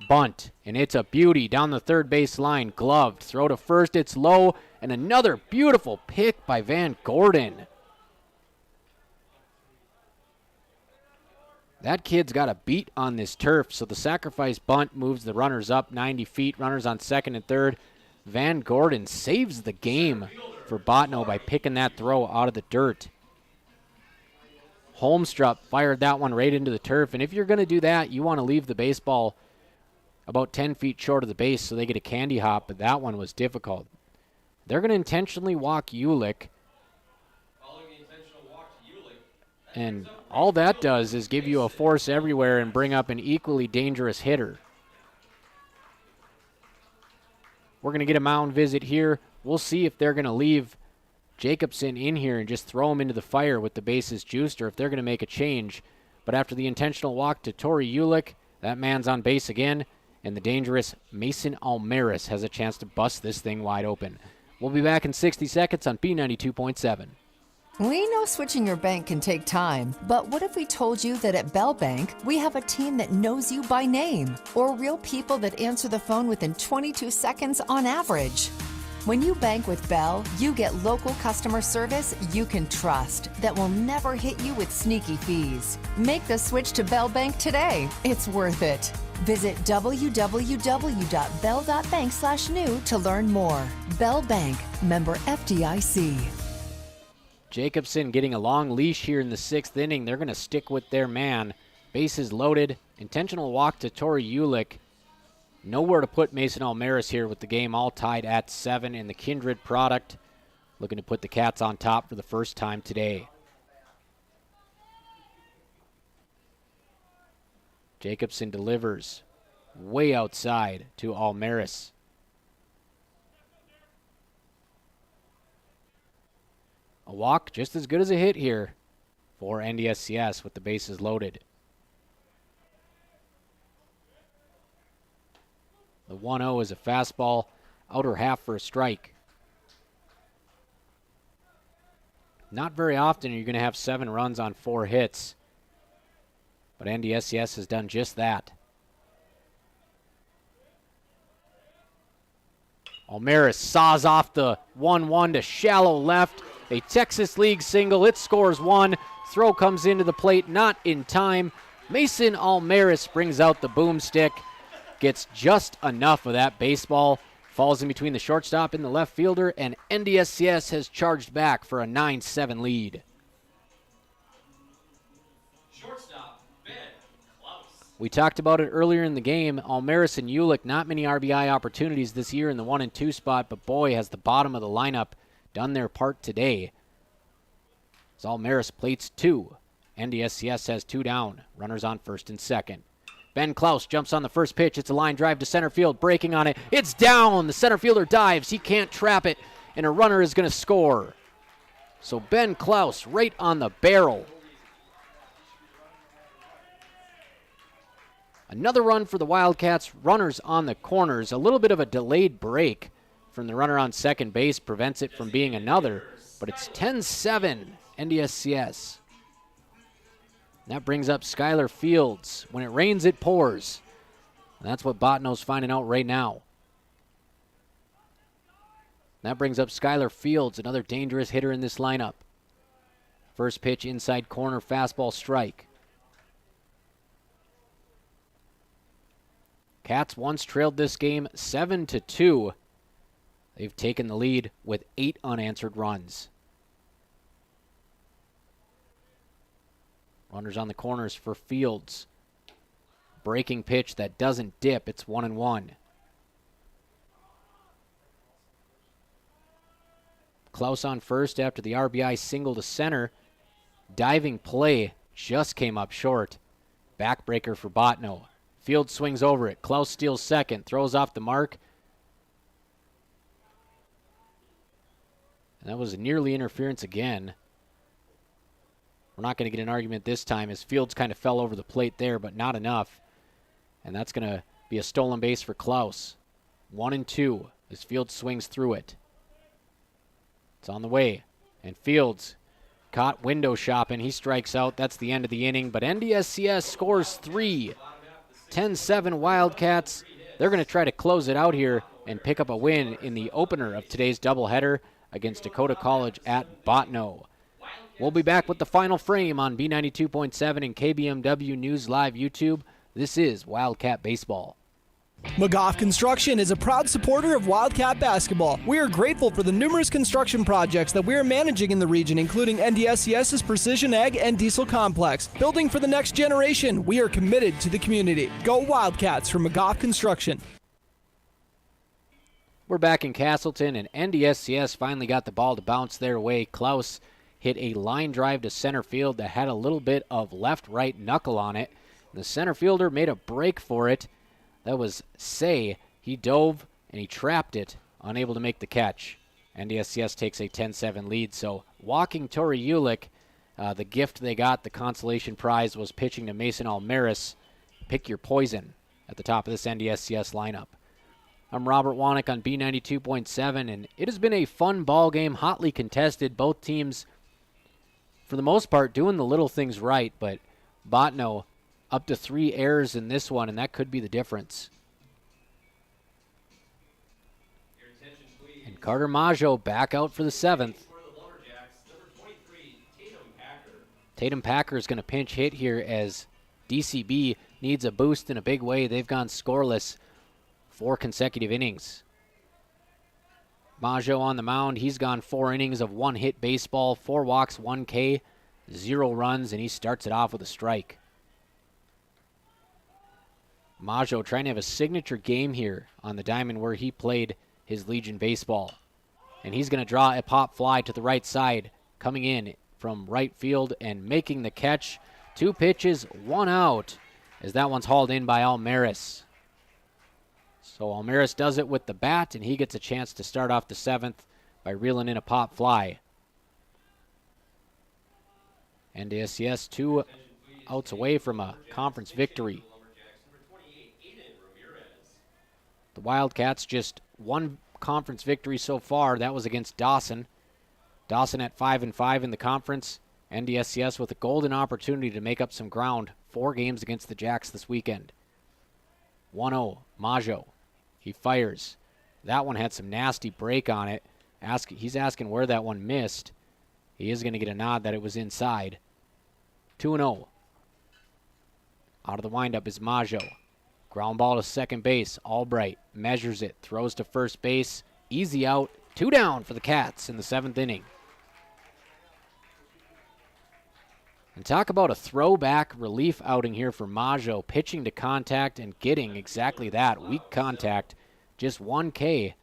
Bunt, and it's a beauty down the third base line. Gloved, throw to first, it's low, and another beautiful pick by Van Gordon. That kid's got a beat on this turf, so the sacrifice bunt moves the runners up 90 feet. Runners on second and third. Van Gordon saves the game for Bottineau by picking that throw out of the dirt. Holmstrup fired that one right into the turf, and if you're going to do that, you want to leave the baseball about 10 feet short of the base so they get a candy hop, but that one was difficult. They're going to intentionally walk Ulick, and all that does is give you a force everywhere and bring up an equally dangerous hitter. We're going to get a mound visit here. We'll see if they're going to leave Jacobson in here and just throw him into the fire with the bases juiced, or if they're going to make a change. But after the intentional walk to Torrey Ulick, that man's on base again, and the dangerous Mason Almaris has a chance to bust this thing wide open. We'll be back in 60 seconds on B92.7. We know switching your bank can take time, but what if we told you that at Bell Bank, we have a team that knows you by name, or real people that answer the phone within 22 seconds on average? When you bank with Bell, you get local customer service you can trust that will never hit you with sneaky fees. Make the switch to Bell Bank today. It's worth it. Visit www.bell.bank/new to learn more. Bell Bank, member FDIC. Jacobson getting a long leash here in the 6th inning. They're going to stick with their man. Bases loaded. Intentional walk to Tori Ulick. Nowhere to put Mason Almaris here with the game all tied at 7 in the Kindred product. Looking to put the Cats on top for the first time today. Jacobson delivers way outside to Almaris. A walk just as good as a hit here for NDSCS with the bases loaded. The 1-0 is a fastball, outer half for a strike. Not very often are you going to have 7 runs on 4 hits, but NDSCS has done just that. Almaris saws off the 1-1 to shallow left. A Texas League single. It scores 1. Throw comes into the plate, not in time. Mason Almaris brings out the boomstick. Gets just enough of that baseball. Falls in between the shortstop and the left fielder, and NDSCS has charged back for a 9-7 lead. Shortstop, Ben Klaus. We talked about it earlier in the game. Almaris and Ulick, not many RBI opportunities this year in the 1 and 2 spot, but boy, has the bottom of the lineup done their part today. As Almaris plates 2. NDSCS has 2 down. Runners on first and second. Ben Klaus jumps on the first pitch. It's a line drive to center field. Breaking on it. It's down. The center fielder dives. He can't trap it, and a runner is going to score. So Ben Klaus right on the barrel. Another run for the Wildcats. Runners on the corners. A little bit of a delayed break from the runner on second base prevents it from being another, but it's 10-7 NDSCS. That brings up Skylar Fields. When it rains, it pours. And that's what Bottineau's finding out right now. That brings up Skylar Fields, another dangerous hitter in this lineup. First pitch, inside corner, fastball strike. Cats once trailed this game 7-2. They've taken the lead with 8 unanswered runs. Runners on the corners for Fields. Breaking pitch that doesn't dip. It's 1-1. Klaus on first after the RBI single to center. Diving play just came up short. Backbreaker for Bottineau. Fields swings over it. Klaus steals second. Throws off the mark. And that was nearly interference again. We're not going to get an argument this time as Fields kind of fell over the plate there, but not enough. And that's going to be a stolen base for Klaus. 1-2 as Fields swings through it. It's on the way. And Fields caught window shopping. He strikes out. That's the end of the inning. But NDSCS scores 3. 10-7 Wildcats. They're going to try to close it out here and pick up a win in the opener of today's doubleheader against Dakota College at Bottineau. We'll be back with the final frame on B92.7 and KBMW News Live YouTube. This is Wildcat Baseball. McGough Construction is a proud supporter of Wildcat basketball. We are grateful for the numerous construction projects that we are managing in the region, including NDSCS's Precision Ag and Diesel Complex. Building for the next generation, we are committed to the community. Go Wildcats from McGough Construction. We're back in Casselton, and NDSCS finally got the ball to bounce their way. Klaus hit a line drive to center field that had a little bit of left-right knuckle on it. The center fielder made a break for it. That was Say. He dove and he trapped it, unable to make the catch. NDSCS takes a 10-7 lead. So walking Tori Ulick, the gift they got, the consolation prize, was pitching to Mason Almaris. Pick your poison at the top of this NDSCS lineup. I'm Robert Wanek on B92.7, and it has been a fun ball game, hotly contested. Both teams, for the most part, doing the little things right, but Bottineau up to 3 errors in this one, and that could be the difference. And Carter Maggio back out for the 7th. Tatum Packer is going to pinch hit here as DCB needs a boost in a big way. They've gone scoreless 4 consecutive innings. Maggio on the mound. He's gone 4 innings of 1-hit baseball, 4 walks, 1 K, 0 runs, and he starts it off with a strike. Maggio trying to have a signature game here on the diamond where he played his Legion baseball. And he's going to draw a pop fly to the right side, coming in from right field and making the catch. 2 pitches, 1 out, as that one's hauled in by Almaris. So Almaris does it with the bat, and he gets a chance to start off the 7th by reeling in a pop fly. NDSCS 2 outs away from a conference victory. The Wildcats just 1 conference victory so far. That was against Dawson. Dawson at 5-5 in the conference. NDSCS with a golden opportunity to make up some ground. 4 games against the Jacks this weekend. 1-0, Maggio. He fires. That one had some nasty break on it. He's asking where that one missed. He is going to get a nod that it was inside. 2-0. Out of the windup is Maggio. Ground ball to second base. Albright measures it, throws to first base. Easy out. 2 down for the Cats in the 7th inning. And talk about a throwback relief outing here for Maggio, pitching to contact and getting exactly that, weak contact, just 1 K,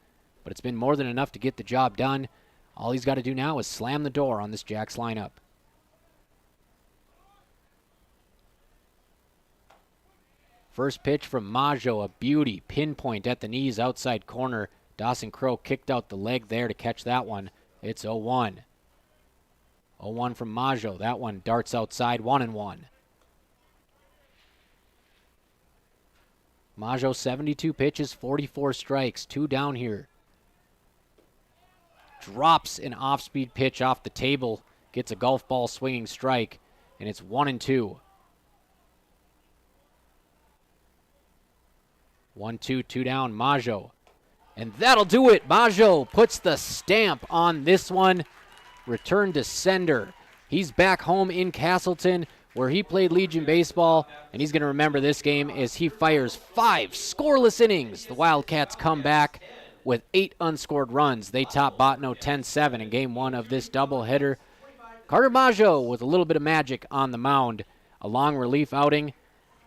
but it's been more than enough to get the job done. All he's got to do now is slam the door on this Jacks lineup. First pitch from Maggio, a beauty, pinpoint at the knees, outside corner. Dawson Crow kicked out the leg there to catch that one. It's 0-1. 0-1 from Maggio. That one darts outside, 1-1. Maggio, 72 pitches, 44 strikes, 2 down here. Drops an off-speed pitch off the table, gets a golf ball swinging strike, and it's 1-2. 1-2, 2 down, Maggio. And that'll do it. Maggio puts the stamp on this one. Return to sender. He's back home in Casselton where he played Legion baseball, and he's going to remember this game as he fires 5 scoreless innings. The Wildcats come back with 8 unscored runs. They top Bottineau 10-7 in game 1 of this doubleheader. Carter Maggio with a little bit of magic on the mound. A long relief outing.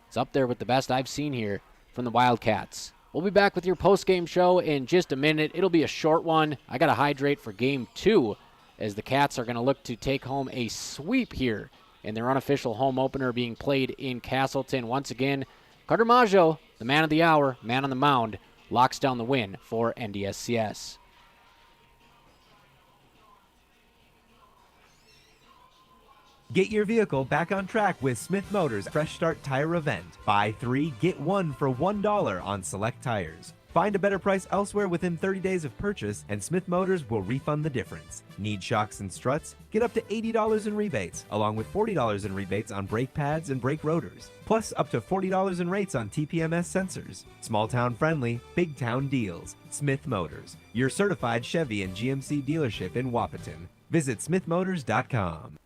It's up there with the best I've seen here from the Wildcats. We'll be back with your post-game show in just a minute. It'll be a short one. I got to hydrate for game 2 as the Cats are going to look to take home a sweep here in their unofficial home opener being played in Casselton. Once again, Carter Maggio, the man of the hour, man on the mound, locks down the win for NDSCS. Get your vehicle back on track with Smith Motors Fresh Start Tire Event. Buy 3, get 1 for $1 on select tires. Find a better price elsewhere within 30 days of purchase, and Smith Motors will refund the difference. Need shocks and struts? Get up to $80 in rebates, along with $40 in rebates on brake pads and brake rotors. Plus, up to $40 in rates on TPMS sensors. Small town friendly, big town deals. Smith Motors, your certified Chevy and GMC dealership in Wahpeton. Visit smithmotors.com.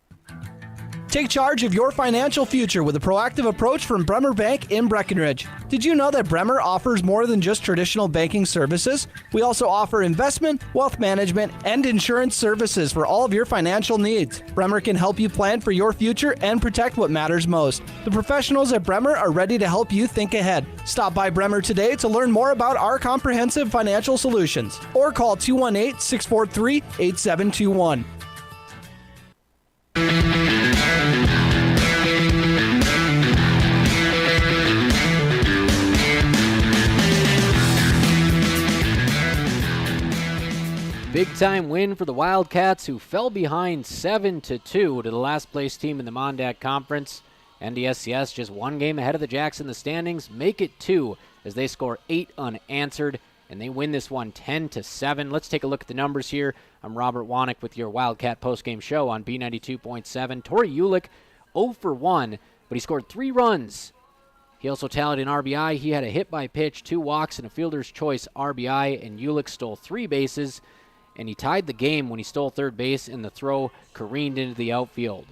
Take charge of your financial future with a proactive approach from Bremer Bank in Breckenridge. Did you know that Bremer offers more than just traditional banking services? We also offer investment, wealth management, and insurance services for all of your financial needs. Bremer can help you plan for your future and protect what matters most. The professionals at Bremer are ready to help you think ahead. Stop by Bremer today to learn more about our comprehensive financial solutions or call 218-643-8721. Big-time win for the Wildcats, who fell behind 7-2 to the last-place team in the Mon-Dak Conference. NDSCS just 1 game ahead of the Jacks in the standings, make it 2 as they score 8 unanswered, and they win this one 10-7. Let's take a look at the numbers here. I'm Robert Wanick with your Wildcat postgame show on B92.7. Torrey Ulick 0 for 1, but he scored 3 runs. He also tallied an RBI. He had a hit by pitch, 2 walks, and a fielder's choice RBI, and Ulick stole 3 bases. and he tied the game when he stole third base and the throw careened into the outfield.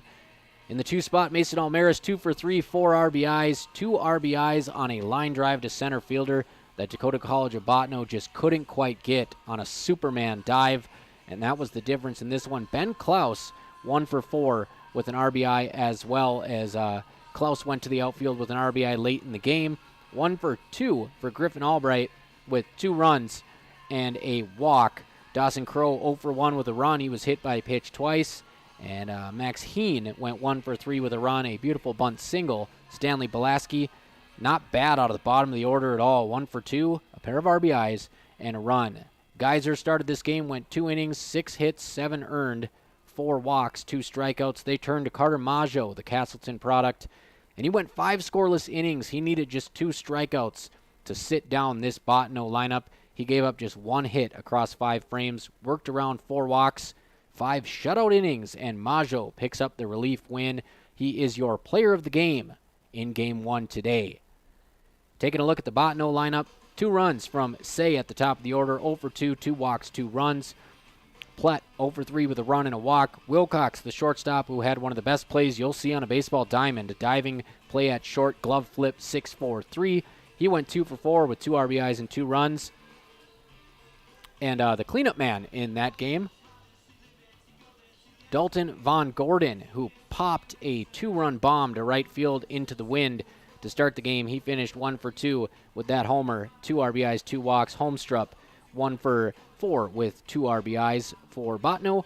In the 2 spot, Mason Almaris 2 for 3, 4 RBIs, 2 RBIs on a line drive to center fielder that Dakota College of Bottineau just couldn't quite get on a Superman dive, and that was the difference in this one. Ben Klaus 1 for 4 with an RBI, as well as Klaus went to the outfield with an RBI late in the game. 1 for 2 for Griffin Albright with 2 runs and a walk. Dawson Crow 0 for 1 with a run. He was hit by a pitch twice. And Max Heen went 1 for 3 with a run, a beautiful bunt single. Stanley Belaski, not bad out of the bottom of the order at all. 1 for 2, a pair of RBIs, and a run. Geyser started this game, went 2 innings, 6 hits, 7 earned, 4 walks, 2 strikeouts. They turned to Carter Maggio, the Casselton product, and he went 5 scoreless innings. He needed just 2 strikeouts to sit down this Bottineau lineup. He gave up just 1 hit across 5 frames, worked around 4 walks, 5 shutout innings, and Maggio picks up the relief win. He is your player of the game in Game 1 today. Taking a look at the Bottineau lineup, 2 runs from Say at the top of the order, 0 for 2, 2 walks, 2 runs. Plett 0 for 3 with a run and a walk. Wilcox, the shortstop, who had one of the best plays you'll see on a baseball diamond, a diving play at short, glove flip, 6-4-3. He went 2 for 4 with 2 RBIs and 2 runs. And the cleanup man in that game, Dalton Von Gordon, who popped a 2-run bomb to right field into the wind to start the game. He finished 1 for 2 with that homer, 2 RBIs, 2 walks. Holmstrup 1 for 4 with 2 RBIs for Bottineau.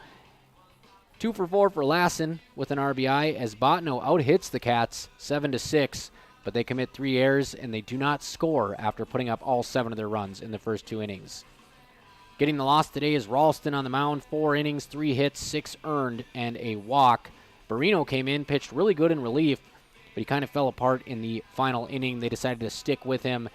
2 for 4 for Lassen with an RBI as Bottineau out-hits the Cats 7-6, but they commit 3 errors and they do not score after putting up all 7 of their runs in the first 2 innings. Getting the loss today is Ralston on the mound, 4 innings, 3 hits, 6 earned, and a walk. Barino came in, pitched really good in relief, but he kind of fell apart in the final inning. They decided to stick with him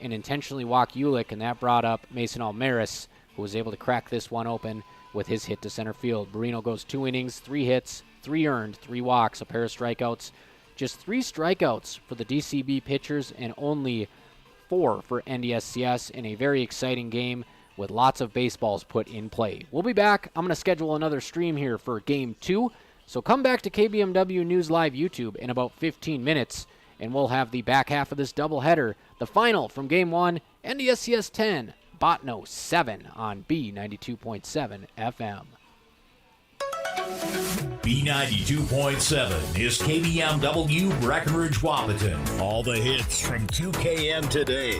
and intentionally walk Ulick, and that brought up Mason Almaris, who was able to crack this one open with his hit to center field. Barino goes 2 innings, 3 hits, 3 earned, 3 walks, a pair of strikeouts. Just 3 strikeouts for the DCB pitchers and only 4 for NDSCS in a very exciting game with lots of baseballs put in play. We'll be back. I'm going to schedule another stream here for Game 2. So come back to KBMW News Live YouTube in about 15 minutes, and we'll have the back half of this doubleheader, the final from Game 1, NDSCS 10, Bottineau 7 on B92.7 FM. B92.7 is KBMW Breckenridge Wahpeton. All the hits from 2KM today.